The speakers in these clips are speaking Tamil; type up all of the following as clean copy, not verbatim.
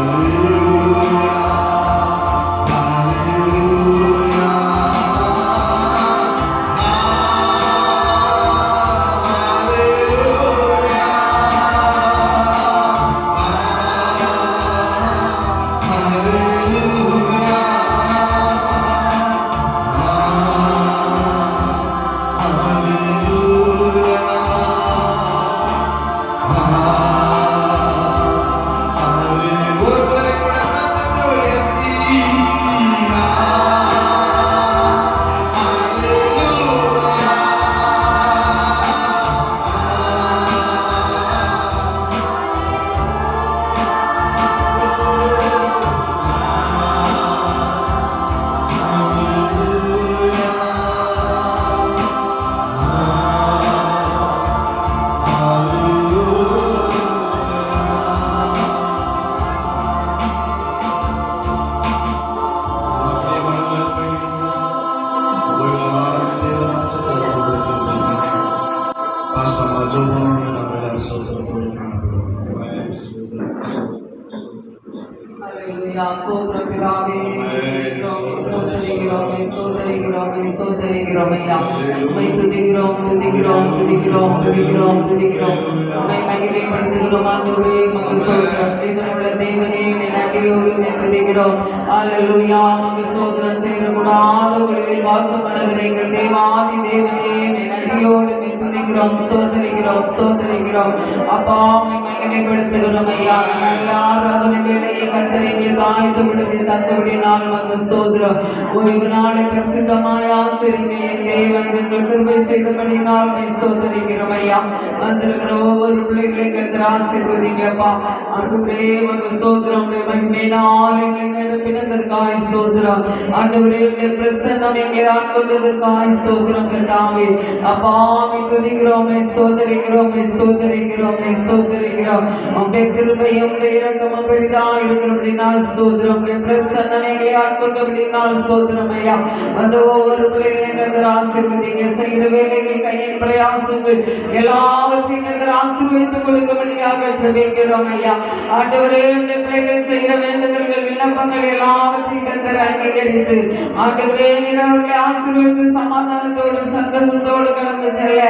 Hallelujah. சோத்திரம் பிதாவே, ஸ்தோத்திரிக்கிறோம் ஸ்தோத்திரிக்கிறோம் ஸ்தோத்திரிக்கிறோம் ஐயா. உம்மை துதிக்கிறோம் துதிக்கிறோம் துதிக்கிறோம் துதிக்கிறோம் துதிக்கிறோம். உம்மை மகிமைப்படுத்துகிறோம் ஆண்டவரே. உமக்கு ஸ்தோத்திரம். ஜீவனுள்ள தேவனே, நன்றியோடு துதிக்கிறோம். அல்லேலூயா. உமக்கு ஸ்தோத்திரம். சேரக்கூடாத ஒளியில் வாசம் பண்ணுகிற எங்கள் தேவாதி தேவனே, நன்றியோடு துதிக்கிறோம் ஸ்தோத்திரிக்கிறோம் ஸ்தோத்திரிக்கிறோம். அப்பா உம்மை மகிமைப்படுத்துகிறோம் ஐயா. ஆராதனை வேளையை கர்த்தர் எங்களுக்கு ஆயத்தப்படுத்தி தந்தபடியினால் உமக்கு ஸ்தோத்திரம். ஓய்வு நாளை பரிசுத்தமாய் ஆசீர்வதிங்க என் தேவன். எங்கள் கிருபை செய்தபடியினால் உம்மை ஸ்தோத்திரிக்கிறோம் ஐயா. வந்திருக்கிற ஒவ்வொரு பிள்ளைகளை கர்த்தர் ஆசீர்வதிங்கப்பா. ஆண்டவரே உமக்கு ஸ்தோத்திரம். உம்முடைய மகிமையினால் எங்களை நிரப்பினதற்காய் ஸ்தோத்திரம். ஆண்டவரே உம்முடைய பிரசன்னம் எங்களை ஆட்கொண்டதற்காய் ஸ்தோத்திரம் கர்த்தாவே. அப்பா உம்மை துதிக்கிறோம் ஸ்தோத்திரிக்கிறோம் ஸ்தோத்திரிக்கிறோம் ஸ்தோத்திரிக்கிறோம். உம்முடைய கிருபையும் உம்முடைய இரக்கமும் பெரிதா இருக்கிறபடினால் ஸ்தோத்திரம். உம்முடைய பிரசன்னம் எங்களை ஆட்கொண்டபடினால் ஸ்தோத்திரம் ஐயா. அந்த ஒவ்வொரு பிள்ளைகளையும் கர்த்தர் ஆசீர்வதிங்க. செய்கிற வேலைகள், கையின் பிரயாசங்கள் எல்லாவற்றையும் கர்த்தர் ஆசீர்வதித்துக் கொடுக்கும்படியாக ஜெபிக்கிறோம் ஐயா. ஆண்டவரே உம்முடைய பிள்ளைகள் செய்கிற வேண்டுதல்கள், விண்ணப்பங்கள் எல்லாவற்றையும் கர்த்தர் அங்கீகரித்து ஆண்டவரே நீர் அவர்களை ஆசீர்வதித்து சமாதானத்தோடு சந்தோஷத்தோடு கடந்து செல்ல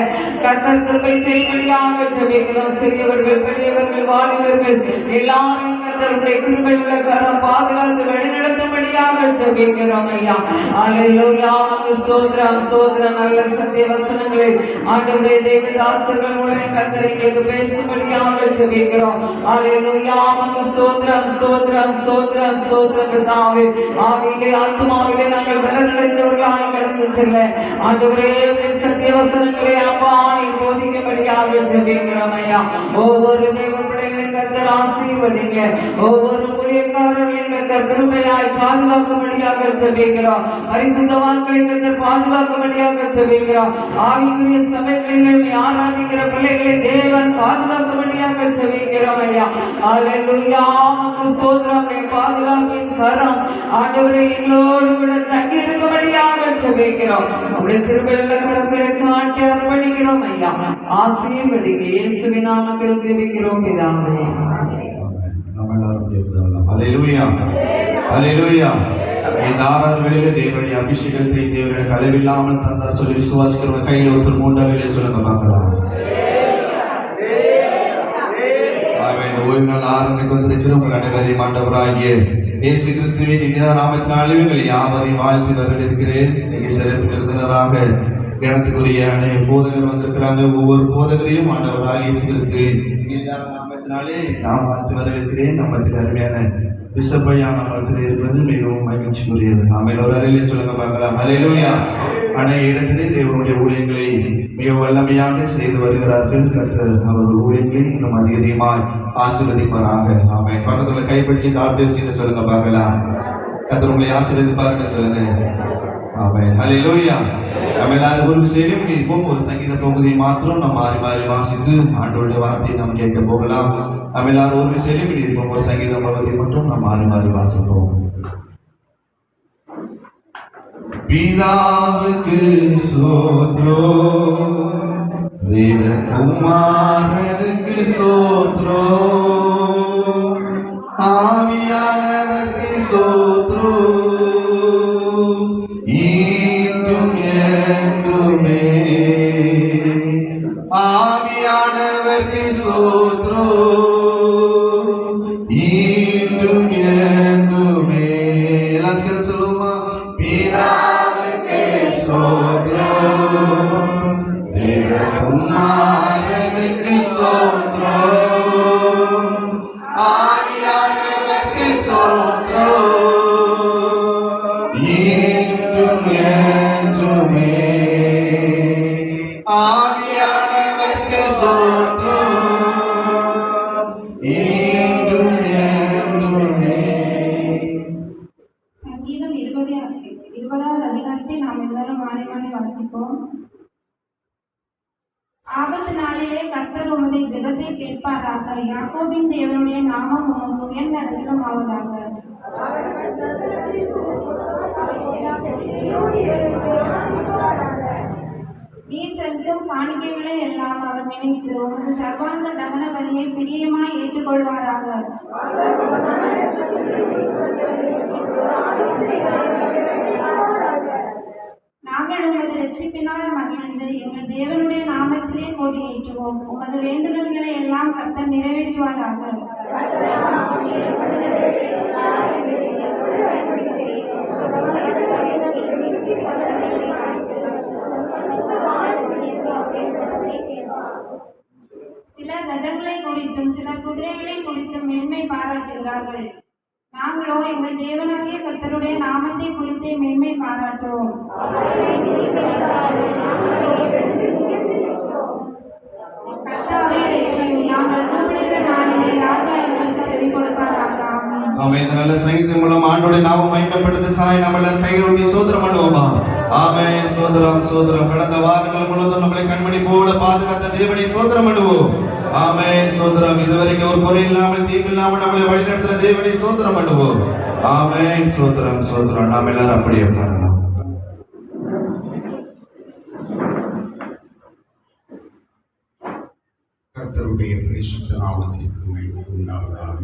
கர்த்தர் கிருபை செய்யும்படியாக ஜெபிக்கிறோம். சிறியவர்கள், பெரியவர்கள், வாலிபர்கள் எல்லாரையும் கர்த்தருடைய கிருபை உள்ள கரம் பாதுகாத்து வழிநடத்தும்படியாக ஜெபிக்கிறோம் ஐயா. அல்லேலூயா. உமக்கு ஸ்தோத்திரம் ஸ்தோத்திரம். நல்ல சத்திய வசனங்களை ஆண்டவரே தேவதாசர்கள் மூலம் கர்த்தர் எங்களுக்கு பேசும்படியாக ஜெபிக்கிறோம். அல்லேலூயா. உமக்கு ஸ்தோத்திரம் ஸ்தோத்திரம் ஸ்தோத்திரம் ஸ்தோத்திரம் கர்த்தாவே. ஆவியிலே ஆத்துமாவிலே நாங்கள் பலனடைந்தவர்களாய் கடந்து செல்ல ஆண்டவரே சத்திய வசனங்களை அப்பா நீர் போதிக்கும்படியாக ஜெபிக்கிறோம் ஐயா. ஒவ்வொரு தேவ பிள்ளைகளையும் கர்த்தர் ஆசீர்வதிங்க. ஒவ்வொரு ஊழியக்காரர்களையும் கர்த்தர் கிருபையாய் பாதுகாக்கும்படியாக ஜெபிக்கிறோம். பரிசுத்தவான்களை கர்த்தர் பாதுகாக்கும்படியாக ஜெபிக்கிறோம். ஆவிக்குரிய சபைகளிலே ஆராதிக்கிற பிள்ளைகளை தேவன் பாதுகாக்கும்படியாக ஜெபிக்கிறோம் ஐயா. அல்லேலூயா. உமக்கு ஸ்தோத்திரம். பாதுகாப்பின் கரம் ஆண்டவரே எங்களோடு கூட தங்கி இருக்கும்படியாக ஜெபிக்கிறோம். உம்முடைய கிருபையுள்ள கரத்திலே காட்டி அர்ப்பணிக்கிறோம் ஐயா. ஆசீர்வதிங்க. இயேசுவின் நாமத்தில் ஜெபிக்கிறோம் பிதாவே. நம்ம எல்லாரும் ஜெபிக்கலாம். ஹல்லேலூயா ஹல்லேலூயா. இந்த ஆறாவது வேளையிலே தேவனுடைய அபிஷேகத்தை தேவனுடைய அளவில்லாமல் தந்தார் சொல்லி விசுவாசிக்கிறவங்க கையில் ஒருத்தர் மூன்றாவது சொல்லுங்க பார்க்கலாம். ஓய்வு நாள் ஆரம்பிக்க வந்திருக்கிற உங்கள் அனைவரையும் ஆண்டவராகிய இயேசு கிறிஸ்துவின் இனிய நாமத்தினாலே உங்களை யாவரையும் வாழ்த்தி வரவேற்கிறேன். இன்னைக்கு சிறப்பு விருந்தினராக இடத்துக்குரிய அனைத்து போதகர் வந்திருக்கிறாங்க. ஒவ்வொரு போதகரையும் ஆண்டவராகிய இயேசு கிறிஸ்துவின் இனிய நாமத்தினாலே நான் வாழ்த்து வரவேற்கிறேன். நம்மத்தில் அருமையான பிஷப்பையா நம்மத்தில் இருப்பது மிகவும் மகிழ்ச்சிக்குரியது. ஆமென். ஒரு அறையிலே சொல்லுங்க பார்க்கலாம். ஹல்லேலூயா. அனைத்து இடத்திலே தேவனுடைய ஊழியங்களை மிக வல்லமையாக செய்து வருகிறார்கள். கர்த்தர் அவர்கள் ஊழியங்களை இன்னும் அதிகமாய் ஆசீர்வதிப்பாராக. ஆமென். பக்கத்துல கைப்பிடிச்சு காப்பிட்டு சொல்லுங்க பார்க்கலாம். கர்த்தர் உங்களை ஆசீர்வதிப்பாருன்னு சொல்லுங்க. ஆமென். ஹல்லேலூயா. நம்ம எல்லாரும் ஒரு விஷயம் பண்ணியிருப்போம். ஒரு சங்கீத பகுதியை மாத்திரம் நம்ம மாறி மாறி வாசித்து ஆண்டவருடைய வார்த்தையை நம்ம கேட்க போகலாம். நம்ம எல்லாரும் ஒரு விஷயம் பண்ணியிருப்போம். ஒரு சங்கீத பகுதியை மட்டும் நம்ம மாறி மாறி வாசிப்போம். பிதாவுக்கு ஸ்தோத்திரம், தேவகுமாரனுக்கு ஸ்தோத்திரம், ஆவியானவருக்கு ஸ்தோத்திரம், இன்றும் என்றுமே. ஆவியானவருக்கு ஸ்தோத்திரம், இன்றும் என்றுமே. எல்லாம் சேர்ந்து சொல்லுமா? பிதாவுக்கு ஸ்தோத்திரம், தேவகுமாரனுக்கு ஸ்தோத்திரம், ஆவியானவருக்கு ஸ்தோத்திரம், இன்றும் என்றுமே. ஆவியானவருக்கு ஸ்தோத்திரம், இன்றும் என்றுமே. சங்கீதம் 20வது அதிகாரத்தை நாம் எல்லாரும் மாறி மாறி வாசிப்போம். ஆபத்து நாளிலே கர்த்தர் உமது ஜெபத்தை கேட்பாராக. யாக்கோபின் தேவனுடைய நாமம் உமக்கு உயர்ந்த இடத்திலும் ஆவதாக. நீர் செலுத்தும் காணிக்கைகளை எல்லாம் அவர் நினைத்து உமது சர்வாங்க தகன பலியை பிரியமாய் ஏற்றுக்கொள்வாராக. நாங்கள் உமது ரட்சிப்பினால் மகிழ்ந்து எங்கள் தேவனுடைய நாமத்திலே கொடியேற்றுவோம். உமது வேண்டுதல்களை எல்லாம் கர்த்தர் நிறைவேற்றுவாராக. சிலர் ரதங்களை குறித்தும் சிலர் குதிரைகளை குறித்தும் மேன்மை பாராட்டுகிறார்கள். நாங்களோ எங்கள் தேவனாகிய கர்த்தருடைய நாமத்தை குறித்தே மேன்மை பாராட்டுவோம். கர்த்தாவே ரட்சியும். நாங்கள் கூப்பிடுகிற நாளிலே ராஜா எங்களுக்கு செவி கொடுப்பாராக. ஆமென். ஆமென். இந்த நல்ல சங்கீதம் மூலம் ஆண்டோட நாமம் மகிமைப்படுத்துவதற்காக நம்ம எல்லாரும் கைகளை சோதரம் பண்ணுவோமா? ஆமென். சோதரம் சோதரம். கடந்த வாரங்கள் முழுவதும் நம்மளை கண்மணி போல பாதுகாத்த தேவனை சோதரம் பண்ணுவோம். ஆமென். சோதரம். இதுவரைக்கும் ஒரு குறை இல்லாமல் தீங்கு இல்லாமல் நம்மளை வழிநடத்துற தேவனை சோதரம் பண்ணுவோம். ஆமென். சோதரம் சோதரம். நாம் எல்லாரும் அப்படியே உட்காரலாம். கர்த்தருடைய பரிசுத்த நாமத்திற்கு மகிமை உண்டாவதாக.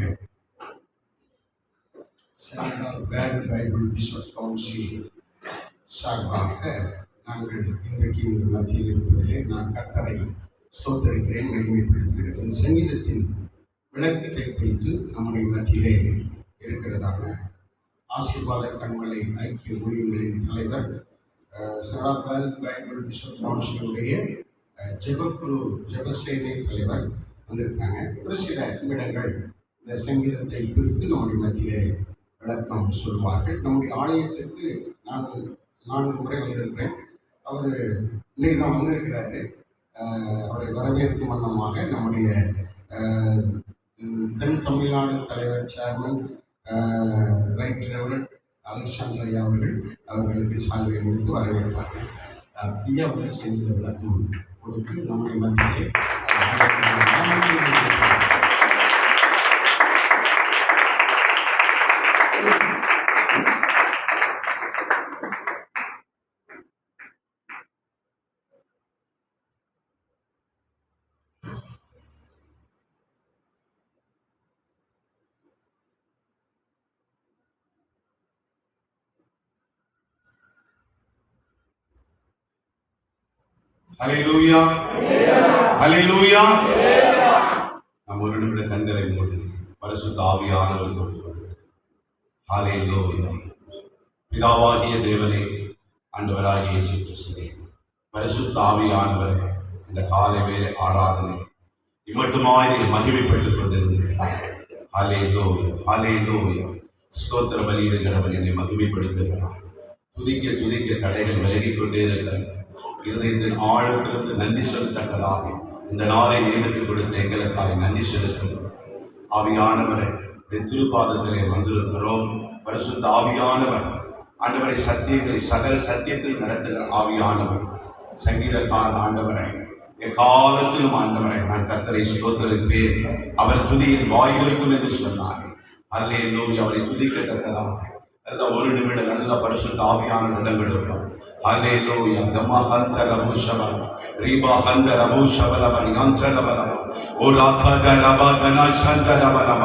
Senegal world Bible bishop council சார்பாக நாங்கள் இன்றைக்கு உங்கள் மத்தியில் இருப்பதிலே நான் கர்த்தரை ஸ்தோத்தரிக்கிறேன், மகிமைப்படுத்துகிறேன். இந்த சங்கீதத்தின் விளக்கத்தை குறித்து நம்முடைய மத்தியிலே இருக்கிறதான ஆசீர்வாத கண்மலை ஐக்கிய ஊழியர்களின் தலைவர் செனகல் பைபிள் பிஷப் கவுன்சிலுடைய ஜெபக்குழு ஜெபசேனை தலைவர் வந்திருக்காங்க. ஒரு சில நிமிடங்கள் இந்த சங்கீதத்தை குறித்து நம்முடைய மத்தியிலே விளக்கம் சொல்வார்கள். நம்முடைய ஆலயத்திற்கு நான் 4 முறை வந்திருக்கிறேன். அவர் இன்னைக்கு தான் வந்திருக்கிறாரு. அவரை வரவேற்கும் வண்ணமாக நம்முடைய தென் தமிழ்நாடு தலைவர் சேர்மன் ரைட் ரெவரண்ட் அலெக்சாண்டர் ஐயா அவர்களுக்கு சால்வை கொடுத்து வரவேற்பார்கள். ஐயா அவர்கள் செஞ்ச விளக்கம் கொடுத்து நம்முடைய மத்தியிலே ஹல்லேலூயா ஹல்லேலூயா. நாம் ஒரு நிமிட கண்களை மூடி பரிசுத்த ஆவியானவர் கொடுத்து ஹல்லேலூயா. பிதாவாகிய தேவனே, ஆண்டவராகிய இயேசு கிறிஸ்துவே, பரிசுத்த ஆவியானவரே, இந்த காலை வேளை ஆராதனை இம்மட்டுமாய் நீர் மகிமைப்பட்டுக் கொண்டிருந்தேன். ஹல்லேலூயா ஹல்லேலூயா. ஸ்தோத்திர பலியிடுகிறவர் என்னை மகிமைப்படுத்துகிறார். துதிக்க துதிக்க தடைகள் விலகிக் கொண்டே இருக்கிறது. இருதயத்தின் ஆழத்திலிருந்து நன்றி செலுத்தக்கதாக இந்த நாளை நியமித்துக் கொடுத்த எங்களுக்காக நன்றி செலுத்துகிறோம். ஆவியானவரை திருப்பாதத்திலே வந்திருக்கிறோம். பரிசுத்த ஆவியானவர் ஆண்டவரை சத்தியங்களை சகல சத்தியத்தில் நடத்துகிற ஆவியானவர் சங்கீதக்காரன் ஆண்டவரை எக்காலத்திலும் ஆண்டவரை நான் கர்த்தரை ஸ்தோத்திரிப்பேன், அவர் துதியின் வாயிருக்கும் என்று சொன்னார். அல்லேலூயா. அவரை துதிக்கத்தக்கதாக நல்ல ஒரு நிமிடம் நல்ல பரிசுத்த ஆவியான இடம்பெடுப்போம். அல்லேலூயா. தமா ஹந்த ரபு ஷபல ரீபா ஹந்த ரபு ஷபல பரியந்த ரபலப ஓலா கத ரபா தனா ஷந்த ரபலப.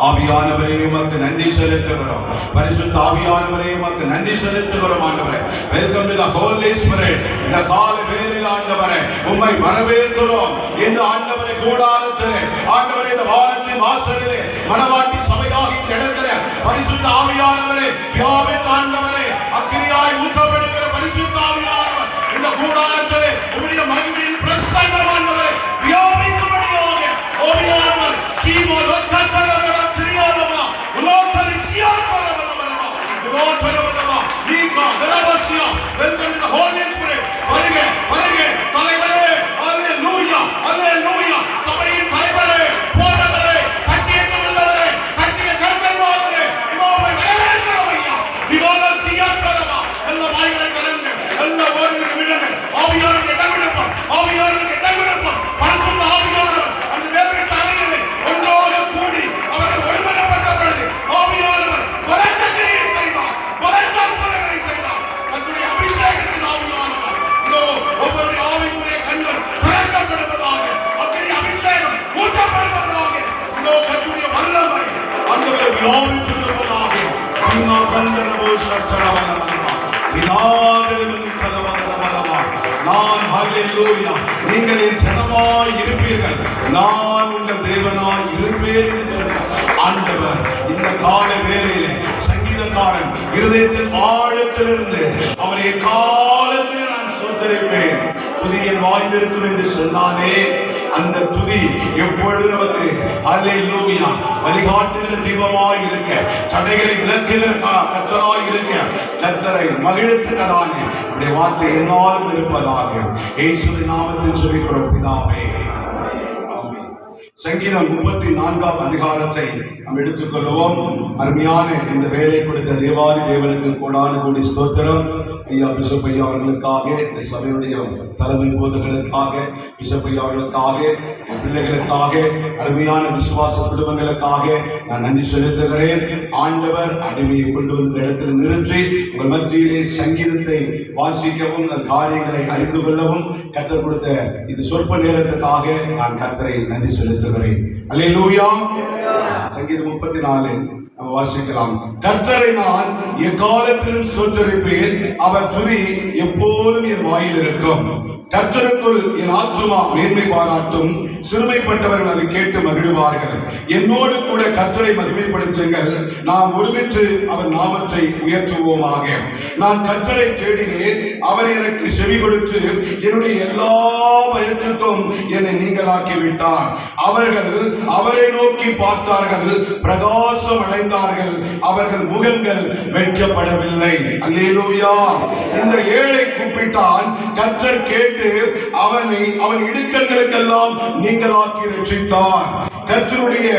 ஆவியானவரே உமக்கு நன்றி செலுத்துகிறோம். பரிசுத்த ஆவியானவரே உமக்கு நன்றி செலுத்துகிறோம். ஆண்டவரே, welcome to the Holy Spirit. இந்த கால வேளையில் ஆண்டவரே உம்மை வரவேற்கிறோம். இந்த ஆண்டவரே கூடாரத்திலே ஆண்டவரே இந்த வாரத்தின் வாசலிலே மனவாட்டி சபையாகி இடத்திலே பரிசுத்த ஆவியானவரே வியாபித்த ஆண்டவரே அக்கினியாய் ஊற்றப்படுகிற பரிசுத்த ஆவியானவர் இந்த கூடாரத்திலே உம்முடைய மகிமையின் பிரசன்னம் ஆண்டவரே வியாபிக்கும்படியாக ஆவியானவர் சீமோ லோக்கத்தரவர திரியாதமா உலோத்தரி சியாக்கரவரவரமா உலோத்தரவரமா நீகா தரவசியா. Welcome to the Holy Spirit. வருக வருக தலைவரே. அல்லேலூயா அல்லேலூயா. சபையின் தலைவரே, போதகரே, சத்தியத்தில் உள்ளவரே, சத்திய கர்த்தர்மாரே, இவரை வரவேற்கிறோம் ஐயா. திவால சியாக்கரவா. எல்லா வாய்களை கலந்து எல்லா ஓடுகளை விடுங்க. ஆவியானவர் இடமிடுப்போம். ஆவியானவர் இடமிடுப்போம். பரிசுத்த ஆவியானவர் அந்த வேறுபட்ட அறையிலே ஒன்றாக கூடி அவர்கள் ஒருமனப்பட்ட பொழுது ஆவியானவர் பலத்த கிரியை செய்தார், பலத்த அற்புதங்களை செய்தார். தன்னுடைய அபிஷேகத்தின் ஆவியானவர் நான் ஹல்லேலூயா, நீங்கள் என் ஜனமாய் இருப்பீர்கள், நான் உங்கள் தேவனாய் இருப்பேன் என்று சொன்னார் ஆண்டவர். இந்த கால வேளையிலே சங்கீதக்காரன் இருதயத்தின் ஆழத்திலிருந்து அவரை காலத்தில் நான் சோதரிப்பேன், துதி என் வாயில் இருக்கும் என்று சொன்னானே. அந்த துதி எப்பொழுது நமக்கு ஹல்லேலூயா வழிகாட்டுகிற தீபமாய் இருக்க, தடைகளை விளக்குகிற கர்த்தராய் இருக்க, கர்த்தரை மகிழ்த்துகிறதானே உடைய வார்த்தை என்னாலும் இருப்பதாக இயேசுவின் நாமத்தில் சொல்லிக்கிறோம் பிதாவே. சங்கீதம் 34 அதிகாரத்தை நாம் எடுத்துக்கொள்வோம். அருமையான இந்த வேலை கொடுத்த தேவாதி தேவனுக்கு கோடான கோடி ஸ்தோத்திரம். ஐயா பிஷப் ஐயா அவர்களுக்காக, இந்த சபையுடைய தலைமை போதகர்களுக்காக, பிஷப் ஐயா அவர்களுக்காக, பிள்ளைகளுக்காக, அருமையான விசுவாச குடும்பங்களுக்காக நான் நன்றி செலுத்துகிறேன். ஆண்டவர் அடிமையை கொண்டு வந்த இடத்தில் நிறுத்தி உங்கள் மத்தியிலே சங்கீதத்தை வாசிக்கவும் காரியங்களை அறிந்து கொள்ளவும் கர்த்தர் கொடுத்த இந்த சொற்ப நேரத்துக்காக நான் கர்த்தரை நன்றி செலுத்துகிறேன். அல்லேலூயா. சங்கீதம் 34 நம்ம வாசிக்கலாம். கர்த்தரை நான் எக்காலத்திலும் ஸ்தோத்திரிப்பேன், அவர் துதி எப்போதும் என் வாயில் இருக்கும். கர்த்தருக்குள் என் ஆத்துமா மேன்மை பாராட்டும், சிறுமைப்பட்டவர்கள் அதை கேட்டு மகிழ்வார்கள். என்னோடு கூட கர்த்தரை மகிமைப்படுத்துங்கள், நாம் ஒருமித்து அவர் நாமத்தை உயர்த்துவோமாக. நான் கர்த்தரை தேடினேன், அவர் எனக்கு செவி கொடுத்து என்னுடைய எல்லா பயத்துக்கும் என்னை நீங்களாக்கி விட்டார். அவர்கள் அவரை நோக்கி பார்த்தார்கள், பிரகாசம் அடைந்தார்கள், அவர்கள் முகங்கள் வெட்கப்படவில்லை. அல்லேலூயா. இந்த ஏழை கூப்பிட்டான், கர்த்தர் கேட்டு அவன் இடுக்கண்களுக்கெல்லாம் நீங்களாக்கி ரட்சித்தார். கர்த்தருடைய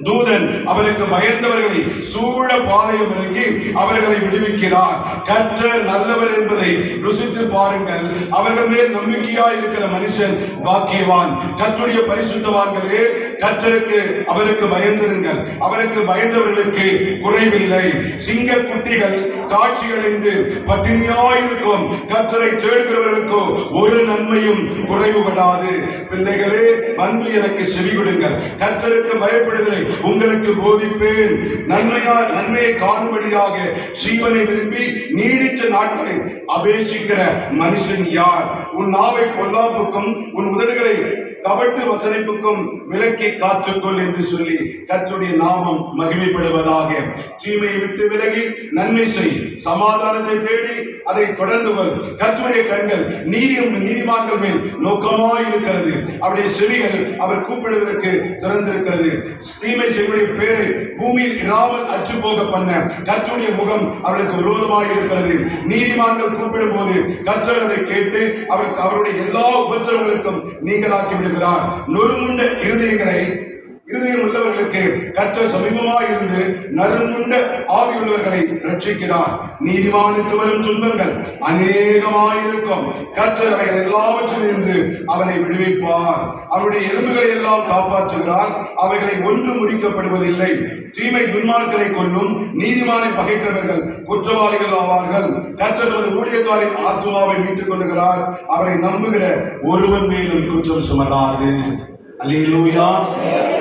தூதன் அவருக்கு பயந்தவர்களை சூழ பாளையம் இறங்கி அவர்களை விடுவிக்கிறார். கர்த்தர் நல்லவர் என்பதை ருசித்து பாருங்கள், அவர்கள் மேல் நம்பிக்கையாய் இருக்கிற மனுஷன் பாக்கியவான். கர்த்தருடைய பரிசுத்தவான்களே, கர்த்தருக்கு அவருக்கு பயந்திருங்கள், அவருக்கு பயந்தவர்களுக்கு குறைவில்லை. சிங்க குட்டிகள் காட்சியடைந்து பட்டினியாயிருக்கும், கர்த்தரை தேடுகிறவர்களுக்கோ ஒரு நன்மையும் குறைவுபடாது. பிள்ளைகளே, வந்து எனக்கு செவி கொடுங்கள், கர்த்தருக்கு பயப்படுதலை உங்களுக்கு போதிப்பேன். நன்மையை காணும்படியாக ஜீவனை விரும்பி நீடித்த நாட்களை அபேசிக்கிற மனுஷன் யார்? உன் நாவை பொல்லாப்புக்கும் உன் உதடுகளை கபட்டு வசனிப்புக்கும் விலக்கி காத்துக்கொள் என்று சொல்லி கர்த்தருடைய நாமம் மகிமைப்படுவதாக. தீமையை விட்டு விலகி நன்மை செய், சமாதானத்தை தேடி அதை தொடர்ந்து வரும். கர்த்தருடைய கண்கள் நீதிமான்கள் மேல் நோக்கமாய் இருக்கிறது, அவருடைய செவிகள் அவர் கூப்பிடுவதற்கு திறந்திருக்கிறது. தீமை செய்வடைய பேரை பூமியில் இராமல் அச்சு போக பண்ண கர்த்தருடைய முகம் அவர்களுக்கு விரோதமாக இருக்கிறது. நீதிமான்கள் கூப்பிடும் போது கர்த்தர் அதை கேட்டு அவருடைய எல்லா உபத்திரவங்களுக்கும் நீங்களாக்கி விடுகிறார். நொறுங்குண்ட இருதயம் உள்ளவர்களுக்கு கர்த்தர் சமீபமாய் இருந்து நறுங்குண்ட ஆவி உள்ளவர்களை ரட்சிக்கிறார். நீதிமானுக்கு வரும் துன்பங்கள் அநேகமாயிருக்கும், கர்த்தர் அவைகள் எல்லாவற்றிலும் நின்று அவனை விடுவிப்பார். அவருடைய எலும்புகளை எல்லாம் காப்பாற்றுகிறார், அவைகளை ஒன்று முறிக்கப்படுவதில்லை. தீமை துன்மார்க்கரை கொள்ளும், நீதிமானை பகைக்கிறவர்கள் குற்றவாளிகள் ஆவார்கள். கர்த்தர் ஒரு ஊழியக்காரின் ஆத்துமாவை மீட்டுக் கொள்ளுகிறார், அவரை நம்புகிற ஒருவன் மேலும் குற்றம் சுமராது. அல்லேலூயா,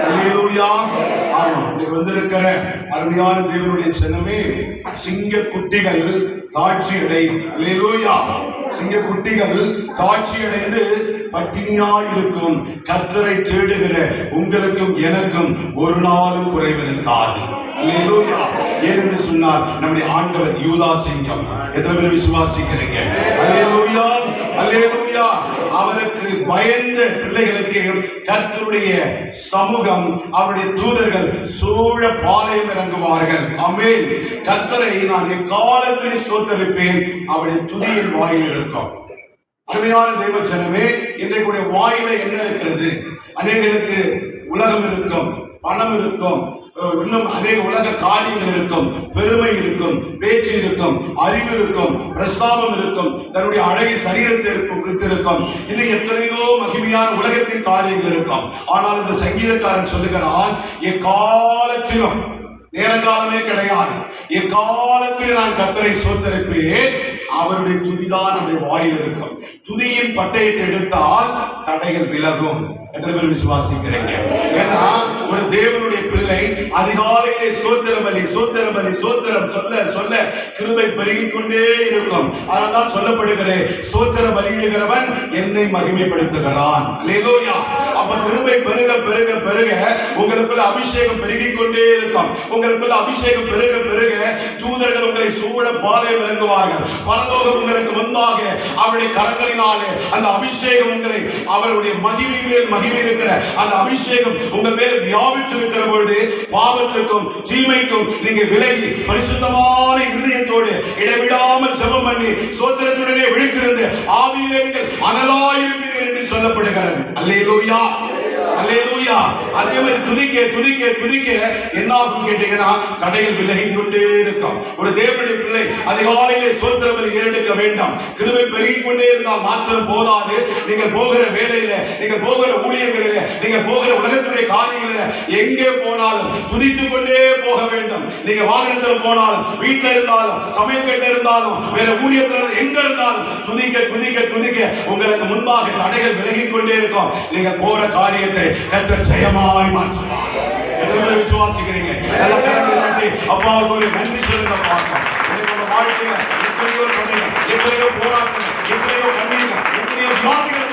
அல்லேலூயா. ஆமா, இன்னைக்கு வந்திருக்கிற அருமையான தேவனுடைய ஜனமே, சிங்க குட்டிகள் தாட்சியடை. அல்லேலூயா. சிங்க குட்டிகள் தாட்சியடைந்து பட்டினியாயிருக்கும். கர்த்தரை தேடுகிற உங்களுக்கும் எனக்கும் ஒரு நாளும் குறைவிருக்காது. அல்லேலூயா. ஏனென்று சொன்னால் நம்முடைய ஆண்டவர் யூதா சிங்கம். எத்தனை பேர் விசுவாசிக்கிறீங்க? அல்லேலூயா, அல்லேலூயா. அவருக்கு பயந்த பிள்ளைகளுக்கு கர்த்தருடைய சமூகம், அவருடைய தூதர்கள் சூழ பாளையம் இறங்குவார்கள். ஆமென். கர்த்தரை நான் எக்காலத்தில் ஸ்தோத்திரிப்பேன், அவருடைய துதியின் வாயில் இருக்கும். அருமையான தெய்வ ஜனமே, இன்றைக்குடைய வாயில என்ன இருக்கிறது? அநேகருக்கு உலகம் இருக்கும், பணம் இருக்கும், இன்னும் அநேக உலக காரியங்கள் இருக்கும், பெருமை இருக்கும், பேச்சு இருக்கும், அறிவு இருக்கும், பிரசாபம் இருக்கும், தன்னுடைய அழகை சரீரத்தை இருக்கும், இன்னும் எத்தனையோ மகிமையான உலகத்தின் காரியங்கள் இருக்கும். ஆனால் இந்த சங்கீதக்காரன் சொல்லுகிறான், எக்காலத்திலும், நேரங்காலமே கிடையாது, எக்காலத்தில் நான் கர்த்தரை ஸ்தோத்திரிப்பேன், அவருடைய துதிதான் நம்முடைய வாயில் இருக்கும். துதியின் பட்டயத்தை எடுத்தால் தடைகள் விலகும். எத்தனை பேர் விசுவாசிக்கிறீங்க? ஏன்னா ஒரு தேவனுடைய பிள்ளை அதிகாலையிலே ஸ்தோத்திரம் பலி ஸ்தோத்திரம் பலி ஸ்தோத்திரம் சொல்ல சொல்ல கிருபை பெருகிக் கொண்டே இருக்கும். அதனால்தான் சொல்லப்படுகிறேன், ஸ்தோத்திர பலியிடுகிறவன் என்னை மகிமைப்படுத்துகிறான். அல்லேலூயா. அப்ப கிருபை பெருக பெருக பெருக உங்களுக்குள்ள அபிஷேகம் பெருகிக் கொண்டே இருக்கும். உங்களுக்குள்ள அபிஷேகம் பெருக பெருக தூதர்கள் உங்களை சூழ பாதை விளங்குவார்கள். பரலோகம் உங்களுக்கு முன்பாக அவருடைய கரங்களினாலே அந்த அபிஷேகம் உங்களை அவருடைய மகிமை மேல் மகிமை இருக்கிற அந்த அபிஷேகம் உங்கள் மேல் வியாபித்திருக்கிற பொழுது பாவத்திற்கும் தீமைக்கும் நீங்க விலகி பரிசுத்தமான இருதயத்தோடு இடைவிடாமல் ஜெபம் பண்ணி ஸ்தோத்திரத்துடனே விழித்திருந்து ஆவியிலே நீங்கள் அனலாயிருப்பீர்கள் என்று சொல்லப்படுகிறது. அல்லேலூயா, அல்லேலூயா. அதே மாதிரி துதிக்க துதிக்க துதிக்க என்ன ஆகும் கேட்டீங்கன்னா தடைகள் விலகிக் கொண்டே இருக்கும். ஒரு தேவனுடைய பிள்ளை அதிகாலையிலே ஸ்தோத்திர பலி ஏறெடுக்க வேண்டாம். கிருபை பெருகிக் கொண்டே இருந்தால் மாத்திரம் போதாது. நீங்கள் போகிற வேலையில, நீங்கள் போகிற ஊழியங்களில, நீங்கள் போகிற உலகத்துடைய காரியங்களில எங்கே போனாலும் துதித்துக் கொண்டே போக வேண்டும். நீங்க வாகனத்தில் போனாலும், வீட்டில் இருந்தாலும், சமயக்கட்டில் இருந்தாலும், வேற ஊழியத்தில் எங்க இருந்தாலும் துதிக்க துதிக்க துதிக்க உங்களுக்கு முன்பாக தடைகள் விலகிக் கொண்டே இருக்கும். நீங்கள் போற காரியத்தை கர்த்தர் ஜெயமாய் மாற்றுவார். எத்தனை பேர் விசுவாசிக்கிறீங்க? நல்ல கரங்களை தட்டி அப்பாவுக்கு ஒரு நன்றி சொல்லுங்க. பார்க்கலாம் உங்களோட வாழ்க்கையில எத்தனையோ தடைகள், எத்தனையோ போராட்டங்கள், எத்தனையோ கண்ணீர்கள், எத்தனையோ வியாதிகள்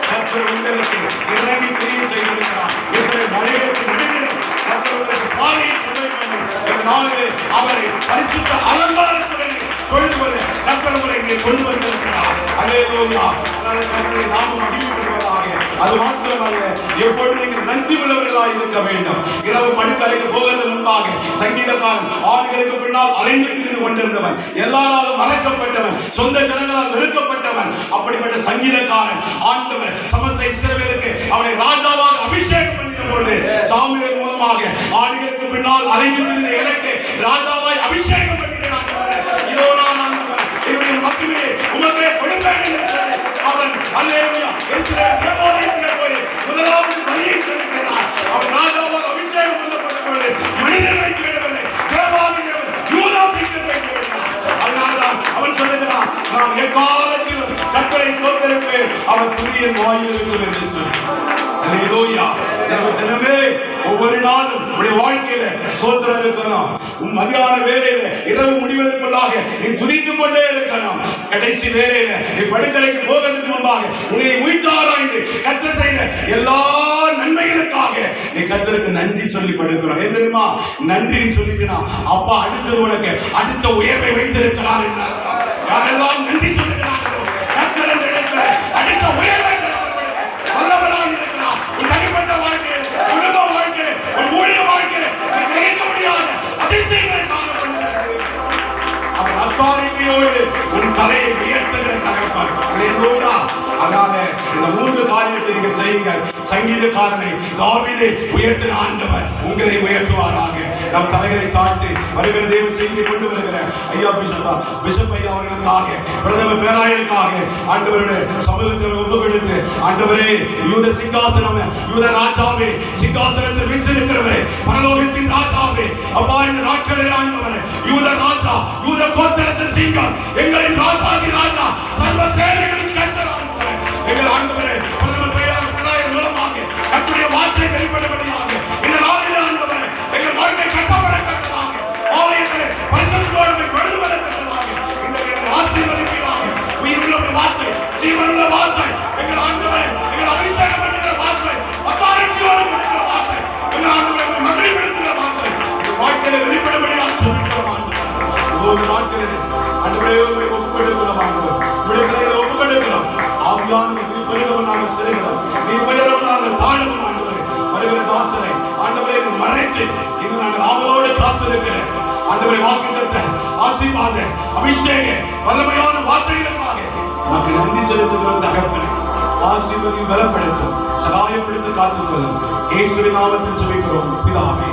கர்த்தர் உங்களுக்கு இறங்கி கிரியை செய்திருக்கிறார். எத்தனை மனிதர்களுக்கு நடுவில் கர்த்தர் உங்களுக்கு பாதையை செலவு பண்ணி இந்த நாளிலே அவரை பரிசுத்த அலங்காரத்துடன் தொழுது கொள்ள கர்த்தர் உங்களை இங்கே கொண்டு வந்திருக்கிறார். அல்லேலூயா. அதனால கர்த்தருடைய நாமம் மகிமைப்படுவதாக. அது மாத்திரமல்ல, எப்பொழுது நீங்கள் நன்றி உள்ளவர்களாக இருக்க வேண்டும். இரவு படுக்கறைக்கு போகிறது முன்பாக சங்கீதக்காரன் ஆடுகளுக்கு பின்னால் அலைந்து திரிந்து கொண்டிருந்தவன், எல்லாராலும் மறக்கப்பட்டவன், சொந்த ஜனங்களால் வெறுக்கப்பட்டவன். அப்படிப்பட்ட சங்கீதக்காரன் ஆண்டவர் சமஸ்த இஸ்ரவேலுக்கு அவனை ராஜாவாக அபிஷேகம் பண்ணின பொழுது சாமுவேல் மூலமாக ஆடுகளுக்கு பின்னால் அலைந்து திரிந்த எனக்கு ராஜாவாய் அபிஷேகம் பண்ணினார். இதோ நான் ஆண்டவர் என்னுடைய மகிமையை உமக்கே கொடுப்பேன் என்று சொல்லி அவன் அல்லேலூயா எருசலேம் தேவாலயத்திலே போய் முதலாவது பலியை செலுத்தினார். அவன் ராஜாவாக அபிஷேகம் பண்ணப்பட்ட பொழுது மனிதர்களை தேடவில்லை, தேவாலயம் யூதா சிங்கத்தை தேடினார். அதனால்தான் அவன் சொல்லுகிறான், நான் எக்காலத்திலும் கர்த்தரை ஸ்தோத்திரிப்பேன், அவன் துதியின் வாயில் இருக்கும் என்று சொல்லி. அல்லேலூயா. தேவ ஜனமே, ஒவ்வொரு நாளும் உடைய வாழ்க்கையில ஸ்தோத்திரம் இருக்கணும். மதியான வேலையில இரவு முடிவதற்குள்ளாக நீ துதித்துக் கொண்டே இருக்கணும். கடைசி வேலையில நீ படுக்கறைக்கு போகிறதுக்கு முன்பாக உன்னை உயிர்த்தாராய்ந்து கர்த்தர் செய்த எல்லா நன்மைகளுக்காக நீ கர்த்தருக்கு நன்றி சொல்லி படுக்கிறோம். ஏன் தெரியுமா? நன்றி சொல்லிக்கினா அப்பா அடுத்தது உனக்கு அடுத்த உயர்வை வைத்திருக்கிறார் என்றார். யாரெல்லாம் நன்றி சொல்லுகிறார்களோ கர்த்தர் அந்த இடத்துல அடுத்த உயர்வை வல்லவராக இருக்கிறார். உன் தனிப்பட்ட வாழ்க்கையில், குடும்ப வாழ்க்கையில், உன் ஊழிய வாழ்க்கையில் கிரகிக்க முடியாத அதிசயங்களை காணப்படுகிறது. அவர் அத்தாரிட்டியோடு உன் தலையை உயர்த்துகிற தகப்பன். அல்லேலூயா. அதனால இந்த 3 காரியத்தை நீங்கள் செய்யுங்கள். சங்கீதக்காரனை தாவீதை உயர்த்தின ஆண்டவர் உங்களை உயர்த்துவாராக. நம் தலைகளை தாழ்த்தி வருகிற தேவ செய்தியை கொண்டு வருகிற ஐயா பிஷப் ஐயா அவர்களுக்காக, பிரதம பேராயருக்காக ஆண்டவருடைய சமூகத்தில் ஒப்பு கொடுத்து, ஆண்டவரே யூத சிங்காசனம், யூத ராஜாவே, சிங்காசனத்தில் வீற்றிருக்கிறவரே, பரலோகத்தின் ராஜாவே, அப்பா இந்த நாட்களில் ஆண்டவரே யூத ராஜா, யூத கோத்திரத்து சிங்கம், எங்களின் ராஜாதி ராஜா, சர்வ சேனைகளின் கர்த்தர் ஆண்டவரே, எங்கள் ஆண்டவரே பிரதம பேராயர் மூலமாக கர்த்தருடைய வார்த்தை வெளிப்படும்படியாக இந்த நாளில் ஆண்டவரே எங்கள் வாழ்க்கை கட்டப்படத்தக்கதாக, ஆலயத்திலே பரிசுத்தத்தோடு தொழுதுபடத்தக்கதாக இந்த எங்கள் ஆசீர்வதிப்பீராக. உயிருள்ள வார்த்தை, ஜீவனுள்ள வார்த்தை, எங்கள் ஆண்டவரே எங்கள் அபிஷேகம் பண்ணுகிற வார்த்தை, அத்தாரிட்டியோடு கொடுக்கிற வார்த்தை, எங்கள் ஆண்டவரை மகிழ்ப்படுத்துகிற வார்த்தை எங்கள் வாழ்க்கையில வெளிப்படும்படியாக சொல்லிக்கிறோம். ஒவ்வொரு வாழ்க்கையிலே ஆண்டவரே ஒப்புக்கொடுக்கிறோம். ஆண்டவர் விடுதலைகளை ஒப்புக்கொடுக்கிறோம். ஆவியானவருக்கு பெருகவும் நாங்கள் செல்கிறோம். நீ உயரவும் நாங்கள் தாழவும் ஆண்டவரே வருகிற தாசரை ஆண்டவரை மறைத்து இங்கு நாங்கள் ஆவலோடு காத்திருக்கிறேன். ஆண்டவரை வாக்குத்தத்த ஆசீர்வாத அபிஷேக வல்லமையான வார்த்தைகளுக்காக உனக்கு நன்றி செலுத்துகிற தகப்பனை ஆசீர்வதி பலப்படுத்தும், சகாயப்படுத்தி காத்துக்கொள்ளும். இயேசுவின் நாமத்தில் ஜெபிக்கிறோம் பிதாவே.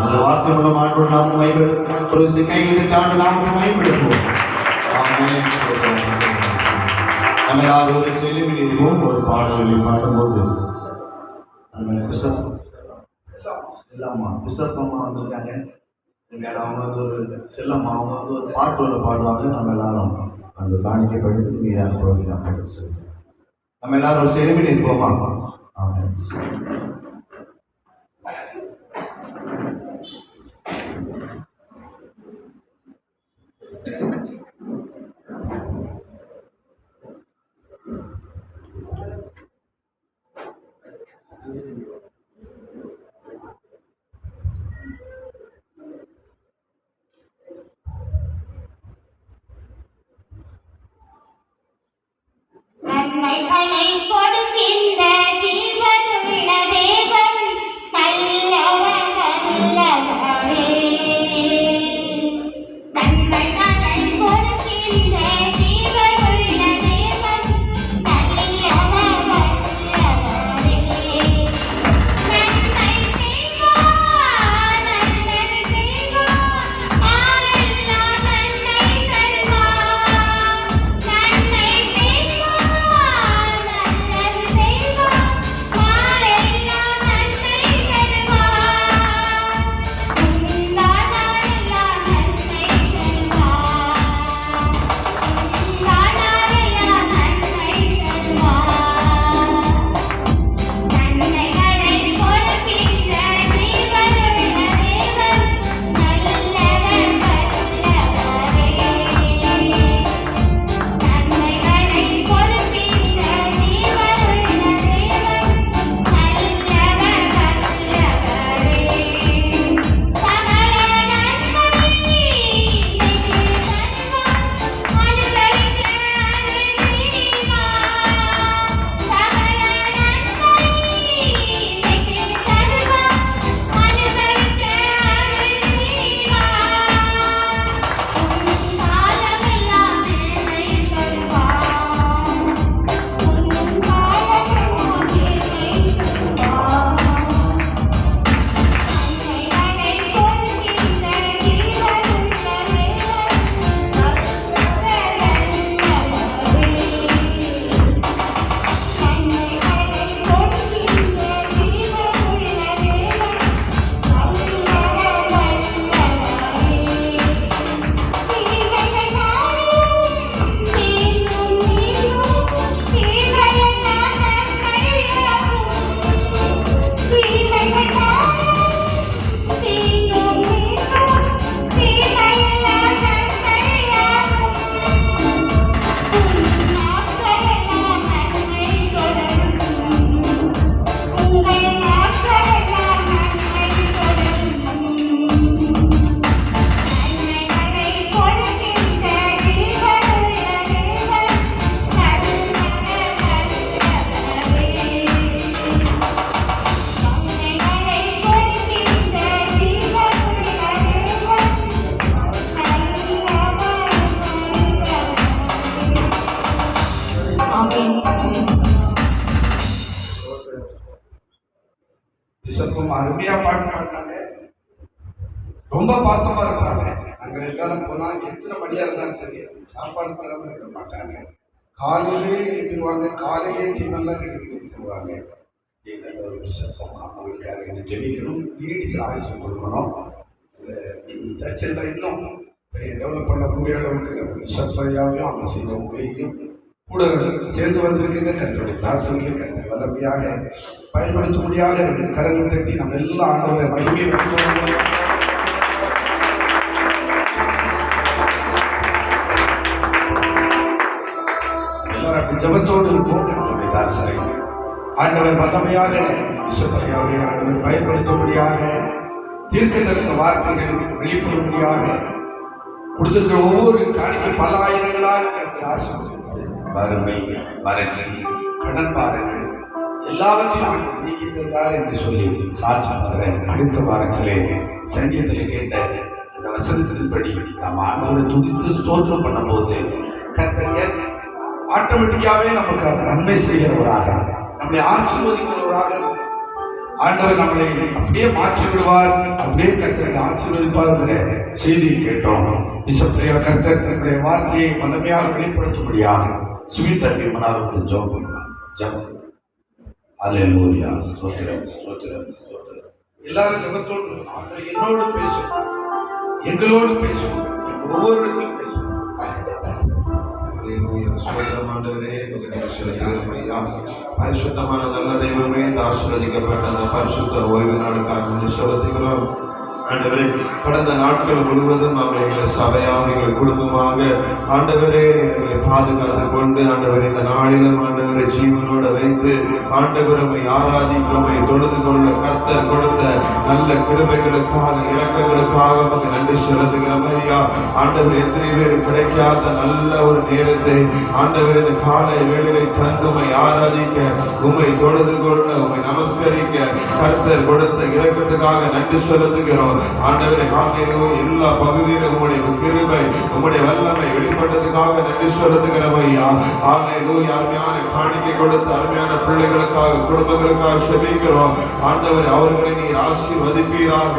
இந்த வார்த்தை மூலம் ஆண்டவர் நாமத்தை மகிமைப்படுத்தும். ஒரு கையில் ஆண்டு நாமத்தை மகிமைப்படுத்துவோம். ஆமென். நம்ம யாரும் ஒரு செலிமில் இருப்போம். ஒரு பாடல்களை பாடும்போது நம்ம பிஷப் அம்மா வந்திருக்காங்க. அவங்க ஒரு செல்லம்மா அவங்க ஒரு பாட்டு ஒன்று பாடுவாங்க. நம்ம எல்லாரும் அந்த காணிக்கப்படுத்தி மீதான ப்ரோக்ராம் படிச்சு நம்ம எல்லாரும் ஒரு சேமி நிற்போமா? ஆமாம். நன்மைகளை கொடுக்கின்ற ஜீவனுள்ள தேவன் நல்லவர் நல்லவரே. நன்மைகளை கொடுக்கின்ற ஜீவனுள்ள தேவன் நல்லவர் நல்லவரே. நன்மை செய்வார் நல்லது செய்வார் ஆரெல்லாம் நன்மை தருவார். நன்மை செய்வார் நல்லது செய்வார் ஆரெல்லாம் நன்மை தருவார். உண்டானாரெல்லாம் நன்மை தருவார். உண்டானாரெல்லாம் நன்மை தருவார். நன்மைகளை கொடுக்கின்ற ஜீவனுள்ள தேவன் நல்லவர் நல்லவரே. நன்மைகளை கொடுக்கின்ற ஜீவனுள்ள தேவன் நல்லவர் நல்லவரே. சகல நன்மை இன்றைக்கு தருவார் அனுபவிக்க அருள் செய்வார். சகல நன்மை இன்றைக்கு தருவார் அனுபவிக்க அருள் செய்வார். காலமெல்லாம் மேன்மை தருவார். காலமெல்லாம் மேன்மை தருவார். நன்மைகளை கொடுக்கின்ற ஜீவனுள்ள தேவன் நல்லவர் நல்லவரே. நன்மைகளை கொடுக்கின்ற ஜீவனுள்ள தேவன் நல்லவர் நல்லவரே. தீமைகள் மாறும் தீங்கும் நீங்கும் தீமையெல்லாம் நன்மையாகும். தீமைகள் மாறும் தீங்கும் நீங்கும் தீமையெல்லாம் நன்மையாகும். நாட்களெல்லாம் நன்மை தொடரும். உங்கள் நாட்களெல்லாம் நன்மை தொடரும். நன்மைகளை கொடுக்கின்ற ஜீவனுள்ள தேவன் நல்லவர் நல்லவரே. நன்மைகளை கொடுக்கின்ற ஜீவனுள்ள தேவன் நல்லவர் நல்லவரே. ஆமென். பிஷப்பும் அருமையா பாட்டு பாடினாங்க. ரொம்ப பாசமா இருப்பாங்க. அங்க எல்லாரும் போனா எத்தனை மணியா இருந்தாலும் சரி சாப்பாடு தராம விட மாட்டாங்க. காலையிலே எழுப்பிடுவாங்க. காலையிலே டீமெல்லாம் ரெடி பண்ணி தருவாங்க. நீங்கள் ஒரு பிஷப்பும் அவங்களுக்காக என்ன ஜெபிக்கணும். லீடிஸ் ஆயுசம் கொடுக்கணும். இந்த சர்ச்சில் இன்னும் பெரிய டெவலப் பண்ணக்கூடிய அளவுக்கு பிஷப் ஐயாவையும் அவங்க செய்த ஊழியையும் கூட சேர்ந்து வந்திருக்கின்ற கர்த்தருடைய தாசர்களை கர்த்தர் வல்லமையாக பயன்படுத்தும்படியாக ரெண்டு கரங்களை தட்டி நம்ம எல்லா ஆண்டவரை மகிமைப்படுத்துவோம். எல்லாரும் அப்படி ஜபத்தோடு இருப்போம். கர்த்தருடைய தாசரை ஆண்டவர் வல்லமையாக பிஷப் ஐயாவை ஆண்டவர் பயன்படுத்தும்படியாக தீர்க்க தரிசன வார்த்தைகள் வெளிப்படும்படியாக கொடுத்திருக்கிற ஒவ்வொரு காணிக்கை பல ஆயிரங்களாக கர்த்தர் ஆசீர்வதித்து வறுமை வறட்சி கடன் பாருங்கள் எல்லாவற்றையும் ஆண்டவர் நீக்கி தந்தார் என்று சொல்லி சாட்சி பகறேன். அடுத்த வாரத்திலே சங்கீதத்தில் கேட்ட இந்த வசனத்தின்படி நாம் ஆண்டவரை துதித்து ஸ்தோத்திரம் பண்ணும்போது கர்த்தர் ஆட்டோமேட்டிக்காகவே நமக்கு அவர் நன்மை செய்கிறவராக நம்மளை ஆசீர்வதிக்கிறவராக ஆண்டவர் நம்மளை அப்படியே மாற்றி விடுவார். அப்படியே கர்த்தரை ஆசீர்வதிப்பார்ங்கிற செய்தியை கேட்டோம். பிஷப்ரையா கர்த்தர் தன்னுடைய வார்த்தையை வல்லமையாக வெளிப்படுத்தும்படியாக சுவின் தம்பி மனாருக்கு ஜெபம் பண்ணலாம். ஜெபம். அல்லேலூயா. ஸ்தோத்திரம் ஸ்தோத்திரம் ஸ்தோத்திரம். எல்லாரும் ஜெபத்தோடு ஆண்டவர் என்னோடு பேசும். எங்களோடு பேசும், ஒவ்வொரு இடத்திலும் பேசும். ஸ்தோத்திரம் ஆண்டவரே, உமக்கு நன்றி செலுத்துகிறோம் ஐயா. பரிசுத்தமான நல்ல தெய்வமே, இந்த ஆசீர்வதிக்கப்பட்ட அந்த பரிசுத்த ஓய்வு நாளுக்காக நன்றி செலுத்துகிறோம் ஆண்டவரே. கடந்த நாட்கள் முழுவதும் நாங்கள் எங்கள் சபையாக எங்கள் குடும்பமாக ஆண்டவரே எங்களை பாதுகாத்து கொண்டு ஆண்டவரே இந்த நாளிலும் ஆண்டவரை ஜீவனோட வைத்து ஆண்டவரை ஆராதிக்கமை தொழுது கொள்ள கர்த்தர் கொடுத்த நல்ல கிருபைகளுக்காக இரக்கங்களுக்காக நமக்கு நன்றி செலுத்துகிறோம் ஐயா. ஆண்டவர் எத்தனை பேர் கிடைக்காத நல்ல ஒரு நேரத்தை ஆண்டவர் இந்த காலை வேளையை தந்து உம்மை ஆராதிக்க, உம்மை தொழுது கொள்ள, உம்மை நமஸ்கரிக்க கர்த்தர் கொடுத்த இரக்கத்துக்காக நன்றி செலுத்துகிறோம் ஆண்டவரே. ஹல்லேலூயா. எல்லா பகுதியிலும் உம்முடைய கிருபை உம்முடைய வல்லமை வெளிப்பட்டதுக்காக நன்றி செலுத்துகிறோம் ஐயா. ஹல்லேலூயா. அருமையான காணிக்கை கொடுத்த அருமையான பிள்ளைகளுக்காக குடும்பங்களுக்காக செபிக்கிறோம் ஆண்டவர். அவர்களை நீர் ஆசீர்வதிப்பீராக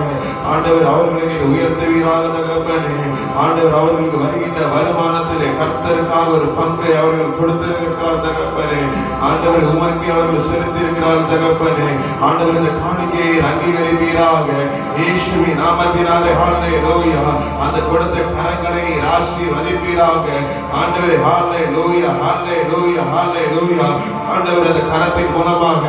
ஆண்டவர். அவர்களை நீர் உயர்த்துவீராக தகப்பனே. ஆண்டவர் அவர்களுக்கு வருகின்ற வருமானத்திலே கர்த்தருக்காக ஒரு பங்கை அவர்கள் கொடுத்திருக்கிறார் தகப்பனே. ஆண்டவர் உமக்கு அவர்கள் செலுத்தியிருக்கிறார் தகப்பனே. ஆண்டவர் இந்த காணிக்கையை அங்கீகரிப்பீராக இயேசுவின் நாமத்தினாலே. ஹல்லேலூயா. அந்த கொடுத்த கரங்களை நீர் ஆசீர்வதிப்பீராக ஆண்டவரே. ஹல்லேலூயா, ஹல்லேலூயா, ஹல்லேலூயா. ஆண்டவர் அந்த கரத்தின் மூலமாக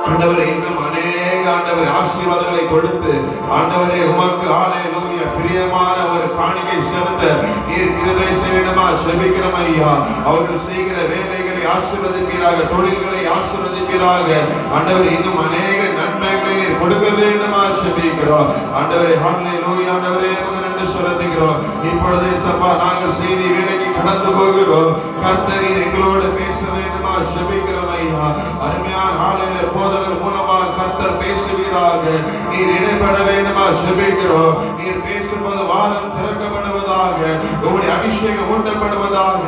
ஆண்டவரே இன்னும் அநேக ஆண்டவர் ஆசீர்வாதங்களை கொடுத்து ஆண்டவரே உமக்கு ஹல்லேலூயா பிரியமான ஒரு காணிக்கை செலுத்த நீர் கிருபை செய்யணுமா செபிக்கிறோம் ஐயா. அவர்கள் செய்கிற வேலைகளை ஆசீர்வதிப்பீராக, தொழில்களை ஆசீர்வதிப்பீராக ஆண்டவர். இன்னும் அநேக நன்மைகளை நீர் கொடுக்க வேண்டுமா செபிக்கிறோம் ஆண்டவரே. ஹல்லேலூயா. ஆண்டவரே நன்றி செலுத்துகிறோம். இப்பொழுதே சபா நாங்கள் செய்தி வேலைக்கு கடந்து போகிறோம். கர்த்தர் எங்களோடு பேச வேண்டுமா செபிக்கிறோம் ஐயா. அருமையான ஹல்லேலூயா போதகர் மூலமாக கர்த்தர் பேசுவீராக. நீர் இடைப்பட வேண்டுமா செபிக்கிறோம். நீர் பேசும்போது வானம் திறக்கப்படுவதாக, உங்களுடைய அபிஷேகம் ஊட்டப்படுவதாக.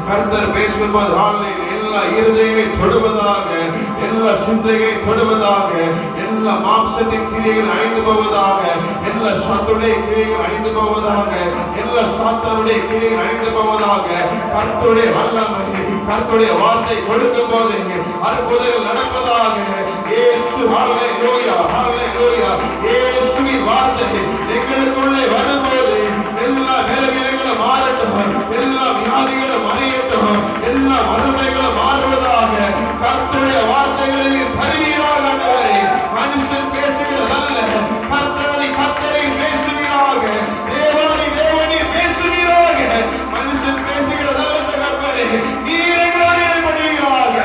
கர்த்தர் பேசும்போது ஹல்லேலூயா எல்லா இருதயங்களை தொடுவதாக, எல்லா சிந்தைகளை தொடுவதாக, எல்லா மாம்சத்தின் கிரியைகள் அழிந்து போவதாக, எல்லா சத்துடைய கிரியைகள் அழிந்து போவதாக, எல்லா சாத்தானுடைய கிரியைகள் அழிந்து போவதாக. கர்த்தருடைய வல்லமை, கர்த்தருடைய வார்த்தை கொடுக்கும் போது அற்புதங்கள் நடப்பதாக. இயேசு ஹல்லேலூயா, ஹல்லேலூயா. இயேசுவின் வார்த்தை எங்களுக்குள்ளே வரும்போது எல்லா பலவீனங்களும் மாறட்டும், எல்லா வியாதிகளும் மறையட்டும், எல்லா வறுமைகளும் மாறுவதாக. கர்த்தருடைய வார்த்தைகளை நீர் தருவீராக ஆண்டவரே. மனுஷன் பேசுகிறதல்ல, கர்த்தரை கர்த்தரை பேசுவீராக. தேவாதி தேவனே பேசுவீராக. மனுஷன் பேசுகிறதல்ல தகப்பனே. நீர் எங்களோடு இடைப்படுவீராக,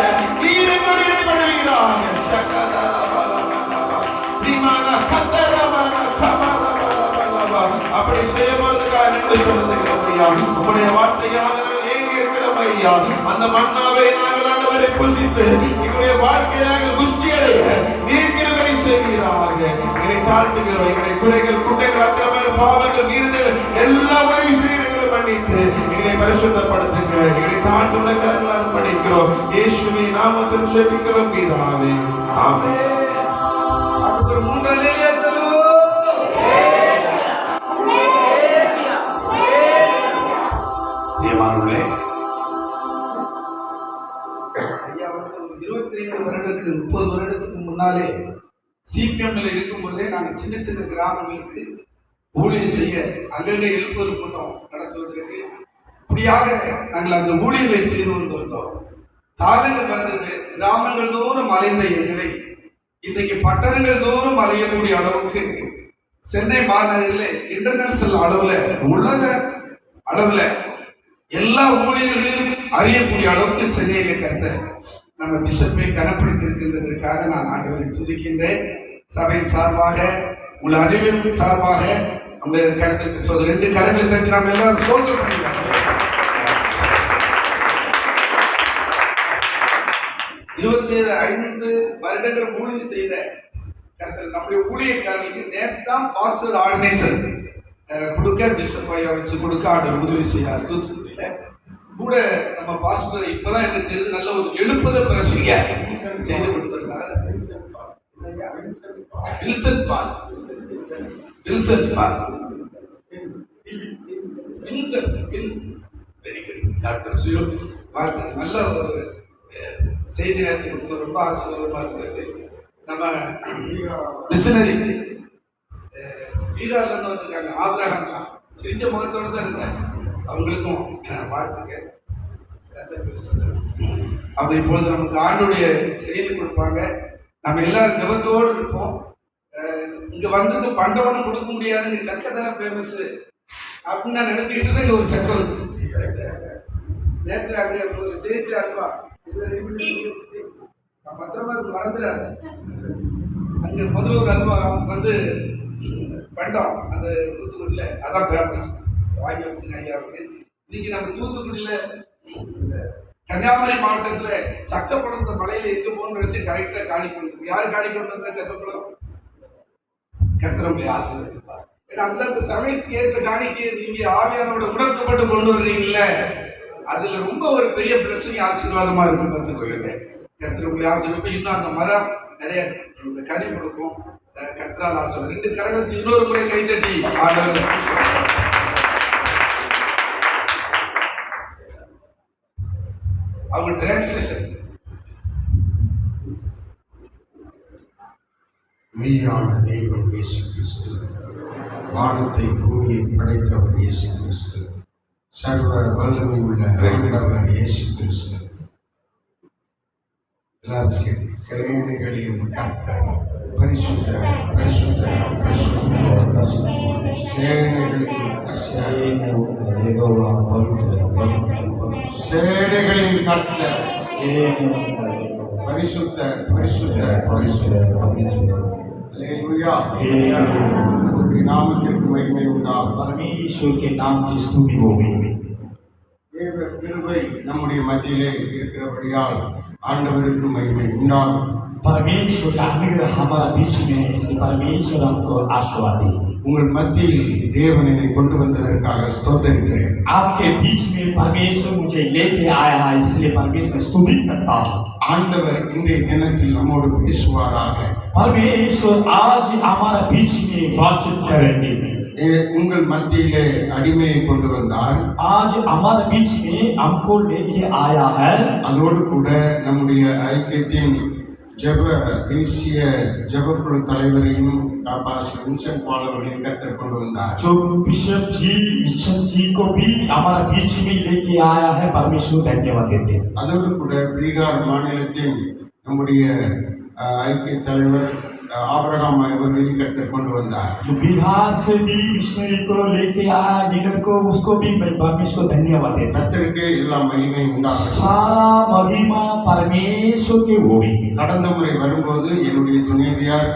நீர் எங்களோடு இடைப்படுவீராக. அப்படி செய்யப்படுவதற்காக நன்றி செலுத்துகிறோம் ஐயா. உம்முடைய வார்த்தையாக நாங்கள் ஏங்கி இருக்கிறோம் ஐயா. அந்த மன்னாவை நாங்கள் ஆண்டவரை புசித்து எங்களுடைய வாழ்க்கையை நாங்கள் புஷ்டி அடைய நீர் கிருபை செய்வீராக. எங்களை தாழ்த்துகிறோம். எங்களுடைய குறைகள், குட்டைகள், அக்கிரமங்கள், பாவங்கள், மீறுதல்கள் எல்லா உதவி செய்யறங்களும் மன்னித்து எங்களை பரிசுத்தப்படுத்துங்க. எங்களை தாழ்த்துள்ள கரங்களால் பண்ணிக்கிறோம். இயேசுவின் நாமத்தில் ஜெபிக்கிறோம் பிதாவே. ஆமென். ஒரு மூன்றாலே பிரியமானவர்களே, ஐயா வந்து 25 வருடத்துக்கு 30 வருடத்துக்கு முன்னாலே சிபிஎம்ல இருக்கும்போதே நாங்கள் சின்ன சின்ன கிராமங்களுக்கு ஊழியர் செய்ய அங்கங்கே எழுப்புதல் கூட்டம் நடத்துவதற்கு இப்படியாக நாங்கள் அந்த ஊழியர்களை செய்து வந்திருந்தோம். காலங்கள் வந்தது. கிராமங்கள் தோறும் அலைந்த எங்களை இன்றைக்கு பட்டணங்கள் தோறும் அலையக்கூடிய அளவுக்கு சென்னை மாநகரில் இன்டர்நேஷனல் அளவில், உலக அளவில் எல்லா ஊழியர்களையும் அறியக்கூடிய அளவுக்கு சென்னையில கர்த்தர் நம்ம பிஷப்பை கனப்படுத்தி இருக்கின்றதற்காக நான் ஆண்டவரை துதிக்கின்றேன். சபை சார்பாக, உங்கள் அறிவியல் சார்பாக உங்க கருத்துக்கு 2 கரங்களை தட்டி நாம் எல்லாரும் சோதனை பண்ணிக்கலாம். 25 வருடங்கள் ஊழியர் செய்த கர்த்தர் நம்முடைய ஊழியக்காரர்களுக்கு நேர்தான் பாஸ்டர் ஆர்டினேஷன் கொடுக்க, பிஷப் ஐயா வச்சு கொடுக்க ஆண்டவர் உதவி செய்யார். தூத்துக்குடியில கூட நம்ம பாஸ்டர் இப்பதான் எனக்கு தெரிஞ்சு நல்ல ஒரு எழுப்புதல் பிரசங்க செய்து கொடுத்திருக்காரு. வில்சன் பால், வில்சன் பால், வில்சன், வெரி குட். டாக்டர் சுயோ வாழ்த்து நல்ல ஒரு செய்தி நேரத்தை கொடுத்து ரொம்ப ஆசீர்வாதமா இருந்தது. நம்ம மிஷனரி பீகார்ல இருந்து வந்திருக்காங்க, ஆபிரகாம் சிரிச்ச முகத்தோடு தான் இருந்தாங்க. அவங்களுக்கும் வாழ்த்துக்கள். அவங்க இப்பொழுது நமக்கு ஆண்டுடைய செய்தி கொடுப்பாங்க. நம்ம எல்லாரும் ஜெபத்தோடு இருப்போம். இங்கே வந்துட்டு பண்டவனும் கொடுக்க முடியாது, இங்கே சக்கை தானே ஃபேமஸ் அப்படின்னு நான் நினச்சிக்கிட்டு தான் இங்கே ஒரு சக்கை வந்துச்சு. நேற்று அங்கே ஒரு ஜெயிச்சு அல்வா பத்திரமா மறந்துடாது. அங்கே முதல்ல ஒரு அல்வா அவங்க வந்து பண்டம் அந்த தூத்துக்குடியில் அதான் ஃபேமஸ், வாங்கி வச்சுருங்க ஐயாவுக்கு. இன்னைக்கு நம்ம தூத்துக்குடியில் கன்னியாகுமரி மாவட்டத்தில் சக்கப்படம் இந்த மலையில் எங்கே போகணும்னு நினச்சி கரெக்டாக காணி கொண்டு யார் காணி கொண்டு வந்தால் சக்கப்படம் கத்திரம்பளை ஆசீர்வதிப்பார். ஏன்னா அந்தந்த சமயத்துக்கு ஏற்ற காணிக்கையை நீங்கள் ஆவியானோட உணர்த்தப்பட்டு கொண்டு வர்றீங்கல்ல, அதில் ரொம்ப ஒரு பெரிய பிரச்சனை ஆசீர்வாதமாக இருக்கும். கற்றுக்கொள்ளுங்க. கத்திரம்பளை ஆசீர்வதிப்பு. இன்னும் அந்த மரம் நிறைய இந்த கனி கொடுக்கும். கத்திரால் ஆசீர்வாதம். 2 கரங்களுக்கு இன்னொரு முறை கைத்தட்டி அவங்க டிரான்ஸ்லேஷன். மெய்யான தெய்வம் இயேசு கிறிஸ்து, வானத்தை பூமியை படைத்தவர் இயேசு கிறிஸ்து, சர்வ வல்லமை உள்ள ஆண்டவர் இயேசு கிறிஸ்து. எல்லாரும் சரி. சேனைகளின் கர்த்தர் பரிசுத்த பரிசுத்த பரிசுத்த சேனைகளின் சேனைகளின் கர்த்தர் பரிசுத்த பரிசுத்த பரிசுத்த அவருடைய நாமத்திற்கு மகிமை உண்டாகும். परमेश्वर के नाम की स्तुति होगी. தேவ கிருபை நம்முடைய மத்தியிலே இருக்கிறபடியால் ஆண்டவருக்கு மகிமை உண்டாகும். परमेश्वर का अनुग्रह हमारा बीच में है, इसलिए परमेश्वर हमको आशीर्वाद दे. உங்கள் மத்தியில் தேவன் என்னை கொண்டு வந்ததற்காக ஸ்தோத்திரிக்கிறேன். आपके बीच में परमेश्वर मुझे लेके आया है, इसलिए परमेश्वर में स्तुति करता हूँ. ஆண்டவர் இன்றைய தினத்தில் நம்மோடு பேசுவாராக. परमेश्वर आज हमारा बीच में बातचीत करेंगे. உங்கள் மத்தியிலே அடிமையை கொண்டு வந்தார். आज हमारे बीच में हमको लेके आया है. அதோடு கூட நம்முடைய ஐக்கியத்தின் தேசிய ஜெபக்குழு தலைவரையும் பாஸ்டர் வின்சென்ட் பால் அவர்களையும் கர்த்தர் கொண்டு வந்தார். जो बिशप जी विंसेंट जी को भी हमारा बीच में लेके आया है, परमेश्वर धन्यवाद देते हैं. அதோடு கூட பீகார் மாநிலத்தின் நம்முடைய ஐக்கிய தலைவர் ஆபிரகாம் அவர்களையும் கர்த்தர் கொண்டு வந்தார். जो बिहार से भी मिशनरी को लेके आया लीडर को, उसको भी मैं परमेश्वर को धन्यवाद देता हूं. கர்த்தருக்கு எல்லா மகிமை உண்டாகட்டும். सारा महिमा परमेश्वर के होगी. கடந்த முறை வரும்போது என்னுடைய துணைவியார்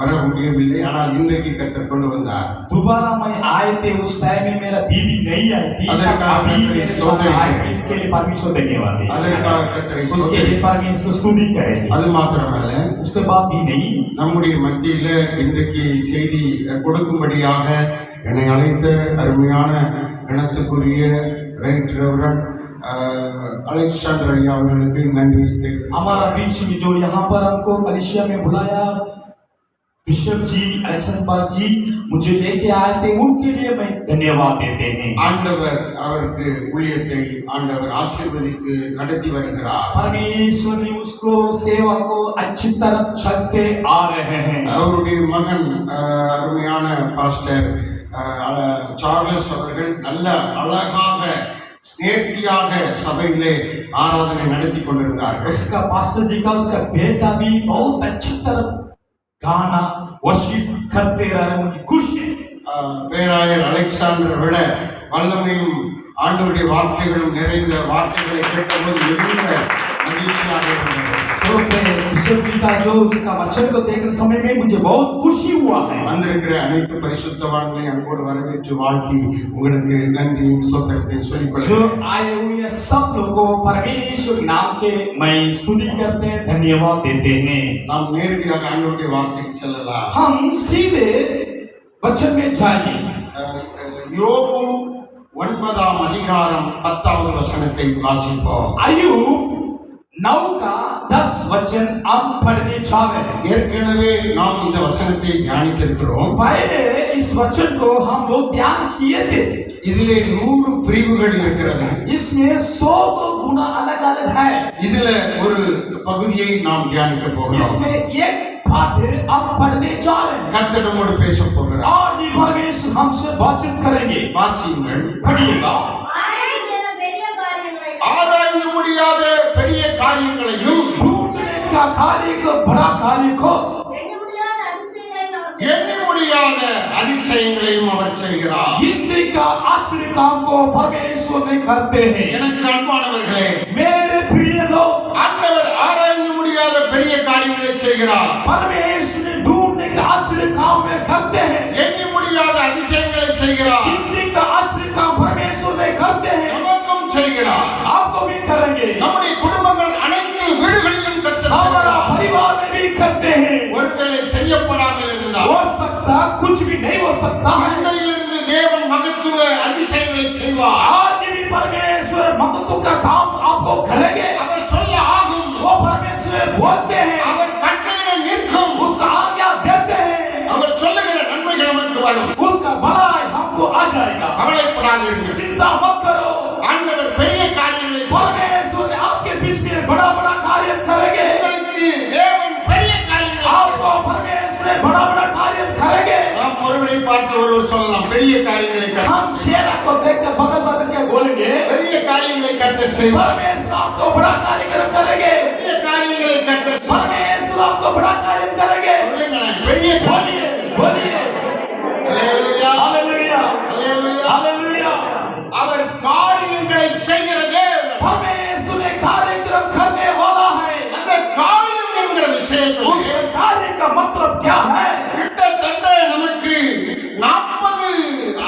வர முடியவில்லை, ஆனால் இன்றைக்கு கர்த்தர் கொண்டு வந்தார். दोबारा मैं आए थे, उस टाइम में मेरा बीवी नहीं आई थी, अभी मेरे साथ आए थे, इसके लिए परमेश्वर धन्यवाद देता हूं. அதற்காக கர்த்தரை उसके लिए परमेश्वर स्तुति करेंगे. அது மாத்திரமல்ல, उसके बाद भी नहीं, நம்முடைய மத்தியில் இன்றைக்கு செய்தி கொடுக்கும்படியாக என்னை அழைத்த அருமையான கணத்துக்குரிய ரைட் ரெவரண்ட் अलेक्जेंडर ஐயா அவர்களுக்கு நன்றி தெரிவிக்கிறேன். हमारा बीच में जो यहाँ पर हमको कलिसिया में बुलाया बिशप जी अलेक्जेंडर जी मुझे लेके आए थे, उनके लिए मैं धन्यवाद देते हैं. ஆண்டவர் அவருக்கு ஊழியத்தை ஆண்டவர் ஆசீர்வதித்து நடத்தி வருகிறார். परमेश्वर ने उसको सेवा को अच्छी तरह चलते आ रहे हैं. அவருடைய மகன் அருமையான பாஸ்டர் சார்லஸ் அவர்கள் நல்ல அழகாக நேர்த்தியாக சபையிலே ஆராதனை நடத்தி கொண்டிருந்தார்கள். उसका पास्टर जी का उसका बेटा भी बहुत अच्छी तरह गाना वर्शिप करते रहे, मुझे खुश है. பேராயர் அலெக்சாண்டர் விட வல்லமையும் ஆண்டவருடைய வார்த்தைகளும் நிறைந்த வார்த்தைகளை கேட்டபோது மிகுந்த மகிழ்ச்சியாக இருந்தது. जो उसका वचन को देखने समय में मुझे बहुत खुशी हुआ है. வந்திருக்கிற அனைத்து பரிசுத்தவான்களையும் அன்போடு வரவேற்று வாழ்த்தி உங்களுக்கு நன்றியும் ஸ்தோத்திரத்தை சொல்லிக் जो आए हुए सब लोगों को परमेश्वर नाम के मैं स्तुति करते हैं, धन्यवाद देते हैं. நாம் நேரடியாக ஆண்டவருடைய வார்த்தைக்கு செல்லலாம். हम सीधे वचन में जाएंगे. யோபு 9ஆம் அதிகாரம் 10வது வசனத்தை வாசிப்போம். आयुब 9 का 10 वचन अब पढ़ने जा रहे हैं. ஏற்கனவே நாம் இந்த வசனத்தை தியானித்திருக்கிறோம். पहले इस वचन को हम लोग ध्यान किए थे. இதிலே 100 பிரிவுகள் இருக்கிறது. इसमें 100 गुना अलग अलग है. இதுல ஒரு பகுதியை நாம் தியானிக்க போகிறோம். इसमें एक पाठ अब पढ़ने जा रहे हैं. கர்த்தர் நம்மோடு பேச போகிறார். आज ही परमेश्वर परमेश्वर हमसे बातचीत करेंगे। வாசியுங்கள். पढ़िएगा। ஆராய்ந்து பெரிய காரியங்களை ஆராய்ந்து முடியாத பெரிய காரியங்களையும் ढूंढने का कार्य को, बड़ा कार्य को, எண்ண முடியாத அதிசயங்களை அவர் எண்ணி முடியாத அதிசயங்களையும் அவர் செய்கிறார். गिनती का आश्चर्य काम को परमेश्वर ने करते हैं। எனக்கு அன்பானவர்களே, मेरे प्रिय लोग, ஆண்டவர் ஆராய்ந்து முடியாத பெரிய காரியங்களை செய்கிறார். परमेश्वर ने ढूंढने का आश्चर्य काम में करते हैं। எண்ணி முடியாத அதிசயங்களை செய்கிறார். गिनती का आश्चर्य काम परमेश्वर ने करते हैं। நமக்கும் செய்கிறார். आपको भी करेंगे। நம்முடைய குடும்பங்கள் அனைத்து வீடுகளிலும் கர்த்தர் हमारा செய்கிறார். परिवार में भी करते हैं। ஒருவேளை செய்யப்படாமல் இருந்தால் हो सकता कुछ भी नहीं हो सकता है। அண்டையிலிருந்து தேவன் மகத்துவ அதிசயங்களை செய்வார். आज भी परमेश्वर महत्व का काम आपको करेंगे। அவர் சொல்ல ஆகும். वो परमेश्वर बोलते हैं, அவர் கட்டளையிட நிற்கும். उसका आज्ञा देते हैं, அவர் சொல்லுகிற நன்மைகள் நமக்கு வரும். उसका भलाई हमको आ जाएगा। கவலைப்படாதீர்கள். चिंता मत करो। ஆண்டவர் பெரிய காரியங்களை செய்வார். परमेश्वर ने आपके बीच में बड़ा बड़ा कार्य करेंगे। உங்களுக்கு தேவன் பெரிய காரியங்களை आपको परमेश्वर ने बड़ा बड़ा कार्य करेंगे। நாம் ஒருவரை பார்த்து ஒருவர் சொல்லலாம், பெரிய காரியங்களை கர்த்தர் हम शेरा को देखकर बदल बदल के बोलेंगे, பெரிய காரியங்களை கர்த்தர் செய்வார். परमेश्वर आपको बड़ा कार्यक्रम करेंगे। பெரிய காரியங்களை கர்த்தர் செய்வார். परमेश्वर आपको बड़ा कार्य करेंगे। சொல்லுங்களேன், பெரிய बोलिए बोलिए அல்லேலூயா, हालेलुया அல்லேலூயா. हालेलुया। அவர் காரியங்களை செய்கிற தேவன். परमेश्वर ने कार्यक्रम करने वाला है। அந்த காரியம் என்கிற விஷயத்தில் उस कार्य का मतलब क्या है? கிட்டத்தட்ட நமக்கு 40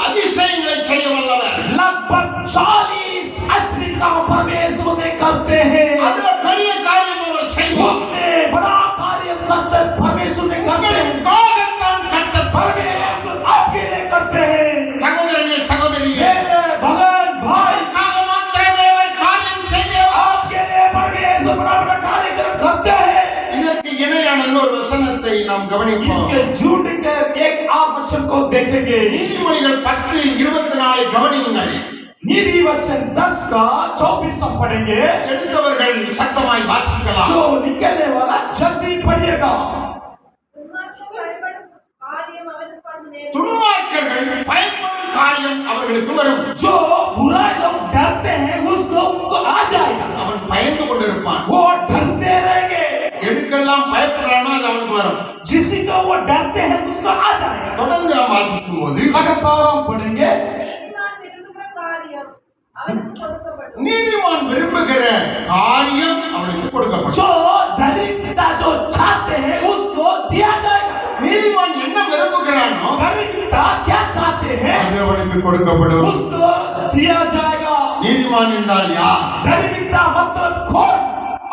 அதிசயங்களை செய்ய வல்லவர். लगभग 40 आश्चर्य काम परमेश्वर ने करते हैं। அதுல பெரிய காரியம் அவர் செய்வார். उसमें बड़ा कार्य करते परमेश्वर ने करते हैं। உங்களுக்காகத்தான் கர்த்தர் परमेश्वर आपके लिए करते हैं। சகோதரனே, சகோதரியே, मेरे बहन भाई, உங்களுக்காக மாத்திரமே அவர் காரியம் செய்கிறார். आपके लिए परमेश्वर बड़ा बड़ा कार्यक्रम करते हैं। இதற்கு இணையான இன்னொரு வசனத்தை நாம் கவனிப்போம். इसके झूठ के एक और वचन को देखेंगे। நீதிமொழிகள் 10:24 கவனியுங்கள். नीति वचन 10 का 24 हम पढ़ेंगे। எடுத்தவர்கள் சத்தமாய் வாசிக்கலாம். जो निकलने वाला जल्दी पढ़िएगा। துன்மார்க்கம் பயன்படும் காரியம் அவருக்கு வந்து நேரும். துன்மார்க்கர்கள் பயன்படும் காரியம் அவர்களுக்கு வரும். जो बुराई लोग डरते हैं उसको उनको आ जाएगा। அவன் பயந்து கொண்டிருப்பான். वो डरते रहेंगे। எதுக்கெல்லாம் பயப்படுறானோ அது அவனுக்கு வரும். जिसी को वो डरते हैं उसको आ जाएगा। தொடர்ந்து நாம் வாசிக்கும் போது लगातार हम पढ़ेंगे। நீதிமான் விரும்புகிற காரியம் அவருக்கு கொடுக்கப்படும். நீதிமான் விரும்புகிற காரியம் அவனுக்கு கொடுக்கப்படும். जो दरिद्रता जो चाहते हैं उसको दिया जाएगा। நீதிமான் என்ன விரும்புகிறானோ दरिद्रता क्या चाहते हैं அது அவனுக்கு கொடுக்கப்படும். उसको दिया जाएगा। நீதிமான் என்றால் யார்? दरिद्रता मतलब कौन?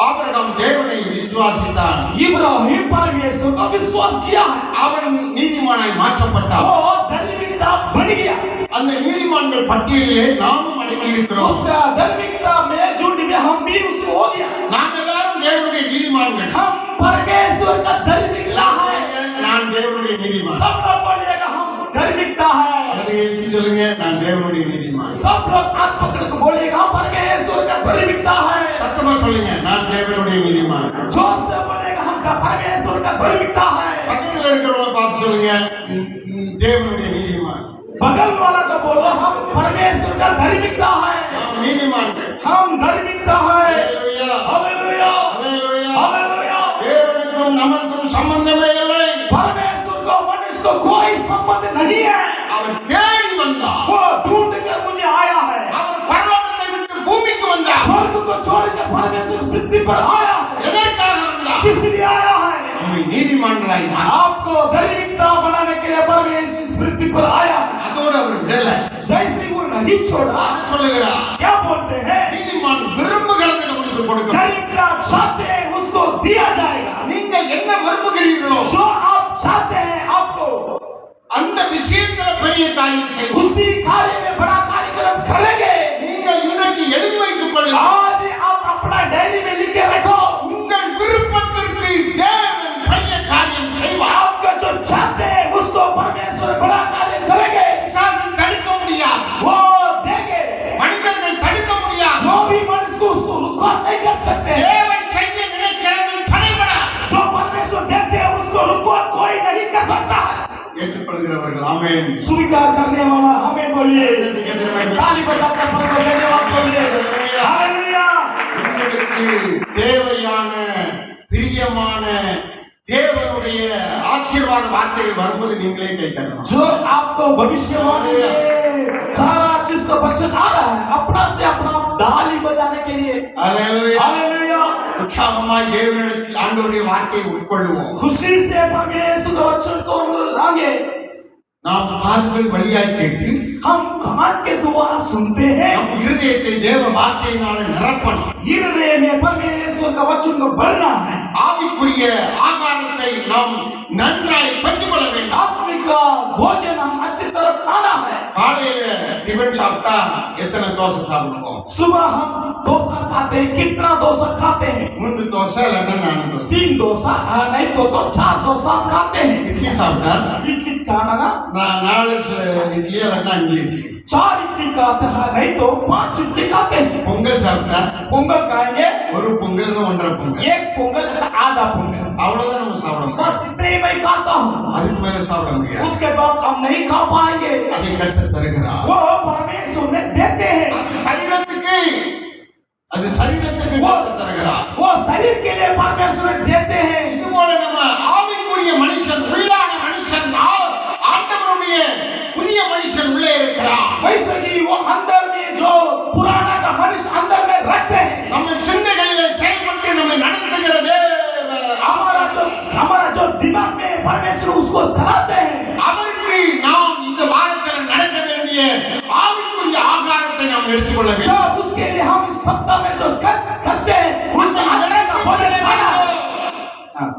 ஆபிரகாம் தேவனை விசுவாசித்தான். इब्राहिम परमेश्वर को विश्वास किया है। அவன் நீதிமானாய் மாற்றப்பட்டான். वो दरिद्रता बन गया। அந்த நீதிமான்கள் பட்டியலிலே நாமும் அடங்கி இருக்கிறோம். उसका धार्मिकता में झुंड में हम भी उसे हो गया। நாம் எல்லாரும் தேவனுடைய நீதிமான்கள். हम परमेश्वर का धार्मिकता है। நான் தேவனுடைய நீதிமான். सब लोग बोलिएगा हम धार्मिकता है। அதை எடுத்து சொல்லுங்க, நான் தேவனுடைய நீதிமான். सब लोग हाथ पकड़ के बोलिएगा हम परमेश्वर का धार्मिकता है। சத்தமா சொல்லுங்க, நான் தேவனுடைய நீதிமான். जोर से बोलेगा हम परमेश्वर का धार्मिकता है। பக்கத்துல இருக்கிறவங்கள பார்த்து சொல்லுங்க, தேவனுடைய நீதிமான். बगल वाला को बोलो हम परमेश्वर का धार्मिकता है। நாம் நீதிமான்கள். हम धार्मिकता है। அல்லேலூயா, हालेलुया அல்லேலூயா. हालेलुया। தேவனுக்கும் நமக்கும் சம்பந்தமே இல்லை. परमेश्वर को मनुष्य को कोई संबंध नहीं है। அவர் தேடி வந்தார். वो ढूंढ कर मुझे आया है। அவர் பரலோகத்தை விட்டு பூமிக்கு வந்தார். स्वर्ग को छोड़कर परमेश्वर पृथ्वी पर आया है। எதற்காக வந்தார்? किस लिए आया है? நம்மை நீதிமான்களாய் மாற்ற. आपको धार्मिकता बनाने के लिए परमेश्वर इस पृथ्वी पर आया है। அதோடு அவர் விடல. जैसे वो नहीं छोड़ा, சொல்லுகிறார், क्या बोलते हैं? நீதிமான் விரும்புகிறது அவனுக்கு கொடுக்கப்படும். धार्मिकता चाहते हैं उसको दिया जाएगा। நீங்கள் என்ன விரும்புகிறீர்களோ जो आप चाहते हैं आपको அந்த விஷயத்துல பெரிய காரியம் செய்வோம். उसी कार्य में बड़ा कार्यक्रम करेंगे। நீங்கள் இன்றைக்கு எழுதி வைத்துக் கொள்ளுங்கள். आज आप अपना डायरी में लिख के रखो। உங்கள் விருப்பத்திற்கு தேவன் பெரிய காரியம் செய்வார். आपका जो चाहते हैं उसको परमेश्वर बड़ा कार्य करेंगे। பிசாசு தடுக்க முடியாது. वो देंगे। மனிதர்கள் தடுக்க முடியாது. जो भी मनुष्य को उसको रुका नहीं कर सकते। தேவன் செய்ய நினைக்கிறது தடைபடா. जो परमेश्वर देते हैं उसको रुको कोई नहीं कर सकता। ஏற்றுக்கொள்கிறவர்கள் ஆமென். स्वीकार स्वीकार करने वाला हमें बोलिए। ताली बजाकर प्रभु को धन्यवाद बोलिए। हालेलुया। உங்களுக்கு தேவையான பிரியமான தேவனுடைய ஆசீர்வாத வார்த்தைகள் வரும்போது நீங்களே கை தட்டணும். जो आपको भविष्यवाणी में सारा चीज का वचन आ रहा है, अपना से अपना ताली बजाने के लिए। அல்லேலூயா. हालेलुया। உற்சாகமாய் தேவனிடத்தில் ஆண்டவருடைய வார்த்தையை உட்கொள்வோம். खुशी से परमेश्वर के वचन को हम लोग लागे। நாம் காதுகள் வழியாய் கேட்டு हम कान के द्वारा सुनते हैं, நம் இருதயத்தை தேவ வார்த்தையினால நிரப்பணும். हृदय में परमेश्वर का वचन को भरना है। ஆவிக்குரிய ஆகாரத்தை நாம் நன்றாய் பெற்றுக்கொள்ள வேண்டும். आत्मिक भोजन हम अच्छी तरह खाना है। காலையில டிபன் சாப்பிட்டா எத்தனை தோசை சாப்பிடுவோம்? सुबह हम डोसा खाते हैं, कितना डोसा खाते हैं? 3 தோசை இல்லைன்னா 4 தோசை. 3 डोसा, नहीं तो 4 डोसा खाते हैं। இட்லி சாப்பிட்டா इडली खाना ना, 4 இட்லி இல்லைன்னா 5 இட்லி. 4 इडली खाते हैं, नहीं तो 5 इडली खाते हैं। பொங்கல் சாப்பிட்டா पोंगल खाएंगे, ஒரு பொங்கல் 1.5 பொங்கல், एक पोंगल आधा पोंगल, அவ்வளவுதான் நம்ம சாப்பிட முடியும். बस इतने ही मैं खाता हूँ। அதுக்கு மேல சாப்பிட முடியாது. उसके बाद हम नहीं खा पाएंगे। அதை கர்த்தர் தருகிறார். वो परमेश्वर ने देते हैं, அது சரீரத்துக்கு கர்த்தர் தருகிறார். वो शरीर के लिए परमेश्वर देते हैं। இது போல நம்ம ஆவிக்குரிய மனுஷன், உள்ளான மனுஷன், ஆண்டவருடைய புதிய மனுஷன் உள்ளே இருக்கிறார். वैसे ही वो अंदर में जो पुराना का मनुष्य अंदर में रखते हैं। நம்ம சிந்தைகளிலே செயல்பட்டு நம்மை நடத்துகிறது. हमारा जो दिमाग में परमेश्वर उसको चलाते हैं। அவருக்கு நாம் இந்த வாரத்தில் நடக்க வேண்டிய ஆவிக்குரிய ஆகாரத்தை நாம் எடுத்துக்கொள்ள जो வேண்டும். उसके लिए हम इस सप्ताह में जो करते हैं, उसमें अंदर का भोजन खाना है।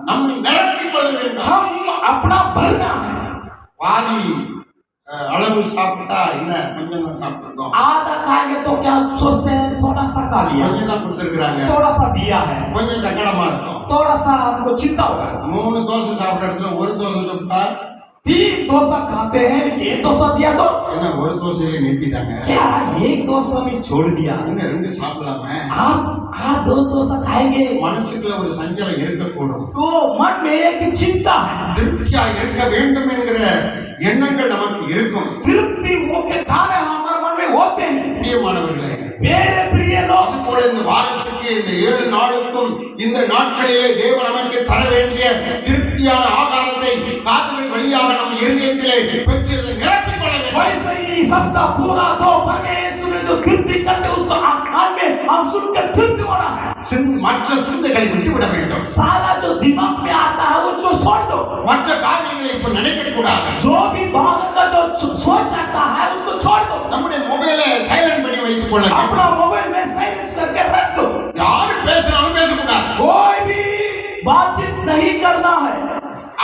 நம்மை நிரப்பிக் கொள்ள வேண்டும். हम अपना भरना है। பாதி அளவு சாப்பிட்டா என்ன, கொஞ்சம் தான் சாப்பிட்டுருக்கோம். आधा खाएंगे तो क्या सोचते हैं, थोड़ा सा खा लिया, கொஞ்சம் தான் கொடுத்துருக்காங்க, थोड़ा सा दिया है, கொஞ்சம் சங்கடமா இருக்கும். थोड़ा सा हमको चिंता होगा। 3 தோசை சாப்பிட்ட இடத்துல 1 தோசை சாப்பிட்டா 3 डोसा खाते हैं, लेकिन 1 डोसा दिया तो என்ன, 1 தோசையில நிறுத்திட்டாங்க. क्या 1 डोसा में छोड़ दिया, என்ன 2 சாப்பிடலாமே. आप 2 डोसा खाएंगे மனசுக்குள்ள ஒரு சஞ்சலம் இருக்கக்கூடும். तो मन में एक चिंता है। திருப்தியா இருக்க வேண்டும் என்கிற எண்ணங்கள் நமக்கு இருக்கும். तृप्ति होके खाने हमारे मन में होते हैं। பிரியமானவர்களே, मेरे प्रिय लोग, அதுபோல இந்த வாரத்துக்கு, இந்த 7 நாளுக்கும், இந்த நாட்களிலே தேவன் நமக்கு தர வேண்டிய திருப்தியான ஆகாரத்தை காதுகள் வழியாக நம்ம இருதயத்திலே பெற்று நிரப்பிக் கொள்ள வேண்டும். वैसे ही सप्ताह पूरा तो परमेश्वर ने जो तृप्ति करते उसको कान में हम सुनकर तृप्ति होना है। மற்ற சிந்தைகளை விட்டுவிட வேண்டும். सारा जो दिमाग में आता है वो जो छोड़ दो। மற்ற காரியங்களை இப்ப நினைக்க கூடாது. जो भी बाहर का जो सोच आता है उसको छोड़ दो। நம்முடைய மொபைலை சைலண்ட் பண்ணி வைத்துக் கொள்ள வேண்டும். अपना मोबाइल में साइलेंस करके रख दो। யாரு பேசுறாலும் பேசக்கூடாது. कोई भी बातचीत नहीं करना है।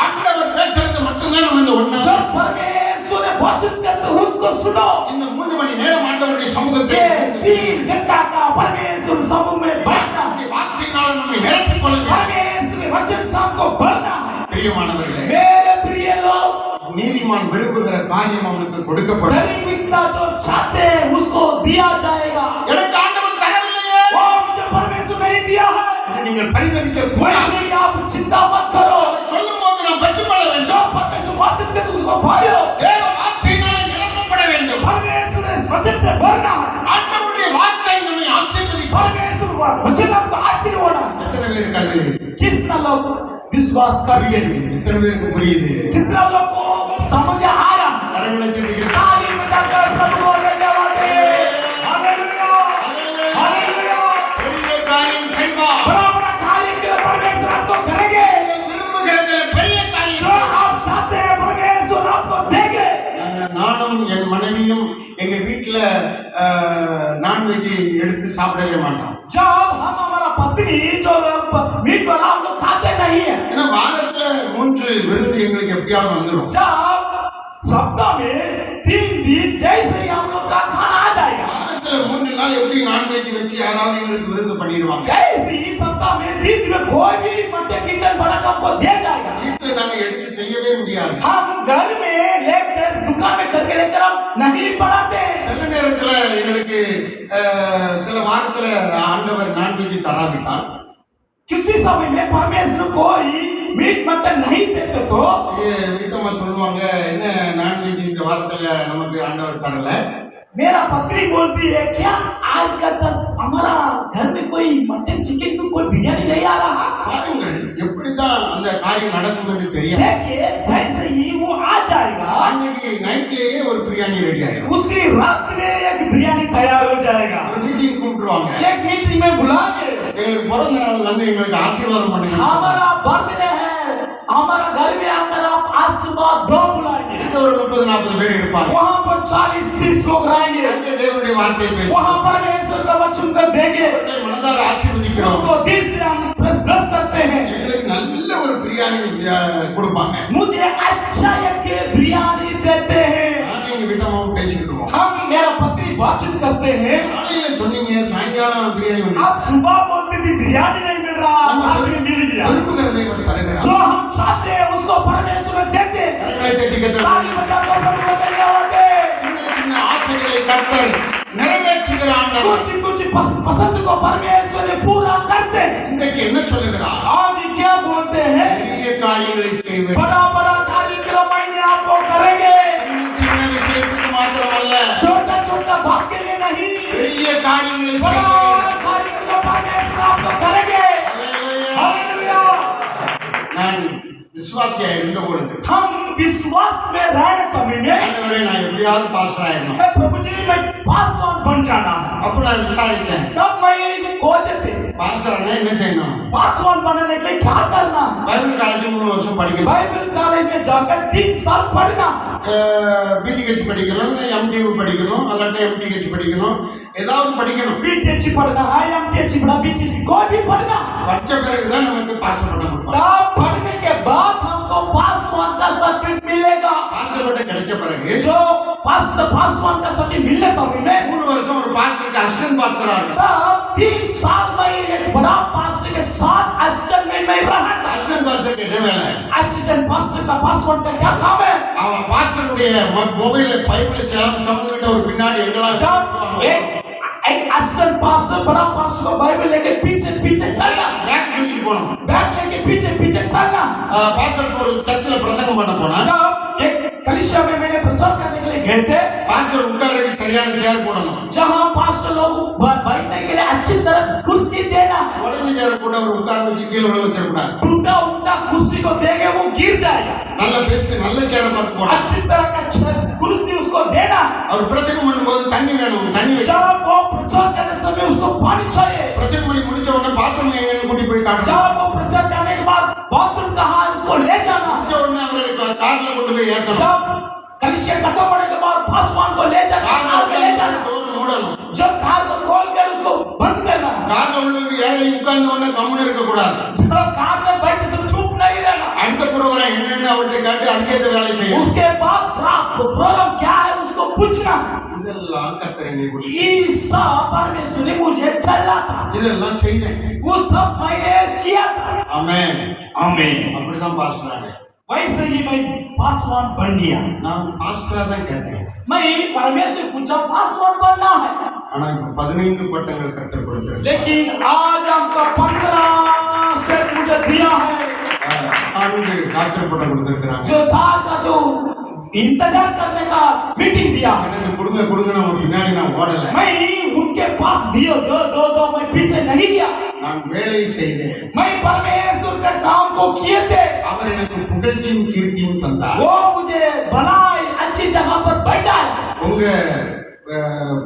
ஆண்டவர் பேசுறது மட்டும்தான் நம்ம இந்த ஒண்ணு. जब परमेश्वर ने बातचीत करते हैं उसको सुनो। இந்த 3 மணி நேரம் ஆண்டவருடைய ये சமூகத்தில் 3 घंटा का परमेश्वर समूह में बैठना है। அவருடைய வார்த்தையினால் நம்மை நிரப்பிக் கொள்ள வேண்டும். परमेश्वर के वचन से हमको भरना है। பிரியமானவர்களே, मेरे प्रिय लोग, நீதிமான் விரும்புகிற காரியம் அவனுக்கு கொடுக்கப்படும். धार्मिकता जो चाहते हैं उसको दिया जाएगा। எனக்கு ஆண்டவன் தரவில்லையே, वो मुझे परमेश्वर नहीं दिया है। நீங்கள் பரிதவிக்க கூடாது. वैसे ही आप चिंता मत करो। அவர் சொல்லும்போது நாம் பெற்றுக்கொள்ள வேண்டும். जो परमेश्वर वचन के उसको भाइयों, தேவ வார்த்தையினால நிரப்பப்பட வேண்டும். परमेश्वर इस वचन से भरना है। ஆண்டவருடைய வார்த்தை நம்மை ஆசீர்வதிக்கும். परमेश्वर वचन आपको आशीर्वाद होना है। எத்தனை பேருக்கு அது कितना लोग विश्वास करेंगे, எத்தனை பேருக்கு புரியுது? कितना लोग को समझ आ रहा है। கரங்களை தட்டுகிறேன். ताली बजाकर प्रभु को धन्यवाद दें। Hallelujah, hallelujah. பெரிய காரியம் செய்வார். बड़ा बड़ा कार्य के लिए परमेश्वर आपको करेंगे। நீங்கள் விரும்புகிறதுல பெரிய जो காரியம். आप चाहते हैं परमेश्वर आपको देंगे। நானும் என் மனைவியும் எங்க வீட்டுல நான்வெஜ் எடுத்து சாப்பிடவே மாட்டோம். जब हम हमारा पत्नी जो मीट वाला हम लोग खाते नहीं है। ஏன்னா வாரத்துல 3 விருந்து எங்களுக்கு எப்படியாவது வந்துடும். जब सप्ताह में 3 दिन जैसे ही हम लोग का खाना आ जाएगा, வாரத்துல 3 நாள் எப்படி நான்வெஜ் வச்சு யாராவது எங்களுக்கு விருந்து பண்ணிடுவாங்க. जैसे ही सप्ताह में 3 दिन में कोई भी मटन गिटन बना के हमको दे जाएगा। வீட்டுல நாங்க எடுத்து செய்யவே முடியாது. हम घर में लेकर दुकान में करके लेकर हम नहीं बनाते। சில நேரத்துல எங்களுக்கு சில வாரத்துல ஆண்டவர் நான்வெஜ் தராவிட்டால் किसी समय में परमेश्वर कोई मीट मटन नहीं देते तो வீட்டம்மா சொல்லுவாங்க, என்ன நான்வெஜ் இந்த வாரத்துல நமக்கு ஆண்டவர் தரல. मेरा पत्नी बोलती है क्या आज का तक हमारा घर में कोई मटन चिकन को कोई बिरयानी नहीं आ रहा। பாருங்கள் எப்படிதான் அந்த காரியம் நடக்கும் என்று தெரியாது. देखिए जैसे ही वो आ जाएगा அன்னைக்கு நைட்லயே ஒரு பிரியாணி ரெடி ஆயிடும். उसी रात में एक बिरयानी तैयार हो जाएगा। ஒரு மீட்டிங் கூப்பிட்டுருவாங்க. एक मीटिंग में बुलाएंगे, எங்களுக்கு பிறந்த நாள் வந்து எங்களுக்கு ஆசீர்வாதம் பண்ணுங்க. हमारा बर्थडे है, हमारा घर में आकर आप आशीर्वाद दो बुलाएंगे। இங்க ஒரு 30-40 பேர் இருப்பாங்க. वहाँ पर 40-30 लोग रहेंगे। அங்கே தேவனுடைய வார்த்தையை பேசுவோம். वहाँ परमेश्वर का वचन कर देंगे, மனதார ஆசீர்வதிக்கிறோம். उसको दिल से हम ब्लेस करते हैं। எங்களுக்கு நல்ல ஒரு பிரியாணி கொடுப்பாங்க. मुझे अच्छा एक बिरयानी देते हैं। நான் எங்க வீட்டம்மாவும் பேசிக்கிட்டு இருக்கோம். हम मेरा पत्नी बातचीत करते हैं। காலையில சொன்னீங்க சாயங்காலம் பிரியாணி வந்து आप सुबह बोलते थे बिरयानी नहीं मिल रहा, आज में मिल गया। விரும்புகிறதை அவர் தருகிறார். जो हम चाहते हैं उसको परमेश्वर देते हैं। கரங்களை தட்டி கர்த்தர் ताली बजाकर प्रभु को धन्यवाद दे। சின்ன சின்ன ஆசைகளை கர்த்தர் நிறைவேற்றுகிற ஆண்டவர். कुछ कुछ पसंद को परमेश्वर ने पूरा करते हैं। இன்றைக்கு என்ன சொல்லுகிறார்? आज क्या बोलते हैं? பெரிய காரியங்களை செய்வேன். बड़ा बड़ा कार्यक्रम मैंने आपको करेंगे। சின்ன விஷயத்துக்கு மாத்திரமல்ல, छोटा छोटा बात के लिए नहीं, பெரிய காரியங்களை बड़ा செய்வேன். कार्यक्रम परमेश्वर आपको करेंगे। அல்லேலூயா. हालेलुया। நான் விசுவாசியா இருந்த பொழுது हम विश्वास में रहने समय में ஆண்டவரே நான் எப்படியாவது பாஸ்டர் ஆயிரணும். हे प्रभु जी मैं पासवान बन जाना है। அப்ப நான் விசாரிச்சேன், तब मैं खोजे थे பாஸ்டர் அண்ணா என்ன செய்யணும்? पासवान बनने के लिए क्या करना है? பைபிள் காலேஜ் 3 வருஷம் படிக்கணும். बाइबल कॉलेज में जाकर 3 साल पढ़ना, பிடிஹெச் படிக்கணும், இல்லை எம்டியூ படிக்கணும், அல்லாட்ட எம்டிஹெச் படிக்கணும், ஏதாவது படிக்கணும். बीटीएच पढ़ना है, एमटीएच पढ़ना, बीटीएच कोई भी पढ़ना। படிச்ச பிறகுதான் நமக்கு பாஸ்டர் பட்டம் கொடுப்பாங்க. तब पढ़ने के बाद हमको पासवान का सर्टिफिकेट मिलेगा। பாஸ்டர் பட்டம் கிடைச்ச பிறகு जो पासवान का सर्टिफिकेट मिलने समय में 3 வருஷம் ஒரு பாஸ்டருக்கு அசிஸ்டன்ட் பாஸ்டரா இருக்கணும். तब 3 साल में एक बड़ा पास्टर के साथ असिस्टेंट में मैं रहा था। அசிஸ்டன்ட் பாஸ்டருக்கு என்ன வேலை? असिस्टेंट पास्टर का पासवान का क्या काम है? அவன் பாஸ்டருடைய மொபைல பைப்ல சுமந்துகிட்ட ஒரு பின்னாடி எங்கெல்லாம் जब एक असिस्टेंट पास्टर बड़ा पास्टर को बाइबल लेके पीछे पीछे चलना, பேக் தூக்கிட்டு போனோம். बैग लेके पीछे पीछे चलना। பாஸ்டருக்கு ஒரு சர்ச்சில் பிரசங்கம் பண்ண போனா जब एक कलीसिया में मैंने प्रचार करने के लिए गए थे, பாஸ்டர் உட்கார்றதுக்கு சரியான சேர் போடணும். जहाँ पास्टर लोग बैठने के लिए अच्छी तरह कुर्सी देना, உடனே சேர் போட்டு அவர் உட்கார வச்சு கீழே விழ வச்சிடக்கூடாது. टूटा उल्टा कुर्सी को देंगे वो गिर जाएगा। நல்ல பெஸ்ட் நல்ல சேரை பார்த்து போடணும். अच्छी तरह का कुर्सी उसको देना। அவர் பிரசங்கம் பண்ணும்போது தண்ணி வேணும், தண்ணி வேணும். जब वो प्रचार करने समय उसको पानी चाहिए। பிரசங்கம் பண்ணி முடிச்ச உடனே பாத்ரூம் எங்கன்னு கூட்டி போய் காட்டணும். जब वो प्रचार करने के बाद बाथरूम कहाँ है उसको ले जाना। முடிச்ச உடனே அவரை கார்ல கொண்டு போய் ஏத்தணும். जब कलीसिया खत्म होने के बाद पासवान को ले जाना, कार में ले जाना। டோர் மூடணும். जब कार को खोल कर उसको बंद करना। கார்ல உள்ளவங்க ஏறி உட்கார்ந்த உடனே கம்முன்னு இருக்க கூடாது. जब कार में बैठे सब चुप नहीं रहना। அடுத்த ப்ரோகிராம் என்னன்னு அவர்கிட்ட கேட்டு அதுக்கேற்ற வேலை செய்யணும். उसके बाद प्रोग्राम क्या है उसको पूछना। இதெல்லாம் கர்த்தர் என்னை கொடுத்தார். ईसा परमेश्वर ने मुझे चला था, இதெல்லாம் செய்தேன். वो सब मैंने किया था। ஆமென். आमीन। அப்படிதான் பாஸ்டர் ஆனேன். वैसे ही मैं पासवान बन गया। நான் பாஸ்டரா தான் கேட்டேன். मैं परमेश्वर पूछा पासवान बनना है, ஆனா இப்ப 15 பட்டங்கள் கர்த்தர் கொடுத்திருக்கிறார். लेकिन आज हमका 15 स्टेट मुझे दिया है। 4 டாக்டர் பட்டம் கொடுத்திருக்கிறாங்க. जो 4 का जो इंतजार करने का मीटिंग दिया है, எனக்கு கொடுங்க நம்ம பின்னாடி நான் ஓடல. मैं उनके पास दियो दो मैं पीछे नहीं गया। நான் வேலை செய்தேன். मैं परमेश्वर के काम को किए थे। அவர் எனக்கு புகழ்ச்சியும் கீர்த்தியும் தந்தார். वो मुझे बनाए अच्छी जगह पर बैठाए। உங்க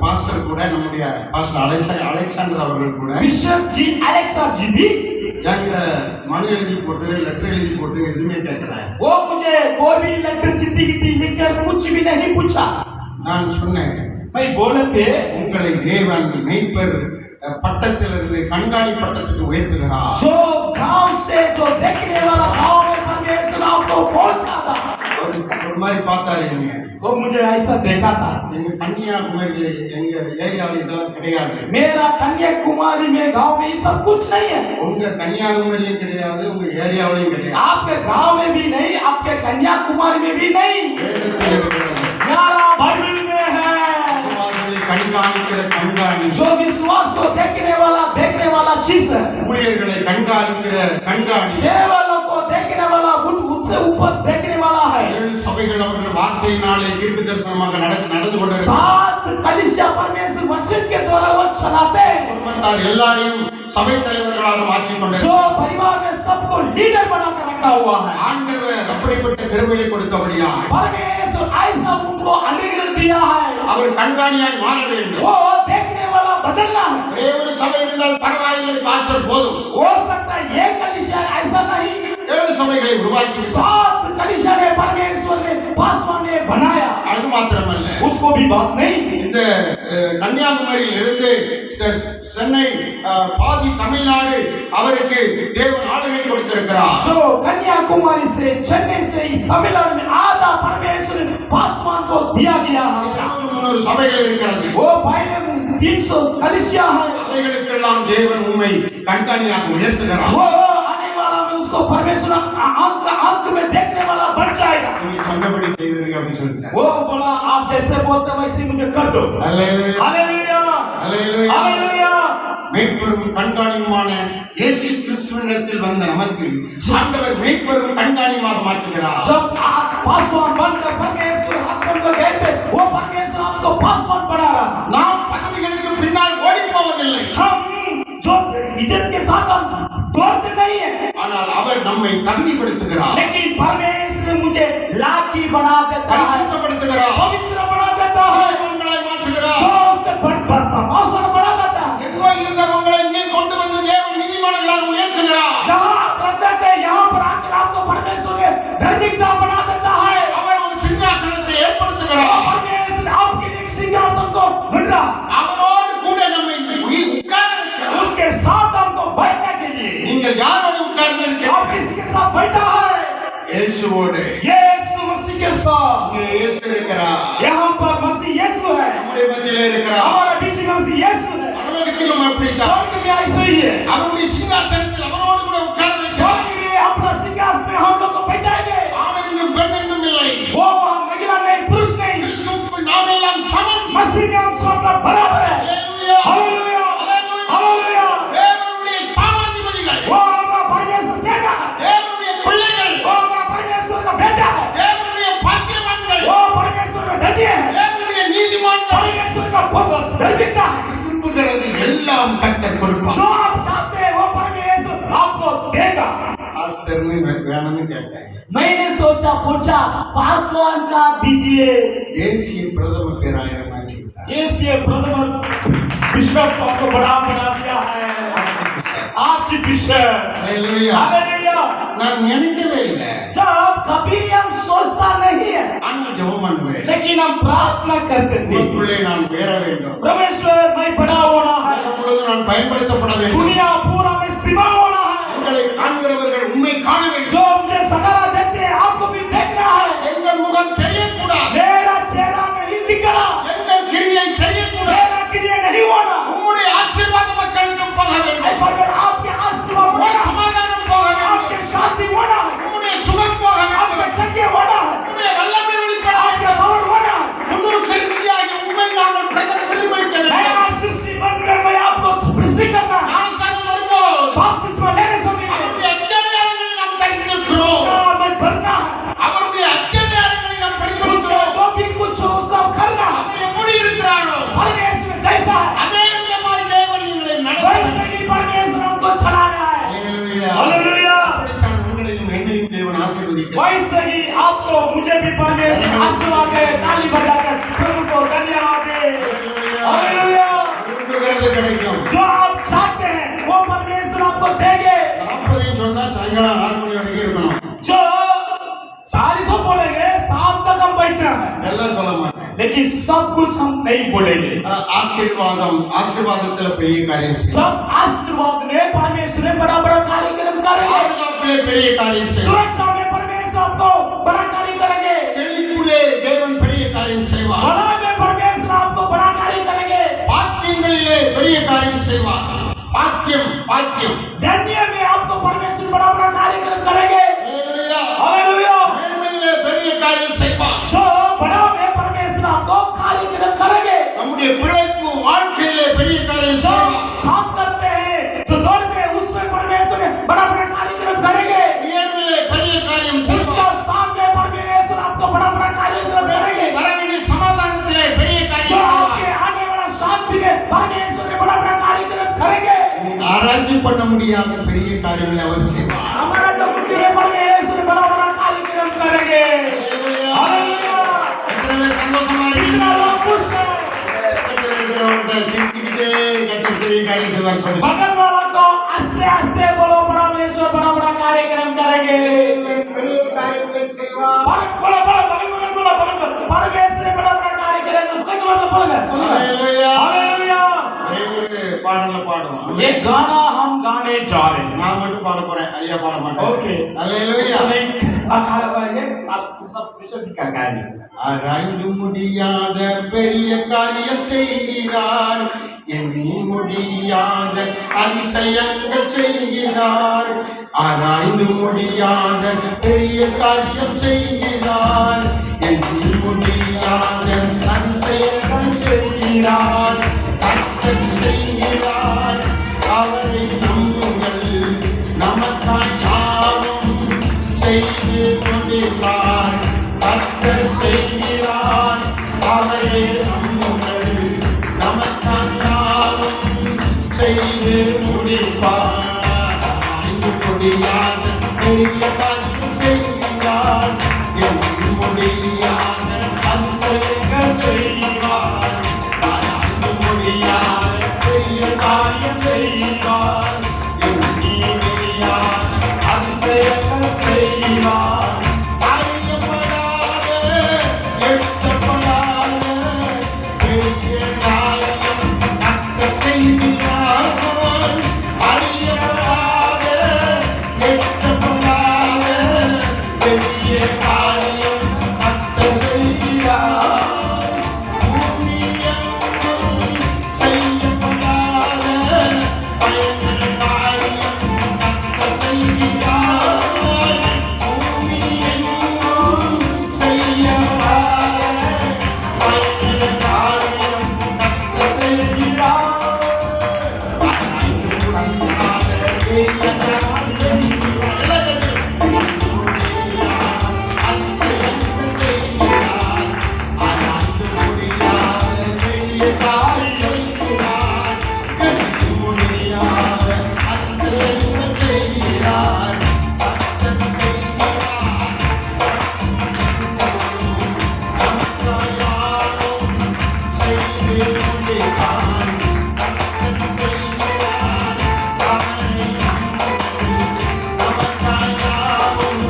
பாஸ்டர் கூட நம்முடைய பாஸ்டர் அலெக்சாண்டர் அவர்கள் கூட बिशप जी अलेक्सा जी भी என்கிட்ட மனு எழுதி போட்டு லெட்டர் எழுதி போட்டு எதுவுமே கேட்கல. वो मुझे कोई भी लेटर चिट्ठी लिखकर कुछ भी नहीं पूछा। நான் சொன்னேன், मैं बोले थे உங்களை தேவன் மெய்ப்பர் பட்டத்திலிருந்து கண்காணி பட்டத்துக்கு உயர்த்துகிறார். जो गांव से जो देखने वाला गांव में परमेश्वर आपको पहुंचा था। ஒரு மாதிரி பார்த்தாரு என்னைய. वो मुझे ऐसा देखा था। எங்க கன்னியாகுமரியில எங்க ஏரியாவில் இதெல்லாம் கிடையாது. मेरा कन्याकुमारी में गांव में ये सब कुछ नहीं है। உங்க கன்னியாகுமரியிலும் கிடையாது, உங்க ஏரியாவிலையும் கிடையாது. आपके गांव में भी नहीं, आपके कन्याकुमारी में भी नहीं। வேதத்தில் இருக்கிறது. मेरा बाइबल में है। விசுவாசிகளை கண்காணிக்கிற கண்காணி, जो विश्वास को देखने वाला चीज है, ஊழியர்களை கண்காணிக்கிற கண்காணி, सेवकों को देखने सबसे ऊपर देखने वाला है। 7 சபைகள் அவர்கள் வார்த்தையினாலே தீர்க்க தரிசனமாக நடந்து கொண்டிருக்கிறார். 7 कलीसिया परमेश्वर वचन के द्वारा वो चलाते हैं। குடும்பத்தார் எல்லாரையும் சபை தலைவர்களாக மாற்றிக் கொண்டார். जो परिवार में सबको लीडर बनाकर रखा हुआ है। ஆண்டவர் அப்படிப்பட்ட கிருபையை கொடுத்தபடியா परमेश्वर ऐसा उनको अनुग्रह दिया है। அவர் கண்காணியாய் மாற வேண்டும். वो देखने वाला बदलना है। ஒரே ஒரு சபை இருந்தால் பரவாயில்லை, பாஸ்டர் போதும். हो सकता है ये कलीसिया ऐसा नहीं। 7 சபைகளை உருவாக்கி 7 कलीसिया ने परमेश्वर ने पासवान ने बनाया। அது மாத்திரமல்ல, उसको भी बात नहीं। இந்த கன்னியாகுமரியில் இருந்து சென்னை பாதி தமிழ்நாடு அவருக்கு தேவன் ஆளுகை கொடுத்திருக்கிறார். जो कन्याकुमारी से चेन्नई से तमिलनाडु में आधा परमेश्वर पासवान को दिया गया है। 300 சபைகள் இருக்கிறது. वो पहले 300 कलीसिया है। அவைகளுக்கெல்லாம் தேவன் உண்மை கண்காணியாக உயர்த்துகிறார். वो आने वाला में उसको परमेश्वर आंख में देखने वाला बन जाएगा। நீங்க சொன்னபடி செய்திருங்க அப்படின்னு சொல்லிட்டார். वो बोला आप जैसे बोलते वैसे ही मुझे कर दो। அல்லேலூயா, हालेलुया, அல்லேலூயா. हालेलुया। மெய்ப்பெரும் கண்காணியுமான இயேசு கிறிஸ்துவினிடத்தில் வந்த நமக்கு ஆண்டவர் மெய்ப்பெரும் கண்காணியமாக மாற்றுகிறார். जब आप पासवान बनकर परमेश्वर हाथ में गए थे, वो परमेश्वर आपको पासवान बना रहा। நாம் பதவிகளுக்கு பின்னால் ஓடி போவதில்லை, हम जो इज्जत के साथ हम दौड़ते नहीं है, ஆனால் அவர் நம்மை தகுதிப்படுத்துகிறார், लेकिन परमेश्वर मुझे लाकी बना देता है, பரிசுத்தப்படுத்துகிறார், पवित्र बना देता है, தேவன்களை மாற்றுகிறார். जो उसके पासवान बना देता है। எங்கோ இருந்தவங்களை இங்கே கொண்டு வந்து தேவன் நீதிமான்களாக உயர்த்துகிறார். जहाँ रहते थे यहाँ पर आकर आपको परमेश्वर ने धार्मिकता बना देता है। அவர் ஒரு சிங்காசனத்தை ஏற்படுத்துகிறார். परमेश्वर आपके लिए एक सिंहासन को बन रहा, அவரோடு கூட நம்மை உட்கார வைக்கிறார். उसके साथ हमको बैठने के लिए। நீங்கள் யாரோடு உட்கார்ந்து आप இருக்கிறீர்கள்? किसी के साथ बैठा है? இயேசுவோடு. यीशु मसीह के साथ। இங்கே இயேசு இருக்கிறார், यहाँ पर मसीह यीशु है, நம்முடைய மத்தியிலே இருக்கிறார். हमारे बीच में मसीह यीशु है। பரலோகத்திலும் அப்படித்தான். स्वर्ग में ऐसे ही है। அவருடைய சிங்காசனத்தில் அவரோடு கூட உட்கார வைக்கிறார். स्वर्ग में अपना सिंहासन में हम लोग को बैठाएंगे। ஆண் என்றும் பெண் என்றும் இல்லை, वो वहाँ महिला नहीं, पुरुष नहीं, கிறிஸ்துவுக்குள் நாம் எல்லாம் சமம். मसीह में हम सब लोग बराबर है। அல்லேலூயா, हालेलुया, அல்லேலூயா. हालेलुया। தேவனுடைய ஸ்தானாதிபதிகள், वो हमारा परमेश्वर सेना है, தேவனுடைய பிள்ளைகள், वो हमारा परमेश्वर का बेटा है, தேவனுடைய பாக்கியவான்கள், वो परमेश्वर का धन्य है, தேவனுடைய நீதிமான்கள். परमेश्वर का धार्मिकता है। விரும்புகிறது எல்லாம் கர்த்தர் கொடுப்பார். जो आप चाहते हैं वो परमेश्वर आपको देगा। பாஸ்டர்னு வேணும்னு கேட்டேன். मैंने सोचा पूछा पासवान का दीजिए। தேசிய பிரதம பேராயரை மாற்றிவிட்டார். ये प्रथम बिशप आपको बड़ा बना दिया है, आर्च बिशप। அல்லேலூயா. हालेलुया। நான் நினைக்கவே இல்லை, जब कभी हम सोचता नहीं है, ஆனால் ஜெபம் பண்ணுவேன். लेकिन हम प्रार्थना करते थे, உங்களுக்குள்ளே நான் உயர வேண்டும், परमेश्वर मैं बड़ा होना है, உலகம் நான் பயன்படுத்தப்பட வேண்டும். दुनिया पूरा में इस्तेमाल होना है। உங்களை காண்கிறவர்கள் உண்மை காண வேண்டும். जो मुझे सहारा देते हैं आपको भी देखना है। எங்கள் முகம் தெரியக்கூடாது, मेरा चेहरा नहीं दिखना, எங்கள் கிரியை தெரியக்கூடாது. मेरा क्रिया नहीं होना, உம்முடைய ஆசீர்வாத மக்களுக்கு போக வேண்டும், पर आपके आशीर्वाद உம்முடைய होना, சமாதானம் போக வேண்டும், आपके शांति होना, உம்முடைய சுகம் போக आपके வேண்டும், चंगे होना, உம்முடைய வல்லமை வெளிப்பட आपके வேண்டும். पावर होना। புது சிருஷ்டியாகிய உம்மை நாங்கள் பிரதிபலிக்க வேண்டும். नया सृष्टि बनकर मैं आपको सृष्टि करना, ஞானஸ்நானம் வரும்போது बपतिस्मा लेने समय में அவருடைய அச்சடையாளங்களை நாம் தரித்திருக்கிறோம். मैं भरना, அவருடைய அச்சடையாளங்களை நாம் उसका பிரதிபலிக்கிறோம். जो भी कुछ हो उसका करना। அவர் எப்படி இருக்கிறாரோ परमेश्वर जैसा है அதே விதமாய் தேவன் எங்களை நடத்துகிறார். वैसे ही परमेश्वर हमको चलाना है। அல்லேலூயா. हालेलुया। அப்படித்தான் உங்களையும் என்னையும் தேவன் ஆசீர்வதிக்கிறார். वैसे ही आपको मुझे भी परमेश्वर आशीर्वाद दे। ताली बजाकर प्रभु को धन्यवाद दे। हालेलुया। விரும்புகிறது கிடைக்கும். जो आप चाहते हैं वो परमेश्वर आपको देंगे। 40 சொன்னா சாயங்காலம் 6 மணி வரைக்கும் இருக்கணும். जो 40 बोलेंगे शाम तक हम बैठना है, எல்லாம் சொல்ல மாட்டேன். लेकिन सब कुछ हम नहीं बोलेंगे। ஆசீர்வாதத்துல பெரிய காரியம் செய்யும். जब आशीर्वाद में परमेश्वर ने बड़ा बड़ा कार्यक्रम करेंगे, பாதுகாப்பிலே பெரிய காரியம் செய்யும். सुरक्षा में परमेश्वर आपको बड़ा कार्य करेंगे, செழிப்புலே தேவன் பெரிய காரியம் செய்வார். भलाई में परमेश्वर आपको बड़ा कार्य करेंगे, பாக்கியங்களிலே பெரிய காரியம் செய்வார். பாக்கியம் பாக்கியம். धन्य में आपको परमेश्वर बड़ा बड़ा कार्यक्रम करेंगे। அல்லேலூயா. हालेलुया। மேன்மையிலே பெரிய காரியம் செய்வார். जो बड़ा में परमेश्वर आपको कार्यक्रम करेंगे। நம்முடைய பிழைப்பு வாழ்க்கையிலே பெரிய காரியம் जो செய்வார். काम करते हैं जो दौड़ते हैं उसमें परमेश्वर बड़ा बड़ा कार्यक्रम करेंगे। உயர்விலே பெரிய காரியம் செய்வார். ऊंचा ஆராய்ச்சி பண்ண முடியாத பெரிய காரியங்களை அவர் செய்வார். हमारा जो बुद्धि है परमेश्वर बड़ा बड़ा कार्यक्रम करेंगे। हालेलुया। எத்தனை பேர் சந்தோஷமா कितना இருக்கீங்க? लोग खुश हैं। பக்கத்துல இருக்கிறவங்கள்ட்ட சிரிச்சுக்கிட்டே கர்த்தர் பெரிய காரியம் செய்வார் சொல்லுங்க. बगल वाला को आस्ते आस्ते बोलो परमेश्वर बड़ा बड़ा कार्यक्रम करेंगे। பெரிய காரியங்களை செய்வார். बोलो बोलो बोलो परमेश्वर बड़ा बड़ा कार्यक्रम बोलेगा सुनिए। हालेलुया. हालेलुया। ஒரே ஒரு பாடல பாடுவோம். ये गाना हम गाने जा रहे हैं। நான் மட்டும் பாட போறேன், ஐயா பாட மாட்டேன். ओके। हालेलुया. अखाड़ा वाले सब विशुद्ध कर गाएंगे। ஆராய்ந்து முடியாத பெரிய காரியம் செய்கிறார், எண்ணி முடியாத அதிசயங்கள் செய்கிறார். ஆராய்ந்து முடியாத பெரிய காரியம் செய்கிறார், எண்ணி முடியாத அதிசயங்கள் செய்கிறார். கர்த்தர் செய்கிறார், அவரை நம்புங்கள், நமக்காய் யாவும் செய்து கொண்டிருப்பார். கர்த்தர் செய்கிறார், அவரை நம்புங்கள், நமக்காய் யாவும் செய்து முடிப்பார். ஆராய்ந்து முடியாத பெரிய காரியம் செய்கிறார், எண்ணி முடியாத அதிசயங்கள் செய்கிறார். ஆராய்ந்து முடியாத பெரிய காரியம் செய்கிறார், எண்ணி முடியாத அதிசயங்கள் செய்கிறார். அறியப்படாத, எட்டப்படாத பெரிய காரியம் கர்த்தர் செய்கிறார். அறியப்படாத, எட்டப்படாத பெரிய காரியம் கர்த்தர் செய்கிறார். பூமியெங்கும் செய்யப்படாத பயனுள்ள காரியம் கர்த்தர் செய்கிறார். பூமியெங்கும் செய்யப்படாத பயனுள்ள காரியம் கர்த்தர் செய்கிறார். ஆராய்ந்து முடியாத பெரிய காரியம் செய்கிறார். அதிசயங்கள் செய்கிறார். ஆராய்ந்து முடியாத பெரிய காரியம் செய்கிறார். எண்ணி முடியாத அதிசயங்கள் செய்கிறார். கர்த்தர் செய்கிறார், நமக்காய் யாவும் செய்து கொண்டிருப்பார். கர்த்தர் செய்கிறார், அவரை நம்புங்கள், நமக்காய் யாவும்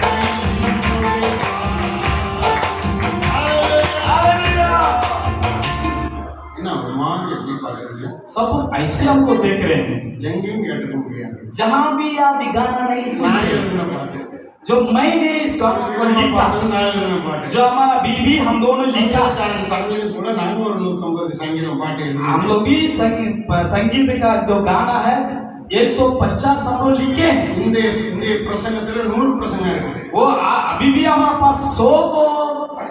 செய்து கொண்டிருப்பார். हालेलुया। என்ன ஒரு மாதிரி எப்படி பாக்குறீங்க? सब ऐसे हमको देख रहे हैं। எங்கேயும் கேட்டுக்க முடியாது. जहाँ भी आप ये गाना नहीं நான் सुनते, எழுதின பாட்டு, जो मैंने इस गाना को लिखा, நான் எழுதின பாட்டு. जो हमारा बीबी हम दोनों लिखा, காரன் தங்கது கூட நானும் ஒரு 150 சங்கீதம் பாட்டு हम எழுதினேன். लोग भी संगीत का जो गाना है 150 हम लोग लिखे हैं। இந்த இந்த பிரசங்கத்துல 100 பிரசங்கம் இருக்குது. वो अभी भी हमारे पास 100 को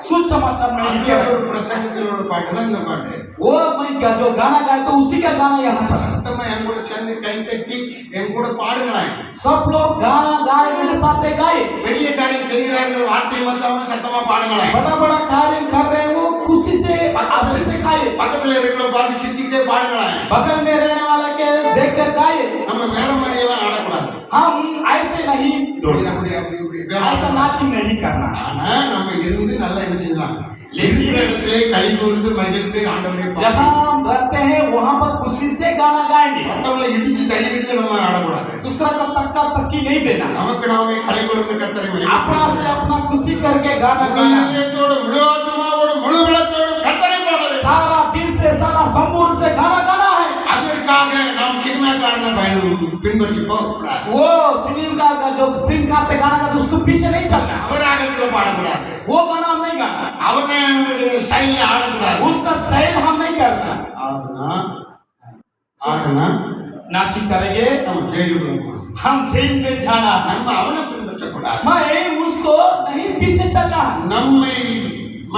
सुसमाचार में लिखे அதுல हैं। ஒரு பிரசங்கத்திலோட பாட்டு தான் இந்த பாட்டு. वो मैं जो गाना गाया तो उसी का गाना यहाँ पर। சத்தமா என் கூட சேர்ந்து கை தட்டி என் கூட பாடுங்களேன். सब लोग गाना गाए, मेरे साथ गाए। பெரிய காரியம் செய்கிறார்கள், வார்த்தை வந்தவங்க சத்தமா பாடுங்களேன். बड़ा बड़ा कार्य कर रहे हैं, वो खुशी से आशीष से गाए। பக்கத்துல இருக்கிறவங்க பார்த்து சிரிச்சுக்கிட்டே பாடுங்களேன். बगल में रहने वाला के देख कर गाए। நம்ம வேற மாதிரி எல்லாம் ஆடக்கூடாது. हम ऐसे नहीं அப்படி அப்படி அப்படி இப்படி ऐसा नाचिंग नहीं करना। ஆனா நம்ம இருந்து நல்லா என்ன செய்யலாம்? இருக்கிற இடத்திலே களி கூர்ந்து மகிழ்ந்து ஆண்டவரை जहाँ हम रहते हैं वहाँ पर खुशी से गाना गाएंगे। மற்றவங்களை இடிச்சு தள்ளிக்கிட்டு நம்ம ஆடக்கூடாது. दूसरा का तक्का तक्की नहीं देना। நமக்கு நாமே களி கூர்ந்து கர்த்தரை अपना से अपना खुशी करके गाना गाना। மகிழ்ச்சியோடு முழு ஆத்மாவோடு முழு பலத்தோடு கர்த்தரை பாட வேண்டும். सारा दिल से सारा संपूर्ण से गाना गाना है। அதற்காக நாம் சினிமாக்காரனை பின்பற்றி போகக்கூடாது. वो सिनेमा का जो सिंग करते गाना का उसको पीछे नहीं चलना। அவராகத்தில் பாடக்கூடாது. वो गाना हम नहीं गाना, அவனுடைய ஸ்டைல்ல ஆடக்கூடாது. उसका स्टाइल हम नहीं करना। ஆடுனா नाचिंग करेंगे நம்ம ஜெயிலுக்குள்ள போகணும். हम जेल में जाना। நம்ம அவனை பின்பற்றக்கூடாது. मैं उसको नहीं पीछे चलना। நம்மை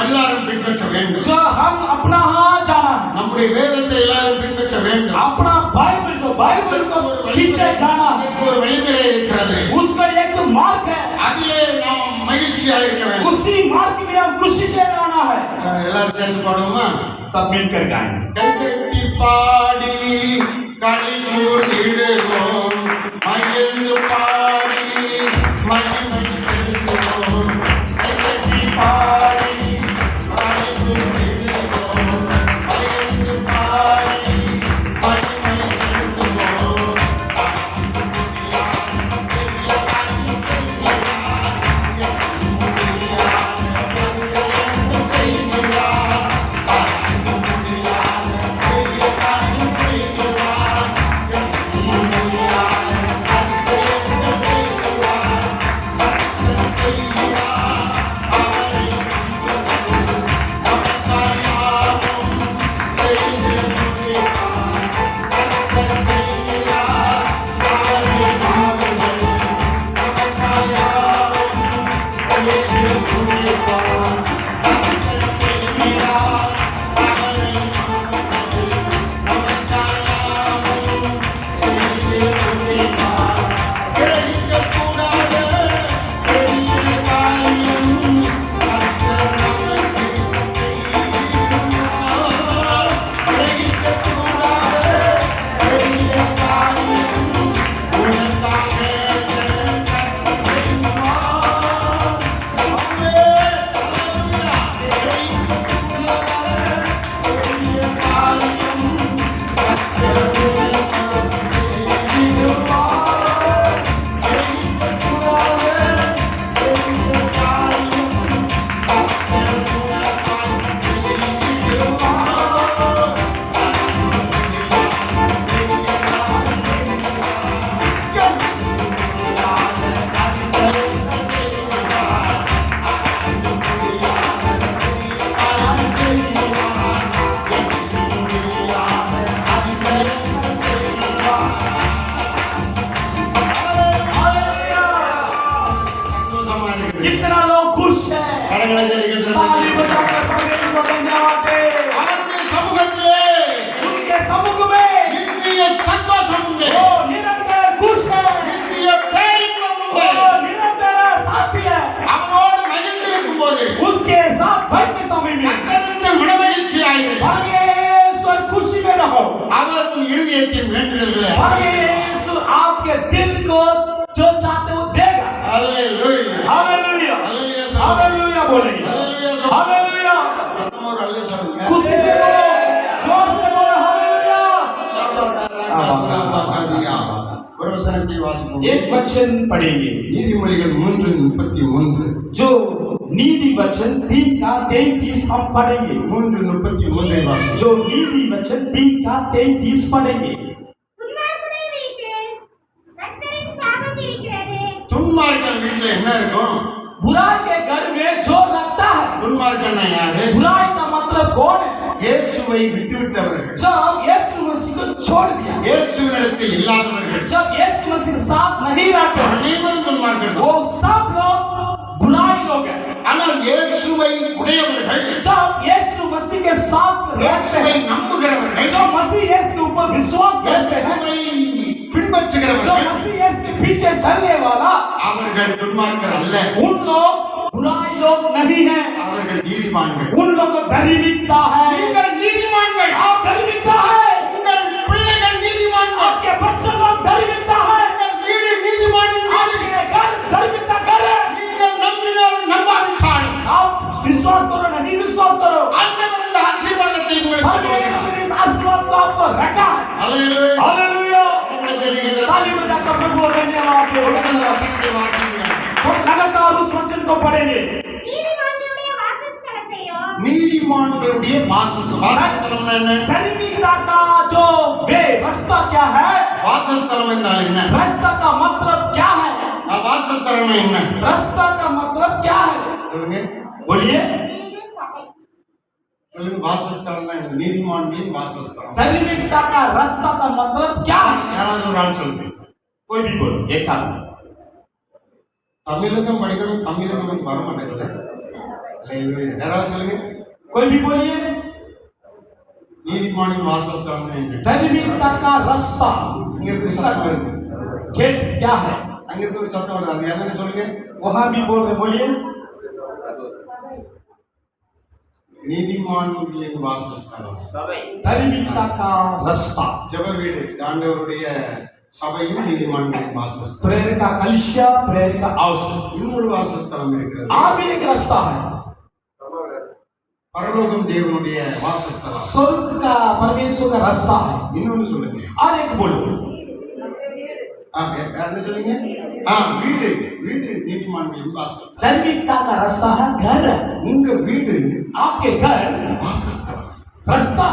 எல்லாரும் பின்பற்ற வேண்டும். जो हम अपना हाथ जाना है, நம்முடைய வேதத்தை எல்லாரும் பின்பற்ற வேண்டும். अपना बाइबल जो बाइबल को पीछे जाना है, இதற்கு ஒரு வழிமுறை இருக்கிறது. उसका एक मार्ग है, அதிலே நாம் மகிழ்ச்சியா இருக்க வேண்டும். उसी मार्ग में हम खुशी से रहना है. எல்லாரும் சேர்ந்து பாடுவோமா? सब मिलकर गाएंगे. கைதட்டி பாடி களிகூர்ந்திடுவோம், மகிழ்ந்து பாடி மகிமை செலுத்துவோம். கைதட்டி பாடி களிகூர்ந்திடுவோம், மகிழ்ந்து பாடி மகிமை செலுத்துவோம். कितना लोग खुश है, கரங்களை தட்டி ताली बजाकर परमेश्वर को धन्यवाद दे. அவருடைய சமூகத்திலே उनके समूह में நித்திய சந்தோஷம் உண்டு. वो निरंतर खुश है, நித்திய பேரின்பம் वो உண்டு. निरंतर साथी है. அவரோடு மகிழ்ந்திருக்கும் போது उसके साथ बैठने समय में கர்த்தருக்கு மனமகிழ்ச்சியாயிரு. परमेश्वर खुशी में रहो. அவர் உன் இருதயத்தின் வேண்டுதல்களை परमेश्वर आपके दिल को जो चाहते हो देगा. அல்லேலூயா. हालेलुया, அல்லேலூயா. हालेलुया बोलेंगे. அல்லேலூயா. हालेलुया, ஒரு அல்லேலூயா சொல்லுங்க. खुशी से बोलो, जोर से बोलो. हालेलुया. ஒரு வசனத்தை வாசிப்போம். एक वचन पढ़ेंगे நீதிமொழிகள் 3:33. जो नीति वचन 3 का 33 हम पढ़ेंगे. 3:33 வாசிப்போம். जो नीति वचन 3 का 33 पढ़ेंगे. துன்மார்க்குடைய வீட்டில் கர்த்தரின் சாபம் இருக்கிறது. துன்மார்க்கன் வீட்டுல என்ன இருக்கும்? बुराई के घर में जो रखता है. துன்மார்க்கன்னா யாரு? बुराई का मतलब कौन है? இயேசுவை விட்டுவிட்டவர்கள், जब यीशु मसीह को छोड़ दिया, இயேசுவினிடத்தில் இல்லாதவர்கள், जब यीशु मसीह के साथ नहीं रहते, அனைவரும் துன்மார்க்கர்கள். वो सब लोग बुराई लोग हैं. ஆனால் இயேசுவை உடையவர்கள், जब यीशु मसीह के साथ रहते இயேசுவை हैं, நம்புகிறவர்கள், जो मसीह यीशु के ऊपर विश्वास करते हैं, இயேசுவை जो பின்பற்றுகிறவர்கள், मसीह यीशु के पीछे चलने वाला, அவர்கள் துன்மார்க்கர் அல்ல, उन लोग बुराई लोग नहीं है. அவர்கள் நீதிமான்கள். उन लोग को धार्मिकता है. நீங்கள் நீதிமான்கள். आप धार्मिकता है. உங்கள் பிள்ளைகள் நீதிமான்கள். आपके बच्चे लोग धार्मिकता है. உங்கள் வீடு நீதிமானின் வீடு. आपके घर धार्मिकता घर है. நீங்கள் நம்பினாலும் நம்பாவிட்டாலும் आप विश्वास करो नहीं विश्वास करो, ஆண்டவர் இந்த ஆசீர்வாதத்தை உங்களுக்கு கொடுக்கிறார். परमेश्वर इस आशीर्वाद को आपको रखा है. அல்லேலூயா. हालेलुया. உங்களை தெரிகிறது. ताली बजाकर प्रभु को धन्यवाद दो. தொடர்ந்து வசனத்தை வாசியுங்கள். हम लगातार उस वचन को पढ़ेंगे. நீதிமான்களுடைய வாசஸ்தலத்தையும் நீதிமான்களுடைய வாசஸ்தலம் என்ன? धार्मिकता का जो वे रास्ता क्या है? வாசஸ்தலம் என்றால் என்ன? रास्ता का मतलब क्या है? வாசஸ்தலம் என்ன? रास्ता का मतलब क्या है? சொல்லுங்க. बोलिए. வீடு சபை. சொல்லுங்க. வாசஸ்தலம் தான் என்ன? நீதிமான்களின் வாசஸ்தலம். धार्मिकता का रास्ता का मतलब क्या है? யாராவது ஒரு ஆள் சொல்லுங்க. कोई भी बोलो, एक आदमी. தமிழ்ல தான் படிக்கணும். தமிழ்ல நமக்கு வர மாட்டேங்குது. அல்லேலூயா. யாராவது சொல்லுங்க. कोई भी बोलिए. நீதிமானின் வாசஸ்தலம் என்ன? धार्मिकता का रास्ता இங்கிருந்து சத்தம் வருது. गेट क्या है? அங்கிருந்து ஒரு சத்தம் வருது. அது என்னன்னு சொல்லுங்க. वहां भी बोल रहे, बोलिए। நீதிமான்களின் வாசஸ்தலம், धार्मिकता का रास्ता, ஜெப வீடு, ஆண்டவருடைய சபையும் நீதிமான்களின் வாசஸ்தலம். प्रेयर का कलिसिया, प्रेयर का हाउस। இன்னொரு வாசஸ்தலம் இருக்கிறது. और भी एक रास्ता है, பரலோகம் தேவனுடைய வாசஸ்தலம். स्वर्ग का परमेश्वर का रास्ता है। இன்னொன்னு சொல்லுங்க. और एक बोलो, என்ன சொல்லுங்க? வீடு, வீடு நீதிமான்களின் வாசஸ்தலம். धार्मिकता का रास्ता है घर। உங்க வீடு आपके घर வாசஸ்தலம். रास्ता।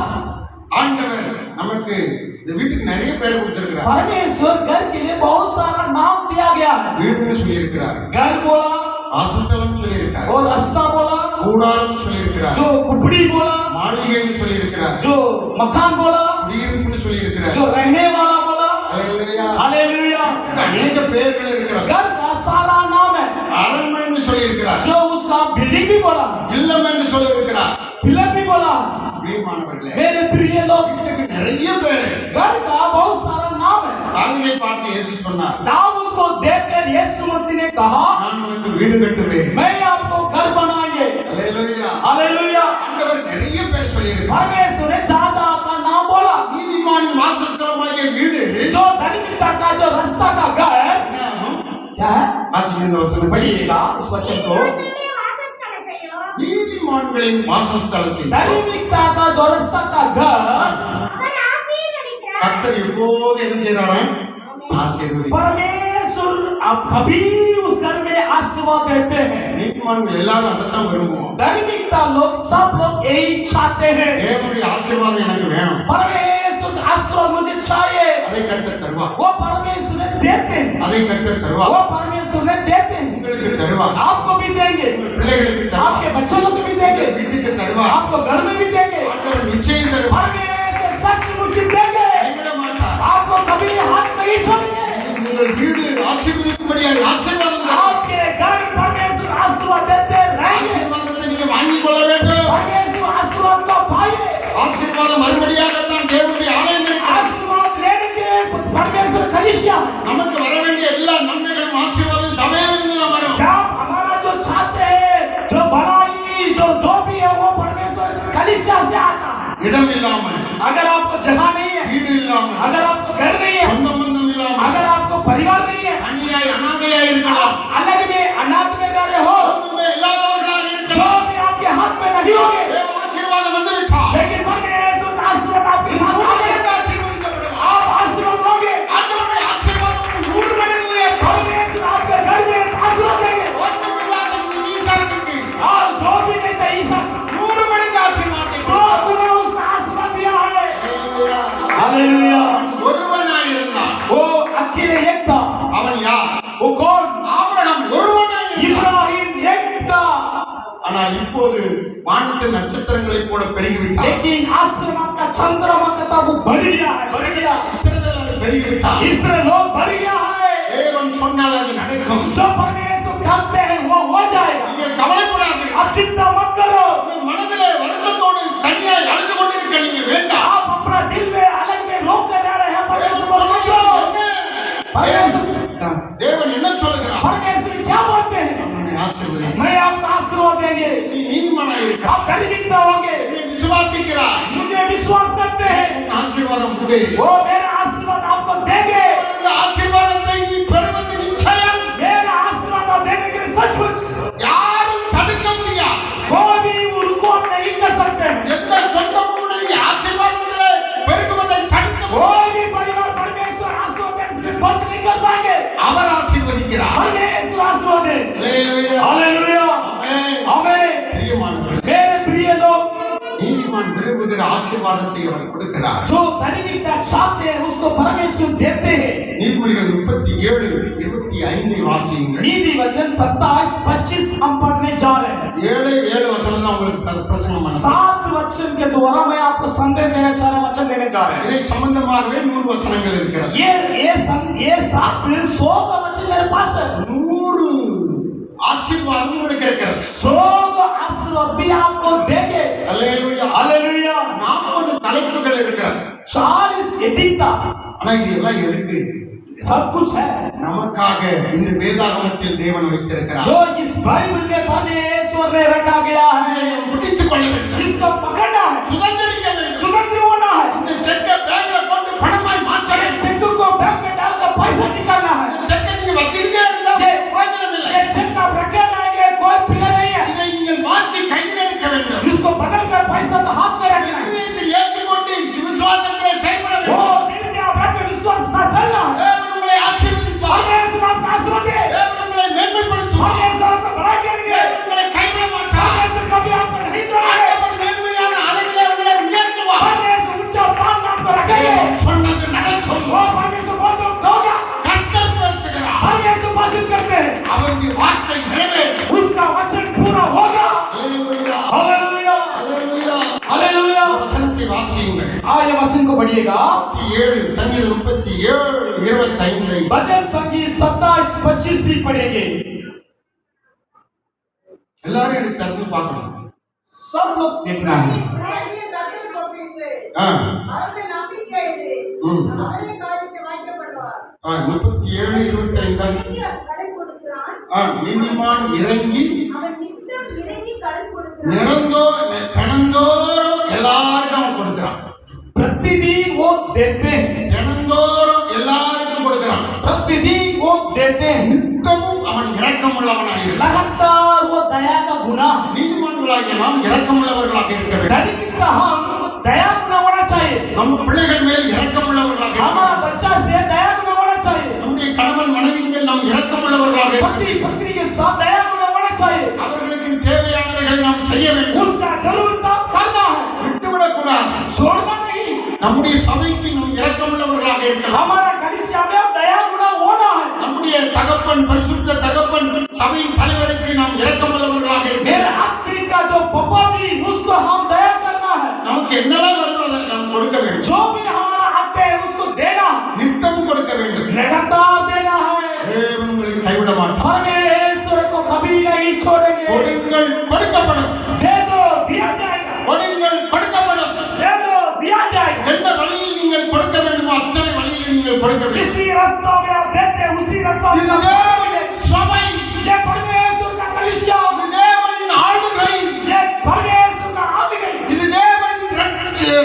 ஆண்டவர் நமக்கு இந்த வீட்டுக்கு நிறைய பேர் கொடுத்திருக்கிறார். परमेश्वर घर के लिए बहुत सारा नाम दिया गया है। வீடுன்னு சொல்லி இருக்கிறார், घर बोला வாசஸ்தலம் சொல்லி இருக்கிறார், और रास्ता बोला, கூடாரம் சொல்லி இருக்கிறார், जो कुपड़ी बोला, மாளிகைன்னு சொல்லி இருக்கிறார், जो मकान बोला, குடியிருப்புன்னு சொல்லி இருக்கிறார். जो रहने वाला बोला। அல்லேலூயா. हालेलुया। அநேக பெயர்கள் இருக்கிறார். घर का सारा नाम है, அரண்மனைன்னு சொல்லி இருக்கிறார், जो उसका बिल्डिंग भी बोला, இல்லம் என்று சொல்லி இருக்கிறார். पिलर भी बोला। பிரியமானவர்களே, मेरे प्रिय लोग, வீட்டுக்கு நிறைய பேர். घर का बहुत सारा नाम है। தாவீதை பார்த்து இயேசு சொன்னார், दाऊद को देखकर यीशु मसीह ने कहा, நான் உனக்கு வீடு கட்டுவேன். मैं आपको घर बनाएंगे। அல்லேலூயா. हालेलुया। ஆண்டவர் நிறைய பேர் சொல்லி இருக்கிறார். परमेश्वर ने ज्यादा का नाम बोला, நீதிமானின் வாசஸ்தலமாகிய வீடு जो धार्मिकता का जो रास्ता का घर क्या है? வாசிங்க இந்த வசனம். पढ़िएगा इस वचन को। தேவனுடைய வாசஸ்தலத்தையும் நீதிமான்களின் வாசஸ்தலத்தை धार्मिकता का जो रास्ता का घर அவர் ஆசீர்வதிக்கிறார். கர்த்தர் எப்போது என்ன செய்றாராம்? ஆசீர்வதிக்கிறார். परमेश्वर आप कभी उस घर में आशीर्वाद देते हैं। நீதிமான்கள் எல்லாரும் அதைத்தான் விரும்புவோம். धार्मिकता लोग सब लोग यही चाहते हैं। தேவனுடைய ஆசீர்வாதம் எனக்கு வேணும். परमेश्वर का आशीर्वाद मुझे चाहिए, அதை கர்த்தர் தருவார். वो परमेश्वर ने देते हैं, அதை கர்த்தர் தருவார். वो परमेश्वर ने देते हैं। உங்களுக்கு தருவார். आपको भी देंगे, பிள்ளைகளுக்கு தருவார். आपके बच्चों को भी देंगे, வீட்டுக்கு தருவார். आपको घर में भी देंगे। ஆண்டவர் நிச்சயம் தருவார். परमेश्वर सचमुच देंगे, கைவிட மாட்டார். आपको कभी हाथ नहीं छोड़ेंगे। உங்கள் வீடு ஆசீர்வதிக்கும்படியாக ஆசீர்வாதம் தரும். आपके घर परमेश्वर आशीर्वाद देते रहेंगे। ஆசீர்வாதத்தை நீங்க வாங்கிக் கொள்ள வேண்டும். परमेश्वर आशीर्वाद को पाइए। ஆசீர்வாதம் மறுபடியாகத்தான் தேவனுடைய ஆலயம் இருக்கிறது. आशीर्वाद लेने के परमेश्वर कलीसिया है। நமக்கு வர வேண்டிய எல்லா நன்மைகளும் ஆசீர்வாதம் சபையிலிருந்து தான் வரும். जब हमारा जो चाहते हैं, जो भलाई, जो भी है वो परमेश्वर कलीसिया से आता है। இடம் இல்லாமல், अगर आपको जगह नहीं है, வீடு இல்லாமல், अगर आपको घर नहीं है, சொந்த பந்தம் இல்லாமல், अगर आपको परिवार नहीं है, அநியாய் அனாதையாய் இருக்கலாம். अलग में अनाथ में रह रहे हो, ஒன்றுமே இல்லாதவர்களாக जो இருக்கலாம். भी आपके हाथ में नहीं होंगे, தேவ ஆசீர்வாதம் வந்து விட்டார். लेकिन परमेश्वर का आशीर्वाद आपके साथ आ गया। ஆசீர்வதிக்கப்படுவார். आप आशीर्वाद होंगे, ஆண்டவருடைய ஆசீர்வாதம் 100 மடங்கு உயர்த்தும். परमेश्वर आपके घर में आशीर्वाद देंगे। ஒன்றுமில்லாத ஈசாக்குக்கு और जो भी नहीं था ईसा 100 மடங்கு ஆசீர்வாதம். 100 गुना उसका आशीर्वाद दिया है। हालेलुया। ஒருவனாய் இருந்தான். वो अकेले एक था, அவன் யார்? वो कौन? ஆபிரகாம் ஒருவனாய் இருந்தான். इब्राहिम एक था, ஆனால் இப்போது வானத்து நட்சத்திரங்களைப் போல பெருகிவிட்டான். लेकिन आशीर्वाद का चंद्रमा का था वो बढ़ गया है, बढ़ गया। இஸ்ரவேல் பெருகிவிட்டான். इसराइल लोग बढ़ गया है। தேவன் சொன்னால் அது நடக்கும். जो परमेश्वर करते हैं वो हो जाएगा। நீங்க கவலைப்படாதீங்க. आप चिंता मत करो। உங்கள் மனதிலே வருத்தத்தோடு தனியாய் அழுது கொண்டிருக்க நீங்க வேண்டாம். आप अपना दिल में अलग में रोक कर रह रहे हैं, परमेश्वर को मत करो। परमेश्वर தேவன் என்ன சொல்லுகிறார்? परमेश्वर क्या बोलते हैं? உன்னை ஆசீர்வதி. मैं आपको आशीर्वाद देंगे, நீ நீதிமானாய் இருக்கிறாய். आप धार्मिकता होंगे, நீ விசுவாசிக்கிறாய். मुझे विश्वास करते हैं, உன் ஆசீர்வாதம் உண்டு. वो मेरा आशीर्वाद आपको देंगे। இந்த ஆசீர்வாதத்தை நீ பெறுவது நிச்சயம். मेरा आशीर्वाद आप देने के लिए सचमुच யாரும் தடுக்க முடியாது. कोई भी उनको नहीं कर सकते। எந்த சொந்தமும் உடைய ஆசீர்வாதத்திலே பெருகுவதை தடுக்க முடியாது. कोई भी परिवार परमेश्वर आशीर्वाद देने से बंद नहीं कर पाएंगे। அவர் ஆசீர்வதிக்கிறார். परमेश्वर आशीर्वाद दे। அல்லேலூயா. हालेलुया। ஆமென். आमेन। பிரியமானவர்களே, मेरे प्रिय लोग, நீதிமான் விரும்புகிற ஆசீர்வாதத்தை அவர் கொடுக்கிறார். जो धार्मिकता चाहते हैं उसको परमेश्वर देते हैं। நீதிமொழிகள் 37:25 வாசியுங்கள். नीति वचन 27-25 हम पढ़ने जा रहे हैं। 7 வசனம் தான் உங்களுக்கு பிரசங்கம் பண்ண. 7 वचन के द्वारा मैं आपको संदेश देना चाह रहा, वचन देने जा रहे हैं। இதை சம்பந்தமாகவே 100 வசனங்கள் இருக்கிறது. ये 100 का वचन मेरे पास है। 100 ஆசீர்வாதம் உங்களுக்கு இருக்கிறது. 100 आशीर्वाद भी आपको देंगे। அல்லேலூயா. हालेलुया। 40 தலைப்புகள் இருக்கிறது. 40 एडिक्टा ஆனா இது எல்லாம் எதுக்கு? सब कुछ है நமக்காக இந்த வேதாகமத்தில் தேவன் வைத்திருக்கிறார். जो इस बाइबल में परमेश्वर ने रखा गया है, பிடித்துக் கொள்ள வேண்டும், इसको पकड़ना है, சுதந்திரிக்க வேண்டும். स्वतंत्र होना है। இந்த செக்கை பேங்க்ல போட்டு பணமாய் மாற்ற ये வேண்டும். चेक को बैंक में डालकर पैसा निकालना है। இந்த செக்கை நீங்க வச்சிருக்கே இருந்தா பிரயோஜனம் இல்லை. ये चेक आप रखे रहेंगे कोई प्रिय नहीं है। இதை நீங்கள் மாற்றி கையில் எடுக்க வேண்டும். इसको बदल कर पैसा को हाथ में रखना है। இதயத்தில் ஏற்றுக்கொண்டு விசுவாசத்திலே செயல்பட वो வேண்டும். दिल में आप रख के विश्वास से चलना है। தேவன் உங்களை ஆசீர்வதிப்பார். परमेश्वर आपका आशीर्वाद दे, தேவன் உங்களை மேன்மைப்படுத்துவார். परमेश्वर आपको बढ़ाई करेंगे, தேவன் உங்களை கைவிட மாட்டார். परमेश्वर कभी आपको नहीं छोड़ेंगे, ஆண்டவர் மேன்மையான அளவிலே உங்களை உயர்த்துவார். परमेश्वर ऊंचा स्थान में आपको रखेंगे। சொன்னது நடக்கும். वो परमेश्वर बोलते होगा, கர்த்தர் பேசுகிறார். परमेश्वर बातचीत करते हैं, அவருடைய வார்த்தை நிறைவேறும். उसका वचन पूरा होगा। அல்லேலூயா, हालेलुया, அல்லேலூயா. हालेलुया। வசனத்தை வாசியுங்கள். ये वचन को पढ़िएगा। 37 சங்கீதம் 37:25 भजन संगीत 27-25 भी पढ़ेंगे। எல்லாரும் எனக்கு திறந்து பார்க்கணும். सब लोग देखना है। அவருடைய கர்த்தர் கோபித்து ஆ, அவருடைய நம்பிக்கையிலே அவரே காரியத்தை வாய்க்கப்படுவார். 37:25 கடன் கொடுக்கிறான், நீதிமான் இறங்கி அவன் நித்தம் இறங்கி கடன் கொடுக்கிறான். தினந்தோறும் எல்லாருக்கும் அவன் கொடுக்கிறான். प्रतिदिन वो देते हैं, தினந்தோறும் எல்லாருக்கும் கொடுக்கிறான். प्रतिदिन वो देते हैं, நித்தமும் அவன் இரக்கமுள்ளவனாக இருக்கிறான். लगातार वो दया का गुना है। நீதிமான்களாகிய நாம் இரக்கமுள்ளவர்களாக இருக்க வேண்டும். धर्मिक का हम दया गुना होना चाहिए। நம்ம பிள்ளைகள் மேல் இரக்கமுள்ளவர்களாக இருக்க हमारा வேண்டும். बच्चा से दया गुना होना चाहिए। நம்முடைய கணவன் மனைவி மேல் நாம் இரக்கமுள்ளவர்களாக இருக்க पति வேண்டும். पत्नी के साथ दया गुना होना चाहिए। அவர்களுக்கு தேவையானவைகளை நாம் செய்ய வேண்டும். उसका जरूर काम करना है, விட்டுவிடக் கூடாது. छोड़ना नहीं। நம்முடைய சபைக்கு நாம் இரக்கமுள்ளவர்களாக இருக்கலாம். हमारा कलीसिया में दया गुना होना है। நம்முடைய தகப்பன் பரிசுத்த தகப்பன் சபையின் தலைவருக்கு நாம் இரக்கமுள்ளவர்களாக இருக்கலாம். मेरे आत्मिक का जो पप्पा जी उसको हम दया करना है। நமக்கு என்னெல்லாம் வருதோ அதை நாம் கொடுக்க வேண்டும். जो भी हमारा आते हैं उसको देना है, நித்தம் கொடுக்க வேண்டும். लगातार देना है। தேவன் உங்களை கைவிட மாட்டார். परमेश्वर को कभी नहीं छोड़ेंगे। கொடுங்கள் கொடுக்கப்படும். दे दो दिया जाएगा, கொடுங்கள் கொடுக்கப்படும். दे दो दिया जाएगा। எந்த வழியில் நீங்கள் கொடுக்க வேண்டுமோ அத்தனை வழியில் நீங்கள் கொடுக்க வேண்டும். जिस रास्ता में आप देते हैं उसी रास्ता में இது आप தேவனுடைய சபை. ये परमेश्वर का कलीसिया, இது தேவனின் ஆளுகை. ये परमेश्वर का आलगई, இது தேவனின்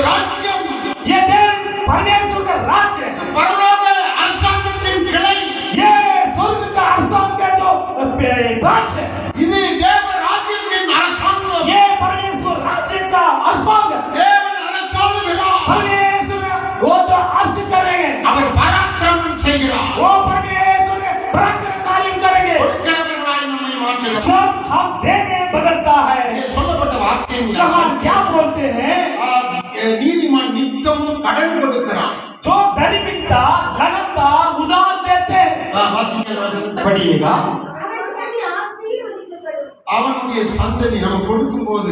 ராஜ்யம். ये देव परमेश्वर का राज्य है। பரலோக அரசாங்கத்தின் கிளை. ये स्वर्ग का அரசாங்க का जो ब्रांच है, இது தேவ ராஜ்யத்தின் அரசாங்கம். ये परमेश्वर राज्य का அரசாங்க है। தேவன் அரசாளுகிறார். परमेश्वर वो जो अर्ज करेंगे, அவர் பராக்கிரமம் செய்கிறார். वो परमेश्वर पराक्रम कार्य करेंगे। கொடுக்கிறவர்களாய் நம்மை மாற்றுகிறார். जब हम देने बदलता है, இங்கே சொல்லப்பட்ட வார்த்தை जहाँ क्या बोलते हैं, நீதிமான் நித்தமும் கடன் கொடுக்கிறான். जो धार्मिकता लगातार उधार देते हैं। வாசிக்கிற வசனத்தை पढ़िएगा। அவன் ஆசீர்வதிக்கப்படும். அவனுடைய சந்ததி நம்ம கொடுக்கும் போது,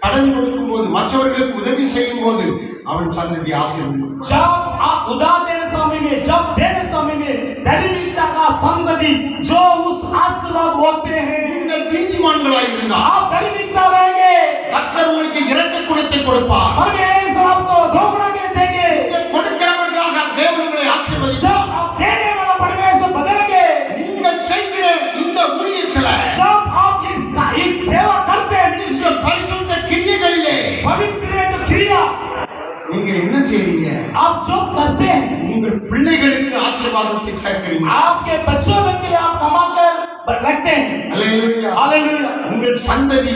கடன் கொடுக்கும் போது, மற்றவர்களுக்கு உதவி செய்யும் போது அவன் சந்ததி ஆசீர்வதிக்கும். जब आप उधार देने समय में, जब देने समय में धार्मिकता का संगति जो उस आशीर्वाद होते हैं, நீங்கள் நீதிமான்களாய் இருந்தால் आप धार्मिकता रहेंगे, கர்த்தர் உங்களுக்கு இரக்க குணத்தை கொடுப்பார். परमेश्वर आपको दोगुना के देंगे। நீங்கள் கொடுக்கிறவர்களாக தேவன் உங்களை ஆசீர்வதிப்பார். जब आप देने वाला परमेश्वर बदलेंगे, நீங்கள் செய்கிற இந்த ஊழியத்தில் जब आप इस सेवा करते हैं, இந்த பரிசுத்த கிரியைகளிலே पवित्र जो क्रिया நீங்கள் என்ன செய்றீங்க? आप जो करते हैं, உங்கள் பிள்ளைகளுக்கு ஆசீர்வாதத்தை சேர்க்கிறீங்க. आपके बच्चों के लिए आप कमा कर रखते हैं। அல்லேலூயா. हालेलुया। உங்கள் சந்ததி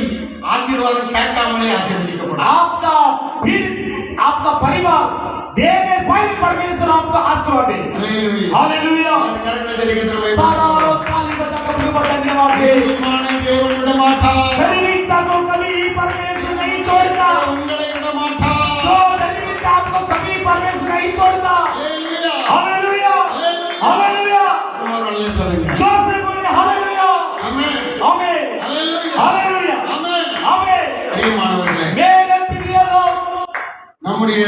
ஆசீர்வாதம் கேட்காமலே ஆசீர்வதிக்கப்படும். आपका पीढ़ी, आपका परिवार देने पहले परमेश्वर आपको आशीर्वाद दे। அல்லேலூயா. हालेलुया। கரங்களை தட்டி கர்த்தரை सारा மகிமைப்படுத்துவோம். लोग ताली बजाकर प्रभु को धन्यवाद दे। நீதிமானை தேவன் விட மாட்டார். धार्मिकता को कभी परमेश्वर नहीं छोड़ता। உங்களை விட மாட்டார். जो धार्मिकता आपको कभी परमेश्वर नहीं छोड़ता। அல்லேலூயா. हालेलुया, हालेलुया। இன்னொரு அல்லேலூயா சொல்லுங்க. जो से बोले हालेलुया, ஆமென். आमेन, அல்லேலூயா. हालेलुया, ஆமென். आमेन। பிரியமானவர்களே, मेरे प्रिय लोग, நம்முடைய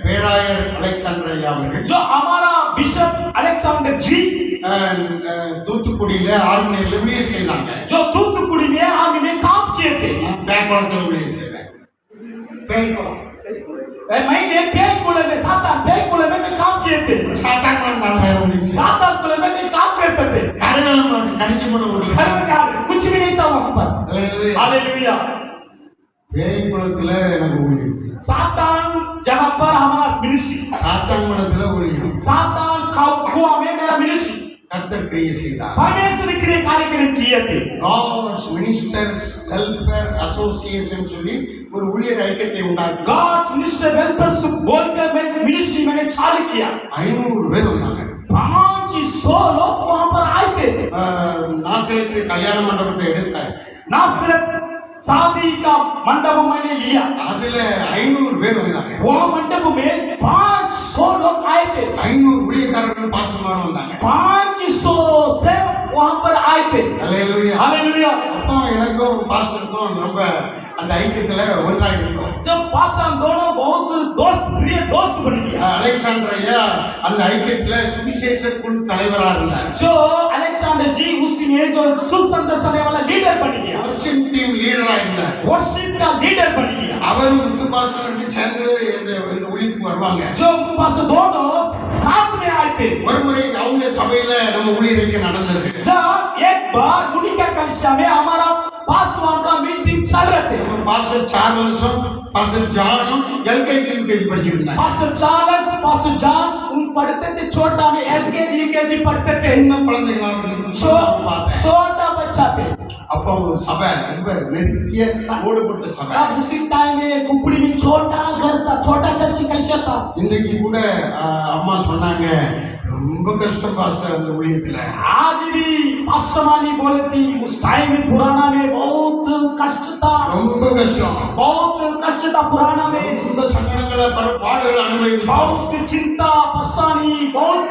பேராயர் அலெக்சாண்டர் ஐயா அவர்கள் जो हमारा बिशप अलेक्जेंडर जी தூத்துக்குடியில ஆர்மனியில் ஊழியம் செய்தாங்க. जो तूतुकुड़ी में आर्मी में काम किए थे, பேக்குளத்தில் ஊழியம் செய்தாங்க. பேக்குளம் मैंने पेकुले में सातान पेकुले में मैं काम किए थे சாத்தான் குலம் தான் செய்ய முடியும் सातान कुले में मैं काम करते थे கருவேலம் போட்டு கரிஞ்சு போட முடியும் घर में यार कुछ भी नहीं था वहां पर हालेलुया பேய் குலத்துல எனக்கு ஊழியம் सातान जहां पर हमारा मिनिस्ट्री சாத்தான் குலத்துல ஊழியம் सातान कुआ में मेरा मिनिस्ट्री கர்த்தர் கிரியை செய்தார் परमेश्वर के लिए कार्यक्रम किए थे காட்ஸ் மினிஸ்டர்ஸ் வெல்ஃபேர் அசோசியேஷன் சொல்லி ஒரு ஊழியர் ஐக்கியத்தை உண்டாக்கி गॉड्स मिनिस्टर वेलफेयर बोलकर मैं मिनिस्ट्री मैंने चालू किया 500 பேர் வந்தாங்க 500 लोग वहां पर आए थे நாசரேத்து கல்யாண மண்டபத்தை எடுத்தார் नासरत शादी का मंडप मैंने लिया அதுல 500 பேர் வந்தாங்க वो मंडप में 500 लोग आए थे 500 ஊழியக்காரர்கள் பாஸ்டர்மார் வந்தாங்க 500 से वहां पर आए थे அல்லேலூயா हालेलुया அப்போ எனக்கும் பாஸ்டருக்கும் ரொம்ப அந்த ஐக்கியத்துல ஒன்றா இருந்தோம் जब पास हम दोनों बहुत दोस्त प्रिय दोस्त बन गया அலெக்சாண்டர் ஐயா அந்த ஐக்கியத்துல சுவிசேஷ குழு தலைவரா இருந்தார் जो अलेक्जेंडर जी उसमें जो सुसंदेश करने वाला लीडर बन गया வர்ஷிப் டீம் லீடரா இருந்தார் वर्शिप का लीडर बन गया அவரும் முத்து பாஸ்டர் சேர்ந்து இந்த ஊழியத்துக்கு வருவாங்க जो पास दोनों साथ में आए थे ஒரு முறை அவங்க சபையில நம்ம ஊழியருக்கு நடந்தது जब एक बार मुनिका कलिसिया में हमारा पासवान का मीटिंग चल रहे थे பாஸ்டர் சார்லஸும் பாஸ்டர் ஜானும் எல்கேஜி யூகேஜி படிச்சிட்டு இருந்தாங்க पास्टर चार्ल्स पास्टर जॉन उन पढ़ते थे छोटा में एलकेजी यूकेजी पढ़ते थे சின்ன குழந்தைகளா பார்த்தேன் छोटा बच्चा थे அப்போ ஒரு சபை ரொம்ப நெருங்கிய ஓடுபட்ட சபை तब उसी टाइम में कुपड़ी में छोटा घर था छोटा चर्च कलिसिया था இன்னைக்கு கூட அம்மா சொன்னாங்க ரொம்ப கஷ்டம் பாஸ்டர் அந்த ஊழியத்துல आज भी पास्टरमानी बोले थी उस टाइम में पुराना में बहुत कष्ट था ரொம்ப கஷ்டம் बहुत कष्ट था पुराना में ரொம்ப சங்கடங்களை பாடுகள் அனுபவித்தோம் बहुत चिंता परेशानी बहुत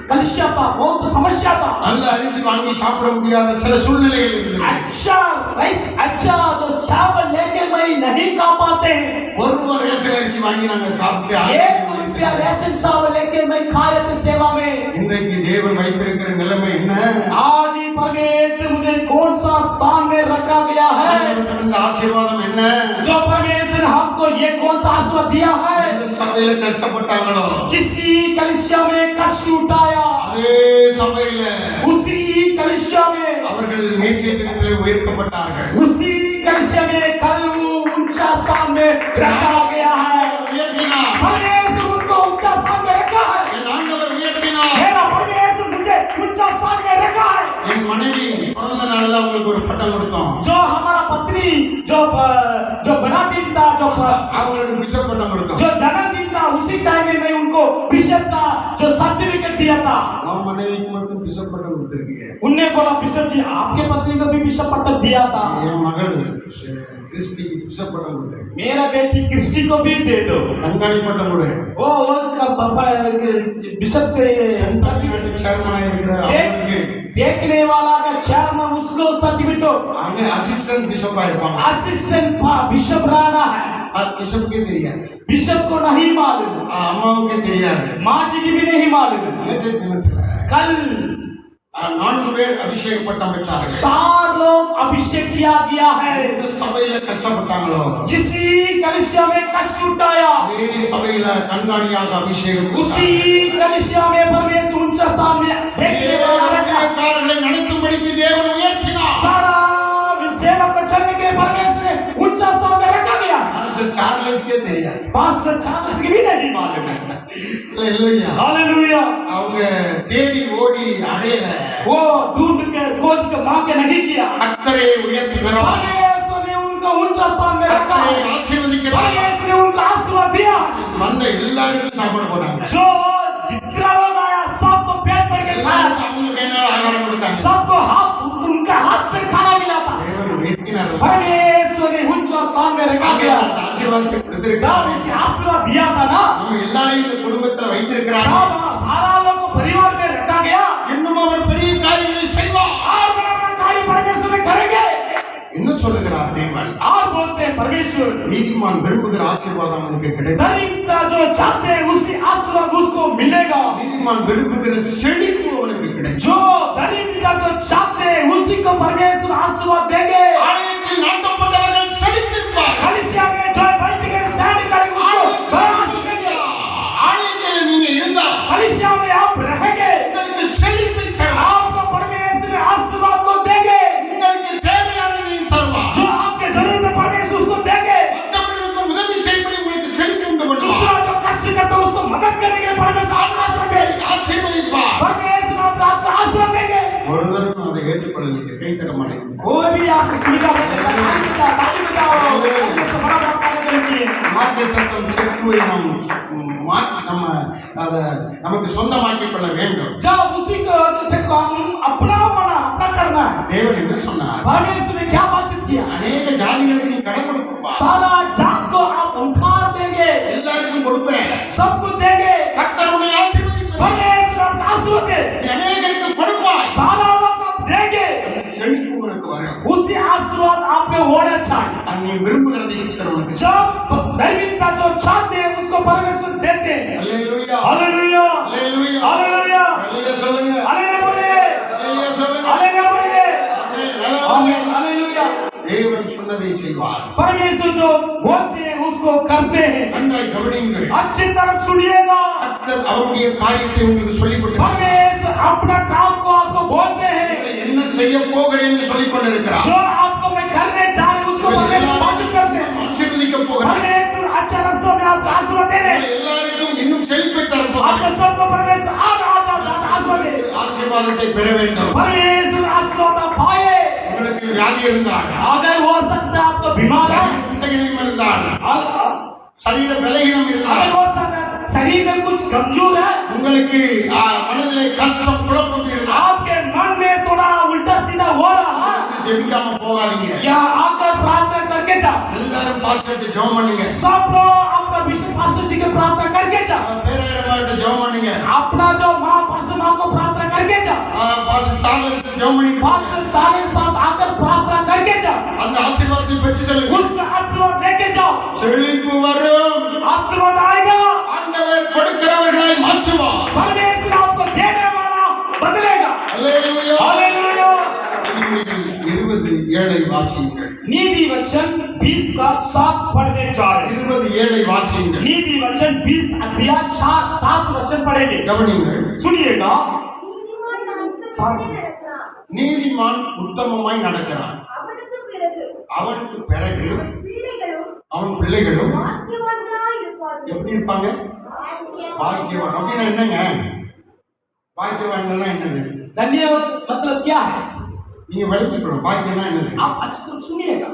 कलिसिया था बहुत समस्या था நல்ல அரிசி வாங்கி சாப்பிட முடியாத சில சூழ்நிலைகள் இருந்தது अच्छा राइस अच्छा जो चावल लेके मैं नहीं खा पाते ஒரு ரூபாய் ரேஷன் அரிசி வாங்கி நாங்க சாப்பிட்டு ₹1 राशन चावल लेके मैं खाए थे सेवा में இன்றைக்கு தேவன் வைத்திருக்கிற நிலைமை என்ன आज ही परमेश्वर मुझे कौन सा स्थान में रखा गया है இந்த ஆசீர்வாதம் என்ன जो परमेश्वर हमको ये कौन सा आशीर्वाद दिया है இந்த சபையில கஷ்டப்பட்டாங்களோ किसी कलिसिया में कष्ट उठाया அதே சபையில उसी कलिसिया में அவர்கள் நேற்றைய தினத்திலே உயர்த்தப்பட்டார்கள் उसी कलिसिया में कल ऊंचा स्थान में रखा गया है உயர்த்தினார் परमेश्वर उनको ऊंचा स्थान में रखा है என் ஆண்டவர் உயர்த்தினார் मेरा परमेश्वर मुझे ऊंचा स्थान में रखा है என் மனைவி பிறந்த நாள்ல அவங்களுக்கு ஒரு பட்டம் கொடுத்தோம் जो हमारा पत्नी जो बड़ा दिन था அவங்களுக்கு பிஷப் பட்டம் கொடுத்தோம் जो जन्मदिन था उसी टाइम में मैं उनको बिशप का जो सर्टिफिकेट दिया था அவன் மனைவிக்கு மட்டும் பிஷப் பட்டம் கொடுத்திருக்கீங்க उनने बोला बिशप जी आपके पत्नी को भी बिशप पट्टा दिया था என் மகள் கிறிஸ்டிக்கு பிஷப் பட்டம் கொடு मेरा बेटी क्रिस्टी को भी दे दो கண்காணி பட்டம் கொடு वो बिशप के சர்டிபிகேட் சேர்மனா இருக்கிற அவங்களுக்கு देखने वाला का चेयरमैन उसको सर्टिफिकेट दो அவங்க அசிஸ்டன்ட் பிஷப்பா இருப்பாங்க असिस्टेंट बिशप रहना है அது பிஷப்புக்கே தெரியாது बिशप को नहीं मालूम அம்மாவுக்கே தெரியாது माँ जी की भी नहीं मालूम நேற்றைய தினத்துல कल 4 பேர் அபிஷேக பட்டம் பெற்றார்கள் 4 लोग अभिषेक किया गया है இந்த சபையில கஷ்டப்பட்டாங்களோ जिसी कलिसिया में कष्ट उठाया அதே சபையில கண்காணியாக அபிஷேகம் उसी कलिसिया में परमेश्वर ऊंचा स्थान में देखने वाला रखा காரங்களை நடத்தும்படிக்கு தேவன் உயர்த்தினார் सारा सेवा को चलने के लिए परमेश्वर ने ऊंचा स्थान में रखा गया பாஸ்டர் சார்லஸ்க்கே தெரியாது पास्टर चार्ल्स की भी नहीं मालूम है இல்லையா हालेलुया அவங்க தேடி ஓடி அடையல वो ढूंढ कर खोज कर मांग के नहीं किया கர்த்தரை உயர்த்துகிறார் परमेश्वर ने उनको ऊंचा स्थान में रखा கர்த்தரை ஆசீர்வதிக்கிறார் परमेश्वर ने उनको आशीर्वाद दिया வந்த எல்லாருக்கும் சாப்பாடு போட்டாங்க जो जितना लोग आया सबको पेट भर के खाया அவங்க கையினால ஆகாரம் கொடுத்தாங்க सबको हाथ उनका हाथ पे खाना मिला था தேவன் உயர்த்தினார் परमेश्वर ने ऊंचा स्थान में रखा गया அந்த ஆசீர்வாதத்தை जब கொடுத்திருக்கிறார் उसे आशीर्वाद दिया था ना நம்ம எல்லாரையும் இந்த குடும்பத்துல வைத்திருக்கிறார் सारा लोग को परिवार में रखा गया இன்னும் அவர் பெரிய காரியங்களை செய்வார் और बड़ा बड़ा कार्य परमेश्वर में करेंगे என்ன சொல்லுகிறார் தேவன் और बोलते हैं परमेश्वर நீதிமான் விரும்புகிற ஆசீர்வாதம் அவனுக்கு கிடைக்கும் दरिद्र जो चाहते हैं उसी आशीर्वाद उसको मिलेगा நீதிமான் விரும்புகிற செழிப்பு அவனுக்கு கிடைக்கும் जो दरिद्र जो चाहते हैं उसी को परमेश्वर आशीर्वाद देंगे ஆலயத்தில் நாட்டப்பட்டவர்கள் செழித்திருப்பார் कलिसिया में जो बैठ के स्टैंड करेंगे उसको ஏற்றுக்கொள்ளலையே கை தர மாட்டேங்குது. कोई भी आपको सुविधा मिलेगा ताली बजाओ अपने से बड़ा कार्य करेंगे வாக்கு தத்தம் செக்குவை நம்ம அதை நமக்கு சொந்தமாக்கிக் கொள்ள வேண்டும். जब उसी को हम अपना होना अपना करना है தேவன் என்ன சொன்னார்? परमेश्वर ने क्या बातचीत किया அநேக ஜாதிகளுக்கு நீ கடன் கொடுப்பா, सारा जात को आप उधार देंगे எல்லாருக்கும் கொடுப்பேன், सबको देंगे கர்த்தர் உன்னை ஆசீர்வதிப்பார், परमेश्वर आपको आशीर्वाद दे நீ அநேகருக்கு கொடுப்பாய், सारा लोग आप देंगे செழிப்பு உனக்கு வரும். उसी आशीर्वाद आप पे होना चाहिए நீ விரும்புகிறதை இருக்கிறவனுக்கு जब धार्मिकता जो चाहते हैं उसको परमेश्वर देते हैं அல்லேலூயா हालेलुया அல்லேலூயா हालेलुया அல்லேலூயா சொல்லுங்க, हालेलुया बोलिए அல்லேலூயா சொல்லுங்க. हालेलुया बोलिए ஆமென். आमीन हालेलुया தேவன் சொன்னதை செய்வார். परमेश्वर जो बोलते हैं उसको करते हैं நன்றாய் கவனியுங்கள். अच्छी तरफ सुनिएगा கர்த்தர் அவருடைய காரியத்தை உங்களுக்கு சொல்லிக் கொண்டிருக்கிறார். परमेश्वर अपना काम को आपको बोलते हैं உங்களை என்ன செய்ய போகிறேன்னு சொல்லிக் கொண்டிருக்கிறார். जो आपको मैं करने जा रही हूं उसको परमेश्वर बातचीत करते हैं ஆசீர்வதிக்க போகிறார். परमेश्वर अच्छा रास्ते में आपको आशीर्वाद दे रहे हैं எல்லாருக்கும் இன்னும் செழிப்பை தரப்போகிறார். आपको सबको परमेश्वर आशीर्वाद दे ஆசீர்வாதத்தை பெற வேண்டும். परमेश्वर आशीर्वाद पाए உங்களுக்கு வியாதி இருந்தால், अगर हो सकता है आपको बीमार है பலகீனம் இருந்தால், अगर சரீர பலகீனம் இருந்தால், हो सकता है शरीर में कुछ कमजोर है உங்களுக்கு மனதிலே கஷ்டம் குழப்பம் இருந்தால், आपके मन में थोड़ा उल्टा सीधा हो रहा है ஜெபிக்காம போகாதீங்க. या आकर प्रार्थना करके जाओ எல்லாரும் பாஸ்டர்ட்ட ஜெபம் பண்ணுங்க. सब लोग आपका विश्व पास्टर जी की प्रार्थना करके जाओ பேராயர்மார்ட்ட ஜெபம் பண்ணுங்க. अपना जो माँ पास्टर माँ को प्रार्थना करके जाओ பாஸ்டர் சார்லஸ் ஜெபம் பண்ணிட்டு पास्टर चालीस साथ आकर प्रार्थना करके जाओ அந்த ஆசீர்வாதத்தை பெற்று செல்லுங்க. उसका आशीर्वाद लेके जाओ செழிப்பு வரும். आशीर्वाद आएगा ஆண்டவர் கொடுக்கிறவர்களை மாற்றுவார். परमेश्वर आपको देने वाला बदलेगा அல்லேலூயா. हालेलुया 27 வாசியுங்கள். नीति वचन 20 का 7 पढ़ने जा रहे हैं 27 வாசியுங்கள். नीति वचन 20 अध्याय 7 वचन पढ़ेंगे கவனியுங்கள். सुनिएगा நீதிமான் தன் சாமி. வழியில் நடக்கிறான். நீதிமான் உத்தமமாய் நடக்கிறான். அவனுக்கு பிறகு அவனுக்கு பிறகு பிள்ளைகளும் அவன் பிள்ளைகளும் பாக்கியவான்களாய் இருப்பார்கள். எப்படி இருப்பாங்க? பாக்கியவான் அப்படின்னா என்னங்க? பாக்கியவான்கள்னா என்னது? धन्यवाद मतलब क्या है நீங்க விளக்கிக்கணும். பாக்கியம்னா என்னது? आप अच्छी तरह सुनिएगा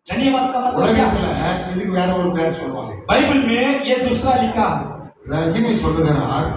धन्यवाद का मतलब क्या है உலகத்துல இதுக்கு வேற ஒரு பேர் சொல்லுவாங்க. बाइबल में ये दूसरा लिखा है ரஜினி சொல்லுகிறார்,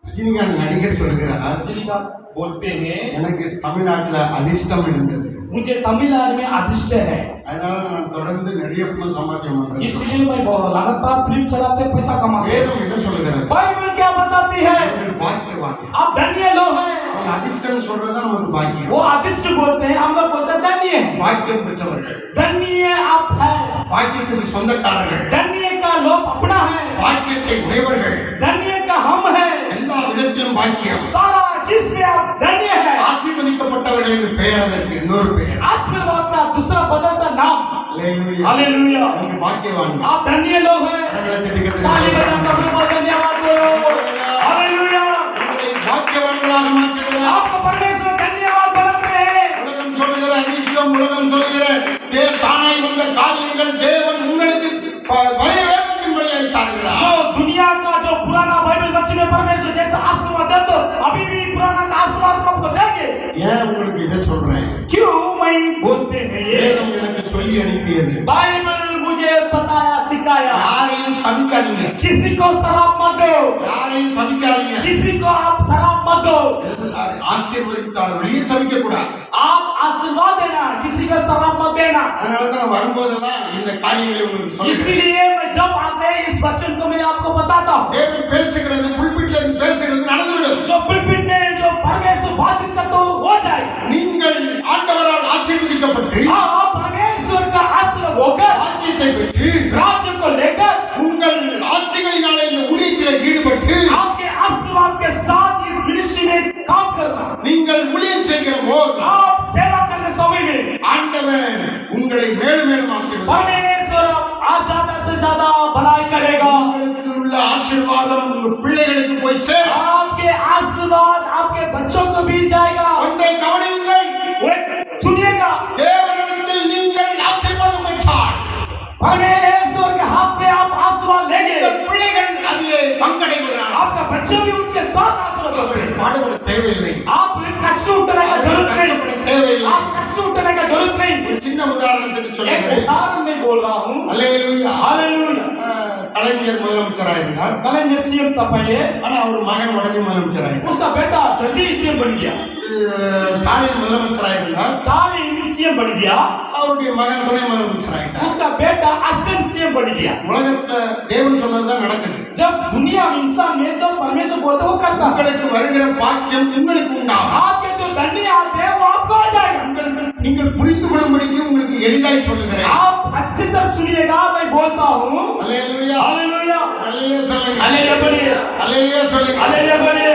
ரஜினிகாந்த் நடிகர் சொல்லுகிறார், रजनीकांत बोलते हैं எனக்கு தமிழ்நாட்டுல அதிர்ஷ்டம் இருந்தது, मुझे तमिलनाडु में अधिष्ठ है அதனால நான் தொடர்ந்து நிறைய பணம் சம்பாத்தியம் பண்றேன். इसलिए मैं बहुत लगातार फिल्म चलाते पैसा कमाते हैं வேதம் என்ன சொல்லுகிறது? बाइबल क्या बताती है அவர்கள் பாக்கியவான். आप धन्य लोग हैं அவன் அதிர்ஷ்டம் சொல்றதுதான் நமக்கு பாக்கியம். वो अधिष्ठ बोलते हैं हम लोग बोलते हैं धन्य है பாக்கியம் பெற்றவர்கள், धन्य आप है பாக்கியத்துக்கு சொந்தக்காரர்கள், धन्य का लोग अपना है பாக்கியத்தை உடையவர்கள், धन्य का हम है எல்லா விதத்திலும் பாக்கியம். सारा चीज में आप धन्य है ஆசீர்வதிக்கப்பட்டவர்கள் என்று பெயர், அதற்கு இன்னொரு பெயர். आशीर्वाद का दूसरा बदलता नाम அல்லேலூயா. हालेलुया நீங்கள் பாக்கியவான்கள். आप धन्य लोग हैं கரங்களை தட்டி ताली கர்த்தருக்கு बजाकर प्रभु को धन्यवाद बोलो हालेलुया உங்களை பாக்கியவான்களாக மாற்றுகிறார். आपको परमेश्वर धन्यवाद बनाते हैं உலகம் சொல்லுகிற அதிர்ஷ்டம், உலகம் சொல்லுகிற தானாய் வந்த காரியங்கள் தேவன் உங்களுக்கு பழைய வேதத்தின் வழியை தாருகிறார். जो दुनिया का जो पुराना बाइबल वचन में परमेश्वर जैसा आशीर्वाद दे तो अभी भी पुराना का आशीर्वाद आपको देंगे ஏன் உங்களுக்கு இதை சொல்றேன்? क्यों मैं बोलते हैं ये வேதம் எனக்கு சொல்லி அனுப்பியது. बाइबल मुझे बताया सिखाया யாரையும் சபிக்காதீங்க, किसी को शराब मत दो யாரையும் சபிக்காதீங்க. किसी को आप शराब मत दो எல்லாரும் ஆசீர்வதித்தார்களையும் சபிக்க கூடாது. आप आशीर्वाद देना किसी को शराब मत देना அதனாலதான் நான் வரும்போதெல்லாம் இந்த காரியங்களை உங்களுக்கு சொல்லுகிறேன். इसलिए मैं जब आते हैं इस वचन को मैं आपको बताता हूँ தேவன் பேசுகிறது, புல்பிட்ல இருந்து பேசுகிறது நடந்துவிடும். जो पुलपिट में जो परमेश्वर बातचीत करता हो जाएगा நீங்கள் ஆண்டவரால் ஆசீர்வதிக்கப்பட்டு आप परमेश्वर का आशीर्वाद होकर பாக்கியத்தை பெற்று राज्य को लेकर உங்கள் ஆஸ்திகளினாலே இந்த ஊழியத்தில் ஈடுபட்டு आपके आशीर्वाद के साथ इस मिनिस्ट्री में काम करना நீங்கள் ஊழியம் செய்கிற போது आप सेवा करने समय में ஆண்டவர் உங்களை மேலும் மேலும் ஆசீர்வதிப்பார். परमेश्वर आज ज्यादा से ज्यादा भलाई करेगा உங்களுக்கு உள்ள ஆசீர்வாதம் உங்கள் பிள்ளைகளுக்கு போய் சேரும். आपके आशीर्वाद आपके बच्चों को भी जाएगा ஒன்றை கவனியுங்கள், सुनिएगा தேவனிடத்தில் நீங்கள் ஆசீர்வாதம் பெற்றால் परमेश्वर के हाथ में आप आशीर्वाद लेंगे உங்கள் பிள்ளைகள் அதிலே பங்கடைகிறார்கள். आपका बच्चे भी उनके साथ आशीर्वाद होते हैं பாடுபட தேவையில்லை. आप कष्ट கலைஞர் முதலமைச்சராக இருந்தார். कलेक्टर सीएम था पहले, ஆனா அவர் மகன் உடனே முதலமைச்சராக இருந்தார். उसका बेटा जल्दी सीएम बन गया. ஸ்டாலின் முதலமைச்சராக இருந்தார். स्टालिन सीएम बन गया, அவருடைய மகன் துணை முதலமைச்சராக இருந்தார். उसका बेटा असिस्टेंट सीएम बन गया. உலகத்துல தேவன் சொன்னதுதான் நடக்குது. जब दुनिया में इंसान में जो परमेश्वर बोलता है वो करता है. உங்களுக்கு வருகிற பாக்கியம் உங்களுக்கு உண்டாகும். आपके जो धन्य आते हैं वो आपको आ जाएगा. நீங்கள் புரிந்து கொள்ளும்படிக்கு உங்களுக்கு எளிதாய் சொல்லுகிறேன். आप अच्छी तरह सुनिएगा, मैं बोलता हूँ. அல்லேலூயா. हालेलुया, அல்லேலூயா சொல்லுங்க. हालेलुया बोलिए, அல்லேலூயா சொல்லுங்க. हालेलुया बोलिए.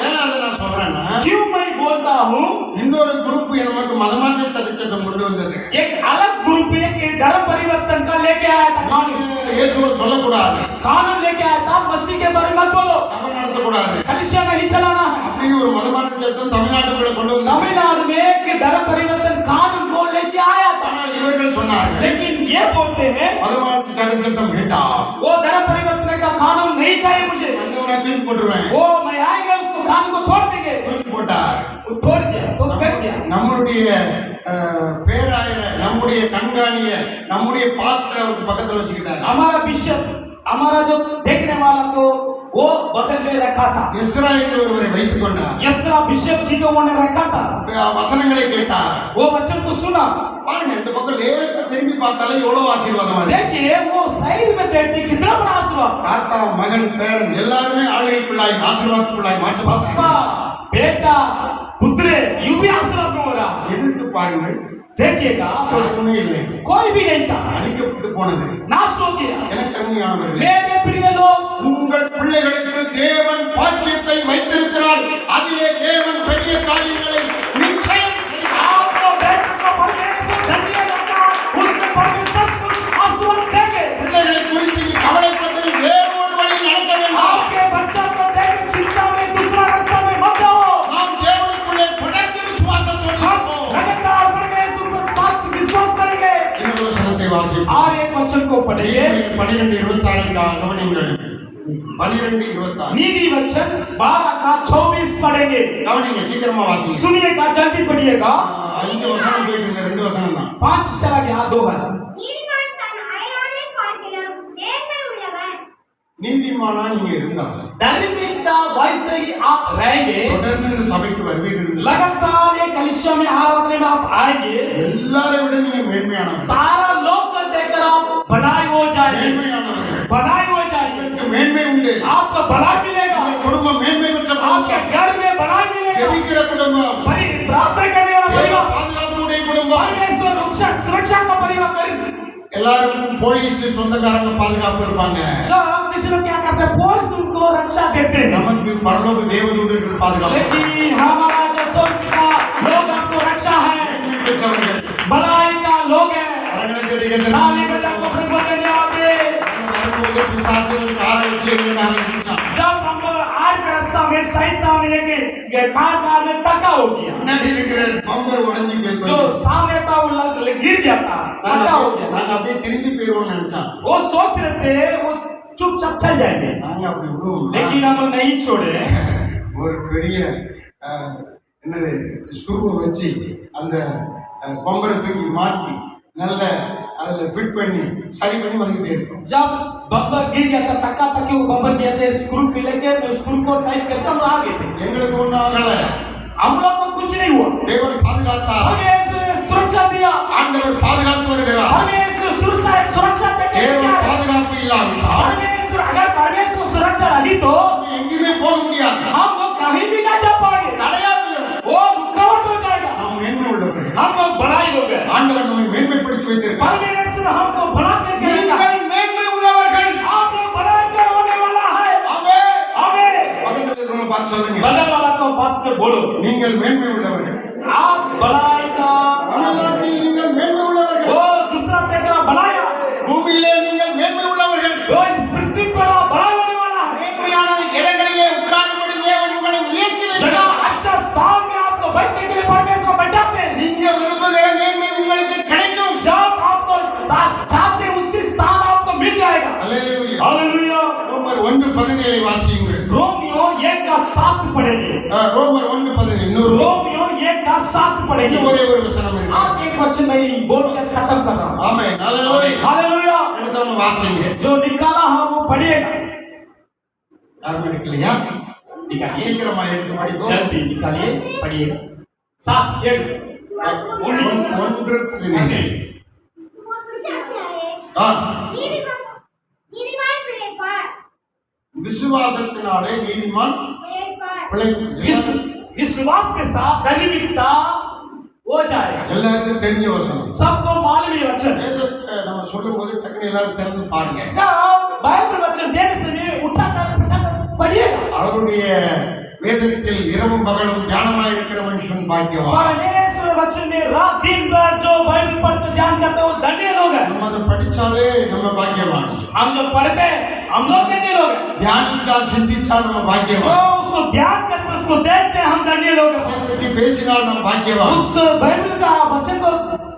ஏன் அதை நான் சொல்றேன்னா, क्यों मैं बोलता हूँ? இன்னொரு குரூப் நமக்கு மதமாற்ற சட்டச்சட்டம் கொண்டு வந்தது. एक अलग ग्रुप एक धर्म परिवर्तन का लेके आया था कानून. இயேசுவை சொல்லக்கூடாது, कानून लेके आया था, मसीह के बारे में मत बोलो, சபை நடத்தக்கூடாது कलीसिया नहीं चलाना है. அப்படின்னு ஒரு மதமாற்ற சட்டம் தமிழ்நாட்டுக்குள்ள கொண்டு வந்தாங்க. तमिलनाडु में एक धर्म परिवर्तन कानून को लेके आया था. ஆனால் इवர்கள் சொன்னார்கள், लेकिन ये बोलते हैं மதமாற்ற சட்டம் வேண்டாம், वो धर्म परिवर्तन का कानून नहीं चाहिए मुझे, வந்தவனை தூக்கி போட்டுருவேன். वो मैं आएंगे उसको कानून को तोड़ देंगे. தூக்கி போட்டார். वो तोड़ दिया तो फेंक दिया. நம்மளுடைய பேராயர, நம்முடைய கண்காணிய, நம்முடைய பாஸ்டர் அவருக்கு பக்கத்துல வச்சுக்கிட்டார். हमारा बिशप, हमारा जो देखने वाला को वो बगल में रखा था. இஸ்ராயேல் ஒருவரை வைத்துக் கொண்டார். यसरा बिशप जी को उन्होंने रखा था. வசனங்களை கேட்டார். वो वचन को सुना. பாருங்க, இந்த பக்கம் லேசா திரும்பி பார்த்தாலே எவ்வளவு ஆசீர்வாதமா இருக்கு. देखिए वो साइड में देखते कितना बड़ा आशीर्वाद. தாத்தா, மகன், பேரன் எல்லாருமே ஆளுகைக்குள்ளாய் ஆசீர்வாதத்துக்குள்ளாய் மாற்றப்பட்டார். पापा, बेटा, पुत्रे, यू भी आशीर्वाद में हो रहा. எதிர்த்து பாருங்கள், देखिएगा, சொன்னே இல்லை, कोई भी नहीं था, அழிக்கப்பட்டு போனது. नाश हो गया. எனக்கு அருமையானவர்களே, मेरे प्रिय लोग, உங்கள் பிள்ளைகளுக்கு தேவன் பாக்கியத்தை வைத்திருக்கிறார். அதிலே தேவன் பெரிய காரியங்களை நிச்சயம் செய்வார். आपको बेटा को परमेश्वर धन्य रखा, उसमें परमेश्वर को आशीर्वाद देंगे. பிள்ளைகளை குறித்து நீ கவலைப்பட்டு வேறு ஒரு வழி நடக்க வேண்டாம். आपके बच्चा को देख चिंता में दूसरा रास्ता में मत जाओ. நாம் தேவனுக்குள்ளே தொடர்ந்து விசுவாசத்தோடு हम இருப்போம். लगातार परमेश्वर पर सख्त विश्वास करेंगे. இன்னொரு வசனத்தை வாசிப்போம். और एक वचन को पढ़िए, 12:26 கவனிங்கள். 12:26 नीति वचन 12 का 24 पढ़ेंगे. கவனிங்க, சீக்கிரமா வாசிங்க. सुनिएगा, जल्दी पढ़िएगा. 5 வசனம் போயிட்டு 2 வசனம் தான். 5 चला गया, 2 है. நீதிமான் தன் அயலானை பார்க்கிலும் நேர்மை உள்ளவன். நீதிமானா நீங்க இருந்தா धार्मिकता वैसे ही आप रहेंगे. தொடர்ந்து இந்த சபைக்கு வருவீர்கள். लगातार ये कलिसिया में आराधना में आप आएंगे. எல்லாரை விட நீங்க மேன்மையானவர்கள். सारा लोग को देखकर आप भलाई हो जाएंगे, மேன்மையானவர்கள். भलाई हो जाएंगे. உங்களுக்கு மேன்மை உண்டு. आपको भलाई मिलेगा, உங்கள் குடும்பம் மேன்மை பெற்ற आपके குடும்பம். घर में भलाई मिलेगा. ஜெபிக்கிற குடும்பம். प्रार्थना करने वाला தேவ परिवार, பாதுகாப்புடைய குடும்பம். परमेश्वर सुरक्षा का परिवार करें. எல்லாருக்கும் போலீஸ் சொந்தக்காரங்க பாதுகாப்பு இருப்பாங்க. जो किसी लोग क्या करते हैं, पुलिस उनको रक्षा देते हैं. நமக்கு பரலோக தேவதூதர்கள் பாதுகாப்பு. लेकिन हमारा जो स्वर्ग का लोग आपको रक्षा है, பெற்றவர்கள் भलाई का लोग है. கரங்களை தட்டுகிறது. ताली बजा को प्रभु धन्यवाद दे. வரும்போது பிசாசு ஒரு காரை வச்சு எங்களுக்கு ஆரம்பிச்சான். जब हम आर का रास्ता में शैतान ये कार में तका हो गया, முன்னாடி இருக்கிற பம்பர் உடைஞ்சு जो கேட்கும். सामने था वो गिर गया था, तका हो गया. நாங்க அப்படியே திரும்பி போயிருவோம்னு நினைச்சான். वो सोच रहे थे वो चुपचाप चल जाएंगे, நாங்க அப்படி விடுவோம். लेकिन हम नहीं छोड़े. ஒரு பெரிய என்னது ஸ்க்ரூவை வச்சு அந்த பம்பரை தூக்கி மாற்றி நல்ல அதில் ஃபிட் பண்ணி சரி பண்ணி வந்துகிட்டே இருக்கும். जब बम्पर गिर गया था, तक्का तक वो बम्पर गया था, स्क्रू पे लेके स्क्रू को टाइट करके हम आ गए थे. எங்களுக்கு ஒன்றும் ஆகலை. हम लोग को कुछ नहीं हुआ. தேவன் பாதுகாத்தார். परमेश्वर ने सुरक्षा दिया. ஆண்டவர் பாதுகாத்து வருகிறார். परमेश्वर सुरक्षा देते தேவன் हैं. பாதுகாப்பு இல்லாவிட்டால் परमेश्वर, अगर परमेश्वर सुरक्षा रही तो எங்கேயுமே போக முடியாது. हम लोग कहीं भी ना जा पाएंगे, தடையா போயிடும். वो रुकावट हो जाएगा. நாம் மேன்மை உள்ளவர்கள். हम लोग बड़ाई हो गए. ஆண்டவர் நம்மை மேன்மைப்படுத்தி வைத்திருக்கிறார். परमेश्वर हमको बड़ा करके रखा. நீங்கள் மேன்மை உள்ளவர்கள். आप लोग बड़ाई का होने वाला है. ஆமென். आमीन. பக்கத்துல இருக்கிறவங்க பார்த்து சொல்லுங்க, बगल वाला को बात कर बोलो, நீங்கள் மேன்மை உள்ளவர்கள். आप बड़ाई का. பரலோகத்தில் நீங்கள் மேன்மை உள்ளவர்கள். वो दूसरा देख रहा बड़ाया, பூமியிலே நீங்கள் மேன்மை உள்ளவர்கள். वो इस पृथ्वी पर आप बड़ा होने वाला है. மேன்மையான இடங்களிலே உட்காரும்படி தேவன் உங்களை உயர்த்தி जगह வைக்கிறார். अच्छा स्थान में आपको बैठने के लिए परमेश्वर बैठाते हैं. நீங்க விரும்புகிற மேன்மை உங்களுக்கு கிடைக்கும். जब आपको चाहते उसी स्थान आपको मिल जाएगा. அல்லேலூயா. हालेलुया. ரோமர் 1:17 வாசியுங்கள். रोमियो 1:7 पढ़ेंगे. ரோமர் 1:17 இன்னொரு रोमियो 1:7 पढ़ेंगे. ஒரே ஒரு வசனம் இருக்கு. आप एक वचन में ही बोल कर खत्म कर रहा हूँ. ஆமென். அல்லேலூயா. हालेलुया. அடுத்தவங்க வாசிங்க. जो निकाला है वो पढ़िए. पढ़िएगा। யாரும் எடுக்கலையா? निकालिए, சீக்கிரமா எடுத்து படிப்போம். जल्दी निकालिए, पढ़िएगा। 7 7 ஒன்று 15. ஆ, நீதிமான் பிழைப்பார். விசுவாசத்தினாலே நீதிமான் பிழைப்பான். विश्वास के साथ धार्मिकता हो जाएगा। எல்லாருக்கும் தெரிஞ்ச வசனம். सबको मालूम ये वचन। வேதத்தை நம்ம சொல்லும்போது டக்குனு எல்லாரும் திறந்து பாருங்க. जब बाइबल वचन देने से उठाकर पढ़िएगा। அவருடைய வேதத்தில் இரவும் பகலும் தியானமாய் இருக்கிற மனுஷன் பாக்கியவான். परमेश्वर वचन में रात दिन भर जो बाइबल पढ़ते ध्यान करते वो धन्य लोग हैं। நம்ம அதை படிச்சாலே நம்ம பாக்கியவான். हम जो पढ़ते हम लोग धन्य लोग हैं। தியானிச்சா சிந்திச்சா நம்ம जो பாக்கியவான். उसको ध्यान करते उसको देखते हम धन्य लोग हैं। அதை பற்றி பேசினால் நம்ம பாக்கியவான். उसको बाइबल का वचन को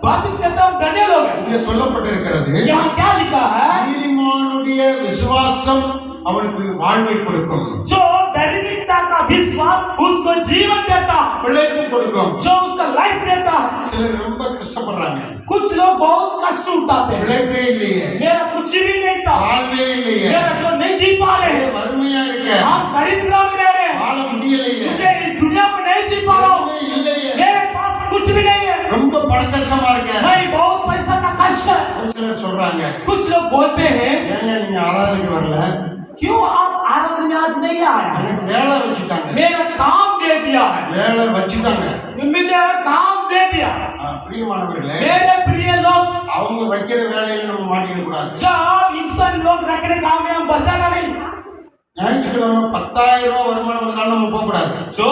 बातचीत करते हम धन्य लोग हैं। இங்கே சொல்லப்பட்டிருக்கிறது, यहाँ क्या लिखा है? நீதிமானுடைய விசுவாசம் அவனுக்கு வாழ்வை கொடுக்கும், जो धार्मिकता का विश्वास उसको जीवन देता, பிழைப்பு கொடுக்கும். जो उसका लाइफ देता है। சிலர் ரொம்ப கஷ்டப்படுறாங்க, कुछ लोग बहुत कष्ट उठाते हैं। பிழைப்பே இல்லையே, मेरा कुछ भी नहीं था, வாழ்வே இல்லையே, मेरा जो नहीं जी पा रहे हैं, வறுமையா இருக்க, हम दरिद्र में रह रहे हैं, வாழ முடியலையே, मुझे इस दुनिया में नहीं जी पा रहा हूँ, வாழ்வே இல்லையே, मेरे पास कुछ भी नहीं है, ரொம்ப பண கஷ்டமா இருக்க. भाई बहुत पैसा का कष्ट है। ஒரு சிலர் சொல்றாங்க, कुछ लोग बोलते हैं ஏங்க நீங்க ஆராதனைக்கு வரல, क्यों आप आराधना में आज नहीं आए? எனக்கு வேலை வச்சுட்டாங்க, मेरा काम दे दिया है, வேலை வச்சுட்டாங்க. मुझे काम दे दिया। பிரியமானவர்களே, मेरे प्रिय लोग, அவங்க வைக்கிற வேலையில நம்ம மாட்டிக்க கூடாது. जब इंसान लोग रखने काम में हम बचाना नहीं, ஞாயிற்றுக்கிழமை 10,000 ரூபாய் வருமானம் வந்தாலும் நம்ம போக கூடாது. जो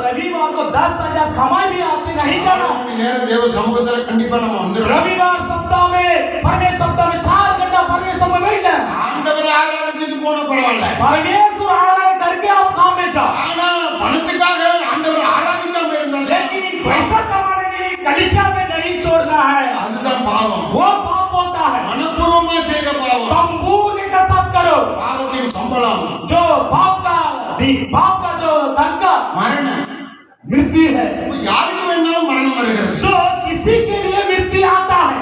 रविवार को 10,000 कमाई भी आते नहीं जाना। நேரம் தேவ சமூகத்துல கண்டிப்பா நம்ம வந்துடுறோம். रविवार सप्ताह में परमेश्वर सप्ताह में 4 घंटा परमेश्वर में बैठना। ஆண்டவரை ஆராதிச்சுட்டு போன பரவாயில்ல, परमेश्वर आराधना करके आप काम में जाओ। ஆனா பணத்துக்காக ஆண்டவரை ஆராதிக்காம இருந்தாங்க, लेकिन पैसा कमाने के लिए कलीसिया में नहीं छोड़ना है, அதுதான் பாவம். वो पाप होता है। மனப்பூர்வமா செய்யற பாவம். संपूर्ण का सब करो। பாவத்தின் சம்பளம் जो पाप का जो तनखा மரணம். मृत्यु है, யாருக்கு வேணாலும் மரணம் வருகிறது. जो किसी के लिए मृत्यु आता है,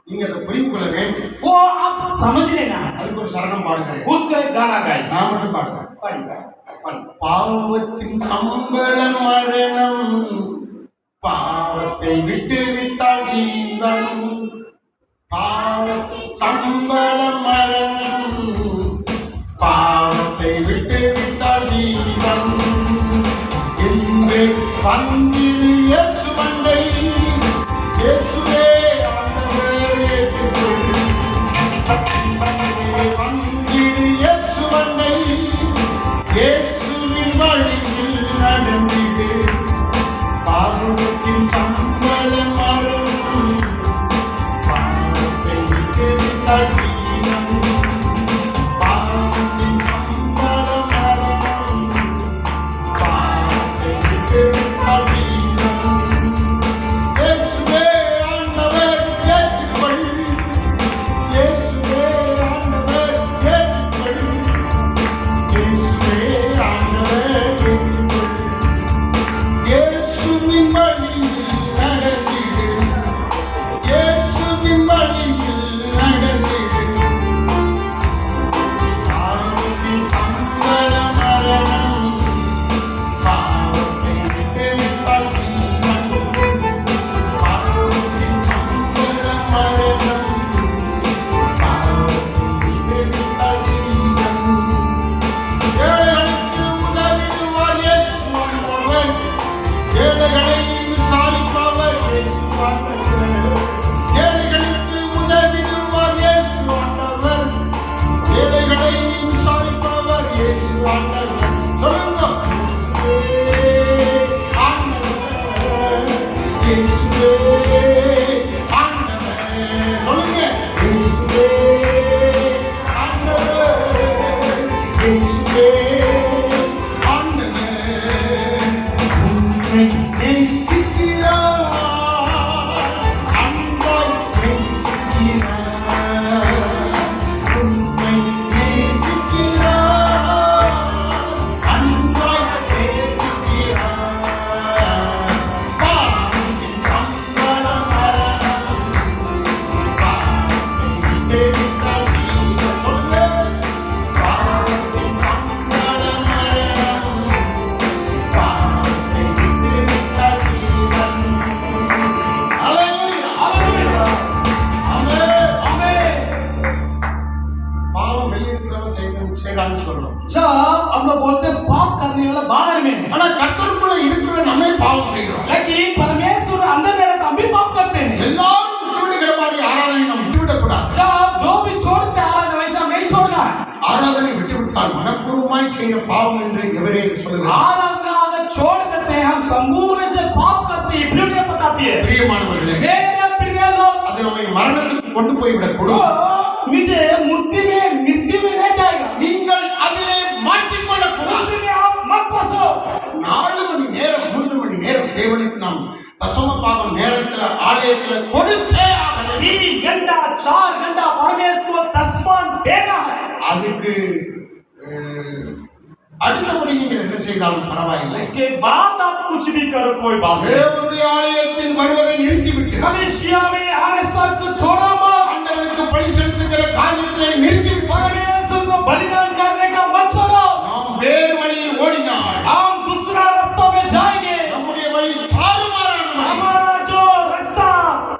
நீங்க அதை புரிந்து கொள்ள வேண்டும். वो आप समझ लेना है। அதுக்கு ஒரு சரணம் பாடுகிறேன், उसको एक गाना गाए, நான் மட்டும் பாடுறேன். பாவத்தின் சம்பளம் மரணம், பாவத்தை விட்டு விட்டால் ஜீவன். பாவத்தின் சம்பளம் மரணம், பாவத்தை விட்டு விட்டால் ஜீவன். இன்று வந்திடு இயேசுவண்டை, இயேசுவே ஆண்டவர் ஏற்றுக்கொள். வந்திடு இயேசுவண்டை, இயேசுவின் வழியில் நடந்திடு. பாவத்தின் சம்பளம் மரணம், பாவத்தை விட்டு விட்டால் ஜீவன். பாவத்தின் சம்பளம் மரணம், பாவத்தை விட்டு விட்டால் ஜீவன். இயேசுவே ஆண்டவர் ஏற்றுக்கொள், இயேசுவே ஆண்டவர் ஏற்றுக்கொள், இயேசுவே ஆண்டவர் ஏற்றுக்கொள். இயேசுவின் வழியில் நடந்திடு, இயேசுவின் வழியில் நடந்திடு. பாவத்தின் சம்பளம் மரணம், பாவத்தை விட்டு விட்டால் ஜீவன். பாவத்தின் சம்பளம் மரணம், பாவத்தை விட்டு விட்டால் ஜீவன். ஏழைகளுக்கு உதவிடுவார் இயேசு ஆண்டவர், ஏழைகளை விசாரிப்பவர் இயேசு ஆண்டவர். ஏழைகளுக்கு உதவிடுவார் இயேசு ஆண்டவர், ஏழைகளை விசாரிப்பவர் இயேசு ஆண்டவர். சொல்லுங்க, இயேசுவே ஆண்டவர், இயேசுவே ஆண்டவர். சொல்லுங்க, இயேசுவே ஆண்டவர், இயேசுவே ஆண்டவர். உன்னை நேசிக்கிறார், அன்பாய் நேசிக்கிறார். உன்னை நேசிக்கிறார், வெளியே இருக்கிறவங்க செய்யறான்னு சொல்றோம். जब हम लोग बोलते हैं पाप करने वाला बाहर में है, ஆனா கர்த்தருக்குள்ள இருக்கிற நம்மை பாவம் செய்கிறோம். लेकिन परमेश्वर अंदर में रहता हम भी पाप करते हैं. எல்லாரும் விட்டுவிடுகிற மாதிரி ஆராதனை நாம் விட்டுவிடக் கூடாது. जब जो भी छोड़ते हैं आराधना वैसा हम नहीं छोड़ना है. ஆராதனை விட்டுவிட்டால் மனப்பூர்வமாய் செய்கிற பாவம் என்று எபிரேயர் சொல்லுகிறார். आराधना अगर छोड़ देते हैं हम संपूर्ण से पाप करते हैं. इब्रानियों बताती है. பிரியமானவர்களே, मेरे प्रिय लोग, அது நம்மை மரணத்துக்கு கொண்டு போய்விடக் கூடும். मुझे मृत्यु में ले जाएगा. நீங்கள் அதிலே மாட்டிக்கொள்ளக் கூடாது. उसमें आप मत फंसो. 4 மணி நேரம் 3 மணி நேரம் தேவனுக்கு நாம் தசம பாகம் நேரத்துல ஆலயத்துல கொடுத்தே ஆக வேண்டும். 3 घंटा 4 घंटा परमेश्वर को दसवां देना है. அதுக்கு அடுத்தபடி நீங்கள் என்ன செய்தாலும் பரவாயில்லை. इसके बाद आप कुछ भी करो कोई बात नहीं. தேவனுடைய ஆலயத்தில் வருவதை நிறுத்திவிட்டு कलीसिया में आने को छोड़ा मत. ஆண்டவருக்கு பலி செலுத்துகிற காரியத்தை நிறுத்திவிட்டு परमेश्वर को बलिदान करने का मत छोड़ो. நாம் வேறு வழியில் ஓடினால் हम दूसरा रास्ता में जाएंगे. நம்முடைய வழி தாறுமாறான வழி. हमारा जो रास्ता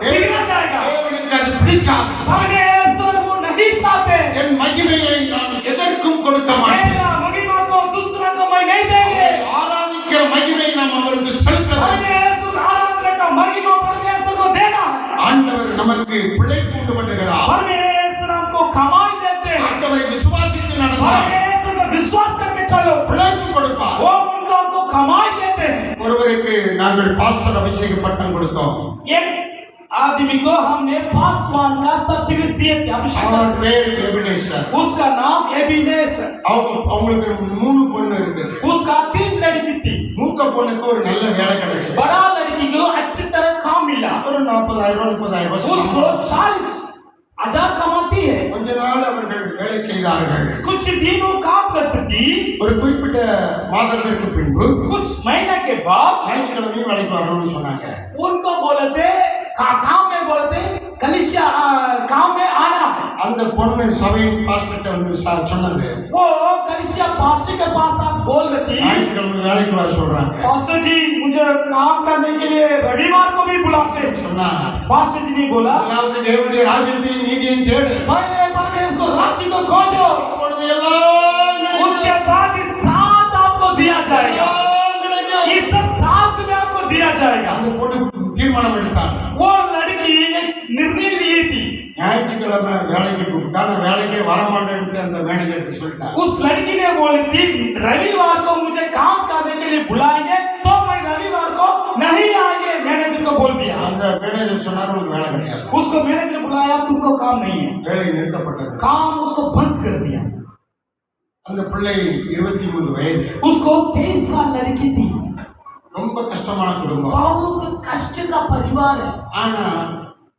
बिगड़ जाएगा. தேவனுக்கு அது பிடிக்காது. परमेश्वर वो नहीं चाहते. என் மகிமையை நான் எதற்கும் கொடுக்க மாட்டேன். मेरा महिमा को दूसरा को मैं नहीं देंगे. ஆராதிக்கிற மகிமை நாம் அவருக்கு செலுத்த வேண்டும். परमेश्वर आराधना का महिमा परमेश्वर को देना है. ஆண்டவர் நமக்கு பிழைப்பு உண்டு பண்ணுகிறார். परमेश्वर हमको कमाई देते हैं. ஆண்டவரை விசுவாசித்து நடந்தால் परमेश्वर का विश्वास करके चलो, பிழைப்பு கொடுப்பார். वो उनको हमको कमाई देते हैं. ஒருவருக்கு நாங்கள் பாஸ்டர் அபிஷேக பட்டம் கொடுத்தோம். एक आदमी को हमने पासवान का सर्टिफिकेट दिए थे. अभिषेक. அவர் பேர் எபினேசர். उसका नाम एबिनेसर. அவங்களுக்கு 3 பொண்ணு இருக்குது. उसका 3 लड़की थी. மூத்த பொண்ணுக்கு ஒரு நல்ல வேலை கிடைச்சது. बड़ा लड़की को अच्छी तरह काम मिला. ஒரு 40,000 30,000 उसको 40,000 कमाती है. கொஞ்ச நாள் அவர்கள் வேலை செய்தார்கள். कुछ दिनों काम करती थी. ஒரு குறிப்பிட்ட மாதத்திற்கு பின்பு कुछ महीने के बाद ஞாயிற்றுக்கிழமையும் வேலைக்கு வரணும்னு சொன்னாங்க. उनको बोले थे काम में बोले थे कलीसिया काम में आना है. அந்த பொண்ணு சபையின் பாஸ்டர்ட்ட வந்து சொன்னது, वो कलीसिया पास्टर के पास आप बोल रही थी, ஞாயிற்றுக்கிழமை வேலைக்கு வர சொல்றாங்க. पास्टर जी मुझे काम करने के लिए रविवार को भी बुलाते हैं. சொன்னா पास्टर जी ने बोला அதாவது தேவனுடைய ராஜ்யத்தையும் நீதியையும் தேடு. पहले परमेश्वर राज्य को खोजो, அப்பொழுது எல்லாம் उसके बाद इस साथ आपको दिया जाएगा. கிடைக்கும். ये सब साथ में आपको दिया जाएगा. அந்த பொண்ணு தீர்மானம் எடுத்தாங்க. वो लड़की एक निर्णय लिए थी. ஞாயிற்றுக்கிழமை வேலைக்கு கூப்பிட்டா நான் வேலைக்கே வரமாட்டேன்ட்டு அந்த மேனேஜருக்கு சொல்லிட்டேன். उस लड़की ने बोली थी रविवार को मुझे काम करने के लिए बुलाएंगे तो मैं रविवार को नहीं आएंगे. मैनेजर को बोल दिया. அந்த மேனேஜர் சொன்னார் உங்களுக்கு வேலை கிடையாது. उसको मैनेजर बुलाया, तुमको काम नहीं है. வேலை நிறுத்தப்பட்டது. काम उसको बंद कर दिया. அந்த பிள்ளை 23 வயது. उसको 23 साल लड़की थी. ரொம்ப கஷ்டமான குடும்பம். बहुत कष्ट का परिवार है. ஆனா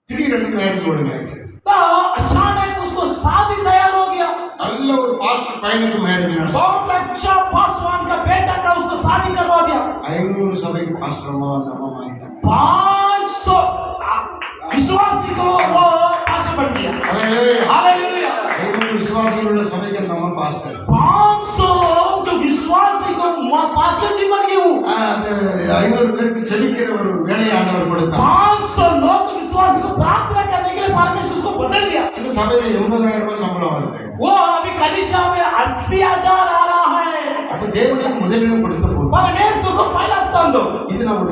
திடீரென்று மேரேஜ் ஒழுங்காயிட்டு. तो अचानक उसको शादी तैयार हो गया. நல்ல ஒரு பாஸ்டர் பையனுக்கு மேரேஜ் நடந்தது. बहुत अच्छा पासवान का बेटा का उसको शादी करवा दिया. 500 சபைக்கு பாஸ்டர் அம்மா அந்த அம்மா மாறிட்டாங்க. 500 विश्वासी को वो पास्टर बन गया. हालेलुया. 500 விசுவாசிகள் உள்ள சபைக்கு அந்த அம்மா பாஸ்டர். 500 जो विश्वासी को पास्टर जी बन गए. वो அந்த 500 பேருக்கு ஜெபிக்கிற ஒரு வேலையை ஆண்டவர் கொடுத்தார். 500 लोग विश्वासी को प्रार्थना करने के लिए परमेश्वर उसको बदल दिया. இந்த சபையில 80,000 ரூபாய் சம்பளம் வருது. वो अभी कलीसिया में 80,000 आ रहा है. அப்ப தேவனுக்கு முதலிடம் கொடுத்த போது परमेश्वर को पहला स्थान दो. இது நான் ஒரு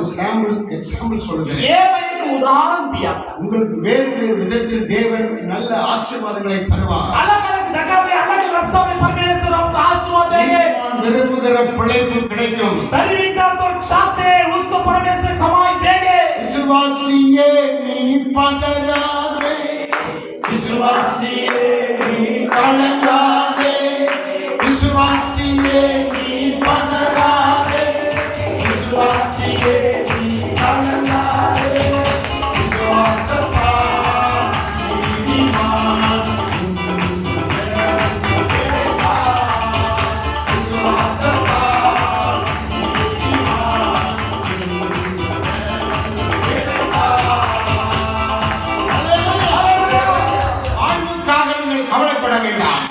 எக்ஸாம்பிள் சொல்லுகிறேன். ये मैं एक उदाहरण दिया था. உங்களுக்கு வேறு வேறு விதத்தில் தேவன் நல்ல ஆசீர்வாதங்களை தருவார். अलग अलग जगह में अलग अलग रास्ता में परमेश्वर आपको आशीर्वाद देंगे. நான் விரும்புகிற பிழைப்பு கிடைக்கும். दरिद्रता तो चाहते उसको परमेश्वर कमाई देंगे. விசுவாசியே நீ பதறாதே, விசுவாசியே நீ கலங்காதே, விசுவாசியே நீ பதறாதே, விசுவாசியே நீ கலங்காதே, விசுவாசத்தால் நீதிமான் விசுவாசத்தால் ஆழ்வுக்காக நீங்கள் கவலைப்பட வேண்டாம்.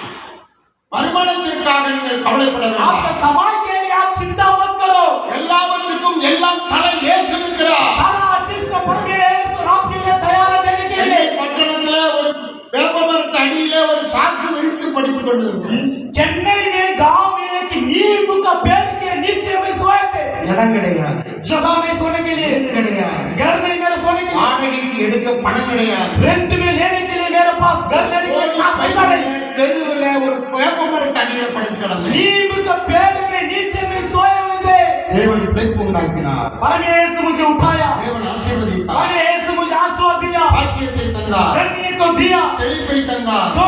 வருமானத்திற்காக நீங்கள் கவலைப்பட வேண்டாம். आपका कमाई के लिए आप चिंता मत करो. எல்லாவற்றுக்கும் எல்லாம் தலை இயேசு இருக்கிறார். सारा चीज का परमेश्वर आपके लिए तैयार है देने के लिए. பட்டணத்துல ஒரு வேப்ப மரத்து அடியில ஒரு சாக்கு விரித்து படித்துக் கொண்டிருந்தேன். चेन्नई में गांव में एक नीम का पेड़ के नीचे में सोए थे. இடம் கிடையாது, जगह नहीं सोने के लिए, வீடு கிடையாது, घर नहीं मेरे सोने के लिए, வாடகைக்கு எடுக்க பணம் கிடையாது, रेंट में लेने के लिए मेरे पास घर लेने के लिए पैसा नहीं. தெருவில் ஒரு வேப்பமரத்து அடியில படுத்து கிடந்தேன். नीम का पेड़ के नीचे में सोए हुए थे. தேவன் பிழைப்பு உண்டாக்கினார், परमेश्वर मुझे उठाया, தேவன் ஆசீர்வதித்தார், परमेश्वर मुझे आशीर्वाद दिया, பாக்கியத்தை தந்தார், धन्य को दिया, செழிப்பை தந்தார். जो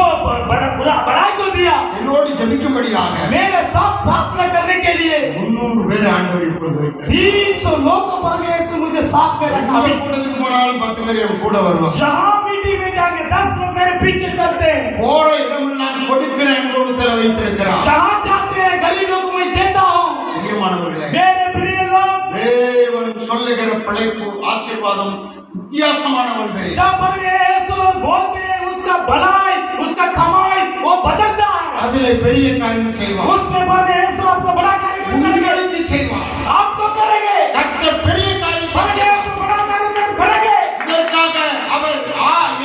बड़ाई को दिया, என்னோடு ஜெபிக்கும்படியாக मेरे साथ प्रार्थना करने के लिए 300 பேர் ஆண்டவர் இப்பொழுது வைக்கிறார். 300 लोग को परमेश्वर मुझे साथ में रखा. எந்த கூட்டத்துக்கு போனாலும் 10 பேர் என் கூட வருவாங்க. जहाँ मीटिंग में जाके 10 लोग मेरे पीछे चलते हैं. போற இடமெல்லாம் கொடுக்கிற அனுபவத்தில் வைத்திருக்கிறார். जहाँ जाते हैं गरीब लोगों को मैं देता हूँ. பிரியமானவர்களே, मेरे प्रिय लोग, தேவன் சொல்லுகிற பிழைப்பு ஆசீர்வாதம் வித்தியாசமான ஒன்று. जब परमेश्वर बोलते हैं उसका भलाई, उसका कमाई वो बदलता है. அதிலே பெரிய காரியம் செய்வார், उसमें परमेश्वर आपको बड़ा कार्यक्रम करेंगे, உங்களுக்கு செய்வார். आपको करेंगे. கர்த்தர் பெரிய காரியத்தை செய்வார். परमेश्वर बड़ा कार्यक्रम करेंगे. இதற்காக அவர்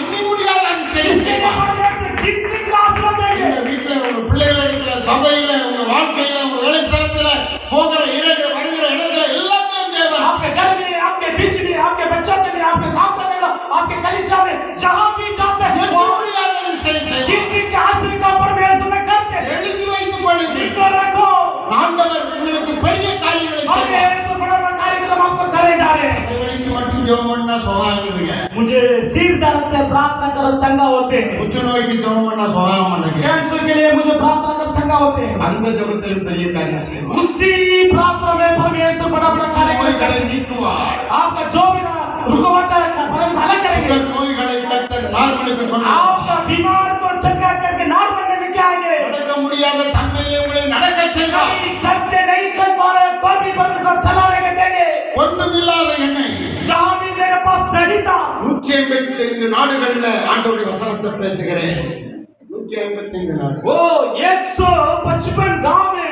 எண்ணி முடியாத इसके लिए செய்வார். परमेश्वर कितनी का आशीर्वाद देंगे. உங்க வீட்டுல, உங்க பிள்ளைகளிடத்துல, சபையில, உங்க வாழ்க்கையில, உங்க வேலை ஸ்தலத்துல, போகிற இறகு வருகிற இடத்துல எல்லாத்திலும் தேவன் आपके घर में, आपके बीच में, आपके बच्चों में, आपके काम करने वाला, आपके कलीसिया में, जहाँ भी जाते हैं எண்ணி वो முடியாத செய்வார். कितनी का आशीर्वाद परमेश्वर ने करते हैं. எழுதி வைத்துக் கொள்ளுங்கள். इनको रखो. ஆண்டவர் உங்களுக்கு பெரிய காரியங்களை செய்வார். परमेश्वर बड़ा बड़ा कार्यक्रम आपको करे जा रहे हैं. இடைவெளிக்கு மட்டும் ஜெபம் பண்ணா சுகாயிருவீங்க. मुझे सिर दर्द है, प्रार्थना करो चंगा होते हैं. புற்றுநோய்க்கு ஜெபம் பண்ணா சுகாய மாட்டேங்க. कैंसर के लिए मुझे प्रार्थना करो चंगा होते हैं. அந்த ஜெபத்திலும் பெரிய காரியம் செய்வார். उसी प्रार्थना में परमेश्वर बड़ा बड़ा कार्यक्रम நோய்களை करेंगे. நீக்குவார். आपका जो भी ना रुकावट है परमेश्वर अलग करेंगे. உங்கள் நோய்களை கர்த்தர் நார்மலுக்கு கொண்டு आपका बीमार को चंगा करके नॉर्मल में लेके आएंगे. நடக்க முடியாத தன்மையிலே உங்களை நடக்க செய்வார். कभी चलते नहीं चल पा रहे पर भी परमेश्वर चलाने के देंगे. ஒன்றுமில்லாத என்னை जहाँ भी मेरे पास नहीं था 185 நாடுகள்ல ஆண்டவருடைய வசனத்தை பேசுகிறேன். 155 நாடு. वो 155 गांव में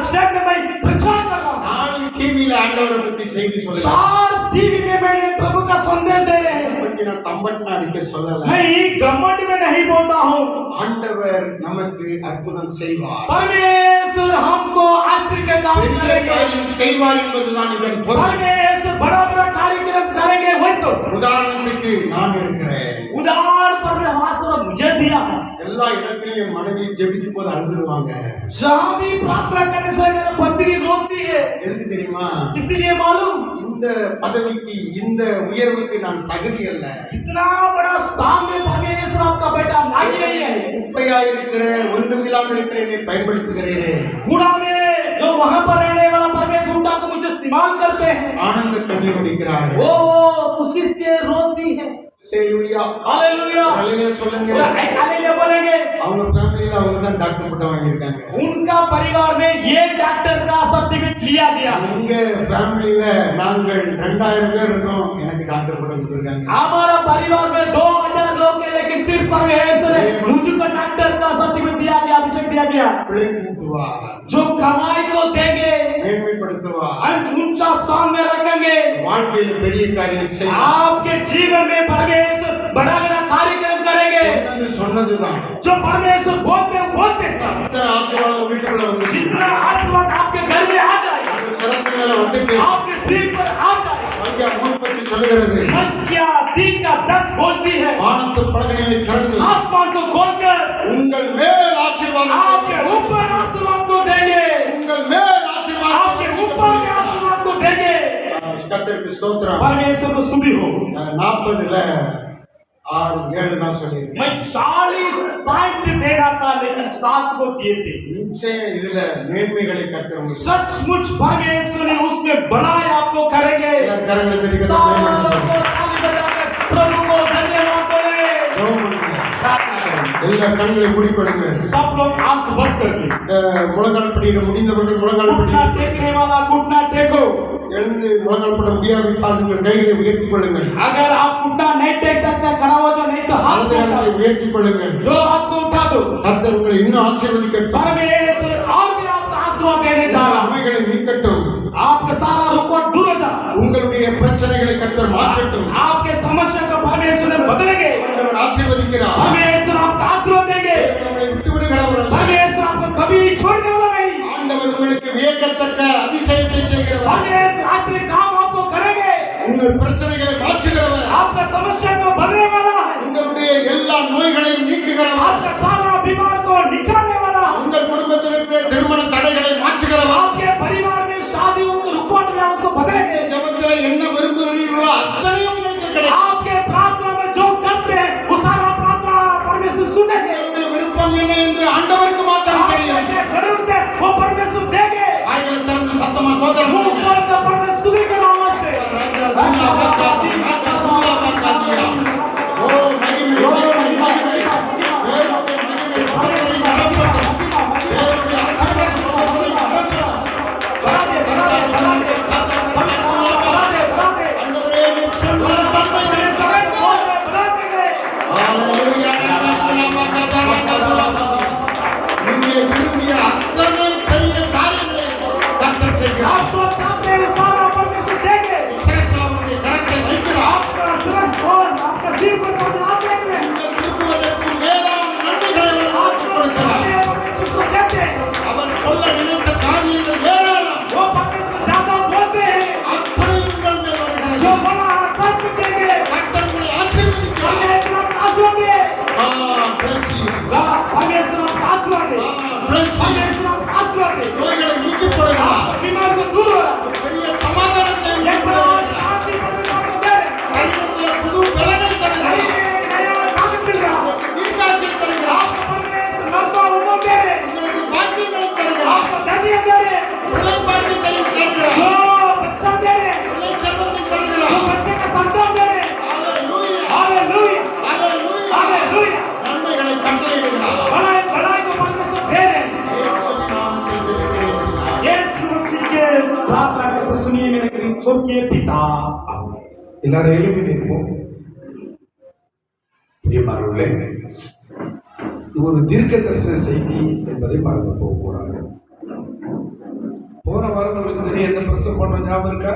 स्टेट में मैं प्रचार कर रहा हूँ. நான் டிவியில ஆண்டவரை பத்தி செய்தி சொல்றேன். 4 टीवी में मैंने प्रभु का संदेश दे रहे हैं. பத்தி நான் தம்பட்னா அடிக்க சொல்லல. मैं घमंड में नहीं बोलता हूँ. ஆண்டவர் நமக்கு அற்புதம் செய்வார், परमेश्वर हमको आश्चर्य के काम பெரிய करेंगे. காரியம் செய்வார் என்பதுதான் இதன் பொருள். परमेश्वर बड़ा बड़ा कार्यक्रम करेंगे. वही तो உதாரணத்துக்கு நான் இருக்கிறேன். उदाहरण परमेश्वर मुझे दिया है. எல்லா இடத்திலும் மனைவி ஜெபிக்கும் போது அழுதுருவாங்க. जहाँ भी प्रार्थना करने से मेरा पत्नी रोती है. எதுக்கு தெரியுமா? इसीलिए मालूम இந்த பதவிக்கு, இந்த உயர்வுக்கு நான் தகுதி அல்ல. इतना बड़ा स्थान में परमेश्वर आपका बेटा लायक नहीं है. குப்பையா இருக்கிற, ஒன்றுமில்லாமல் இருக்கிற என்னை பயன்படுத்துகிறேன். कूड़ा में जो वहाँ पर रहने वाला परमेश्वर उठा के मुझे इस्तेमाल करते हैं. ஆனந்த கண்ணீர் வடிக்கிறார்கள். वो खुशी से रोती है. அல்லேலூயா. हालेलुया. அல்லேலூயா சொல்லுங்க. हालेलुया बोलेंगे. அவங்க ஃபேமிலில அவங்க தான் டாக்டர் பட்டம் வாங்கியிருக்காங்க. उनका परिवार में ये डॉक्टर का सर्टिफिकेट लिया गया. எங்க ஃபேமிலில நாங்கள் 2000 பேர் இருக்கோம், எனக்கு டாக்டர் பட்டம் கொடுத்திருக்காங்க. हमारा परिवार में 2000 लोग हैं लेकिन सिर्फ परमेश्वर ने मुझको डॉक्टर का सर्टिफिकेट दिया गया, अभिषेक दिया गया. பிழைப்பு ஊட்டுவார், जो कमाई को देंगे மேன்மைப்படுத்துவார், ऊंचा स्थान में रखेंगे. வாழ்க்கையில பெரிய காரியம் செய்வார். आपके जीवन में परमेश्वर बड़ा बड़ा कार्यक्रम करेंगे. சொன்னதுதான் जो परमेश्वर बोलते बोलते அத்தனை ஆசீர்வாதம் வீட்டுக்குள்ள வந்து जितना आशीर्वाद आपके घर में आ जाए, சரசு மேல வந்துட்டு आपके सिर पर आ जाए. வாக்கியா 3 சொல்லுகிறது, क्या 3 का 10 बोलती है. வானத்து பலகணிகளை திறந்து आसमान को खोलकर உங்கள் மேல் ஆசீர்வாதம், आपके ऊपर आशीर्वाद को देंगे. உங்கள் மேல் आपके ஆசீர்வாதம். ऊपर के आशीर्वाद को देंगे. கர்த்தருக்கு ஸ்தோத்திரம். परमेश्वर को स्तुति हो. 40ல 6 7 தான் சொல்லியிருக்கேன். मैं 40 पॉइंट देना था लेकिन 7 को दिए थे. நிச்சயம் இதுல மேன்மைகளை கர்த்தர் உங்களுக்கு सचमुच परमेश्वर ने उसमें बड़ाई आपको करेंगे. எல்லாரும் கரங்களை தட்டி सारा கர்த்தரை लोग को ताली बजाकर प्रभु को धन्यवाद बोले. ஜெபம் பண்ணுங்க. प्रार्थना करें. எல்லா கண்களை மூடிக்கொள்ளுங்க. सब लोग आंख बंद करके முழங்கால் படியிட முடிந்தவர்கள் முழங்கால் घुटना படியிட टेकने वाला घुटना टेको. எழுந்து முழங்கால் பட முடியாவிட்டால் உங்கள் கைகளை உயர்த்திக் கொள்ளுங்கள். अगर आप घुटना नहीं टेक सकते खड़ा हो जो नहीं तो हाथ வலது को கரத்தை उठाओ. உயர்த்திக் கொள்ளுங்கள். जो हाथ को उठा दो. கர்த்தர் உங்களை இன்னும் ஆசீர்வதிக்கட்டும். परमेश्वर और भी आपका आशीर्वाद देने जा रहा है. நோய்களை நீக்கட்டும். आपका सारा रुकावट दूर हो जा. உங்களுடைய பிரச்சனைகளை கர்த்தர் மாற்றட்டும். आपके समस्या को परमेश्वर ने बदलेंगे. ஆண்டவர் ஆசீர்வதிக்கிறார். परमेश्वर आपका आशीर्वाद देंगे. நம்மளை விட்டு விடுகிறவர் செய்கிறவர், परमेश्वर आज के काम आपको करेंगे। உங்கள் பிரச்சனைகளை மாற்றுகிறவர், आपका समस्या को बदलने वाला है, உங்களுடைய எல்லா நோய்களையும் நீக்குகிறவர், आपका सारा बीमार को निकालने वाला है, உங்கள் குடும்பத்தில் இருக்கிற திருமண தடைகளை மாற்றுகிறவர். आपके परिवार में शादियों को रुकावट में आपको बदलेंगे। ஜெபத்திலே என்ன விரும்புகிறீர்களோ அத்தனையும் உங்களுக்கு கிடைக்கும். आपके प्रार्थना में जो करते हैं वो सारा प्रार्थना परमेश्वर सुनेंगे। உங்களுடைய விருப்பம் என்ன என்று ஆண்டவருக்கு மாத்திரம் தெரியும். आपके जरूरत है वो परमेश्वर देंगे। ஆயிகளை திறந்து சத்தமா சோதரம் मुंह खोलकर परमेश्वर स्तुति करो आवाज से। ஓ மகிமை, மகிமை, மகிமை. தேவனுடைய மகிமை, பரமேசி நிரப்பட்டும். தேவனுடைய ஆசீர்வாதம் உங்களை நிரப்பட்டும். ஆண்டவரே, நீர் சொன்ன நன்மைகளை ஹல்லேலூயா. நீங்கள் விரும்பிய அத்தனை பெரிய காரியங்களை கர்த்தர் செய்கிறார். आप सब चाहते हैं सारा परमेश्वर देंगे। இஸ்ரவேல் அவருடைய கரத்தை வைக்கிறார். आपका सिर्फ और आपका सिर पर हाथ रख दें। நீங்கள் விரும்புவதற்கு மேலான நன்மைகளை அவர் आपको கொடுக்கிறார். चाहते हैं परमेश्वर को देते हैं। அவர் சொல்ல நினைத்த காரியங்கள் ஏராளம். वो परमेश्वर ज्यादा बोलते हैं அத்தனை உங்கள் மேல் வருகிறது. जो बड़ा काम देंगे। கர்த்தர் உங்களை ஆசீர்வதிக்கிறார். परमेश्वर आपका आशीर्वाद दे। bless you. परमेश्वर आपका आशीर्वाद दे। bless you. परमेश्वर आपका आशीर्वाद दे। நோய்களை நீக்கி போடுகிறார். बीमार को दूर हो। பெரிய சமாதானத்தை एक बड़ा शांति परमेश्वर आपको दे। சரீரத்தில் புது பலனை शरीर தருகிறார். में एक नया ताकत मिल रहा। தீர்க்காசை தருகிறார். आपको परमेश्वर लंबा उम्र दे रहे। உங்களுக்கு பாக்கியங்களை தருகிறார். आपको धन्य दे रहे। பிள்ளை பாக்கியத்தை தருகிறார். जो बच्चा दे रहे। பிள்ளை செல்வத்தை जो தருகிறார். बच्चे का संतान दे रहे। ஹalleluya. हालेलुया ஹalleluya. हालेलुया। நன்மைகளை கட்டளையிடுகிறார். भलाई भलाई को परमेश्वर दे रहे। இயேசுவின் நாமத்தில் ஜெபிக்கிறேன். यीशु मसीह के प्रार्थना करते सुनिए मेरे करीब स्वर्गीय पिता। எல்லாரும் எழுப்பி நிற்போம். பிரியமானவர்களே, இது ஒரு தீர்க்கதரிசன செய்தி என்பதை மறந்து போகக்கூடாது. போன வாரம் உங்களுக்கு தெரியும் என்ன பிரசவம் பண்ண ஞாபகம் இருக்கா?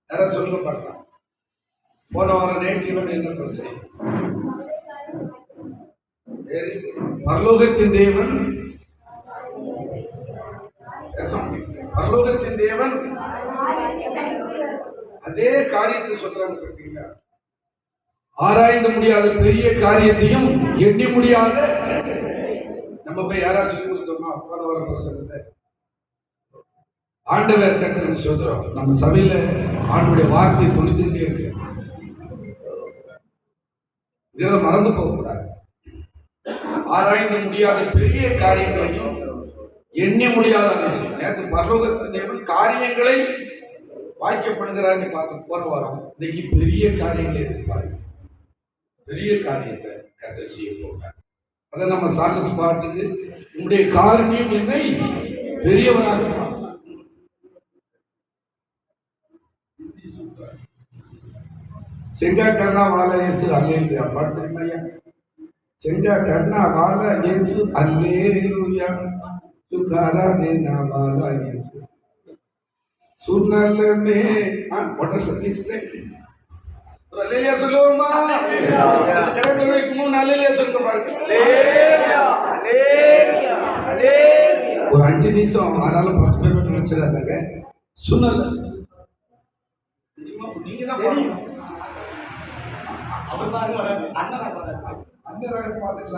யாராவது சொல்லுங்க பார்க்கலாம். போன வாரம் நேற்றிலும் என்ன பிரசவம்? பரலோகத்தின் தேவன் பரலோகத்தின் தேவன் அதே காரியத்தை சொல்றாங்க பார்த்தீங்களா? ஆராய்ந்து முடியாத பெரிய காரியத்தையும் எண்ணி முடியாத நம்ம போய் யாராவது சொல்லி கொடுத்தோமா? போன வாரம் பிரசங்கத்தை ஆண்டவர் கர்த்தருக்கு ஸ்தோத்திரம். நம்ம சபையில ஆண்டுடைய வார்த்தையை தொழுத்துக்கிட்டே இருக்கு. இதெல்லாம் மறந்து போகக்கூடாது. ஆராய்ந்து முடியாத பெரிய காரியங்களையும் எண்ணி முடியாத அதிசயம். நேற்று பரலோகத்தின் தேவன் காரியங்களை வாய்க்கப்படுகிறான்னு பார்த்தோம் போன வாரம். இன்னைக்கு பெரிய காரியங்களை எதிர்பாருங்க. பெரிய காரியத்தை கர்த்தர் செய்ய போகிறார். அதை நம்ம சார்லஸ் பாட்டுக்கு உங்களுடைய காரியம் என்னை பெரியவனாக மாற்றார். செங்கா கர்ணா வாழ இயேசு அல்லேலூயா பாட்டு தெரியுமா? செங்கா கர்ணா வாழ இயேசு அல்லேலூயா சுகாரா தேனா வாழ இயேசு सुनल में वाटर सर्विस ले அல்லேலூயா சொல்லுவோமா? கரெக்ட் ஒரு மூணு அல்லேலூயா சொல்லுங்க பாருங்க. ஒரு 5 நிமிஷம் ஆனாலும் பஸ் பேமெண்ட் நினைச்சிடாதங்க. சுனல் நீங்க தான் போறீங்க. அவர் தான் அண்ணன் ராகத்தை பார்த்துக்கலாம்.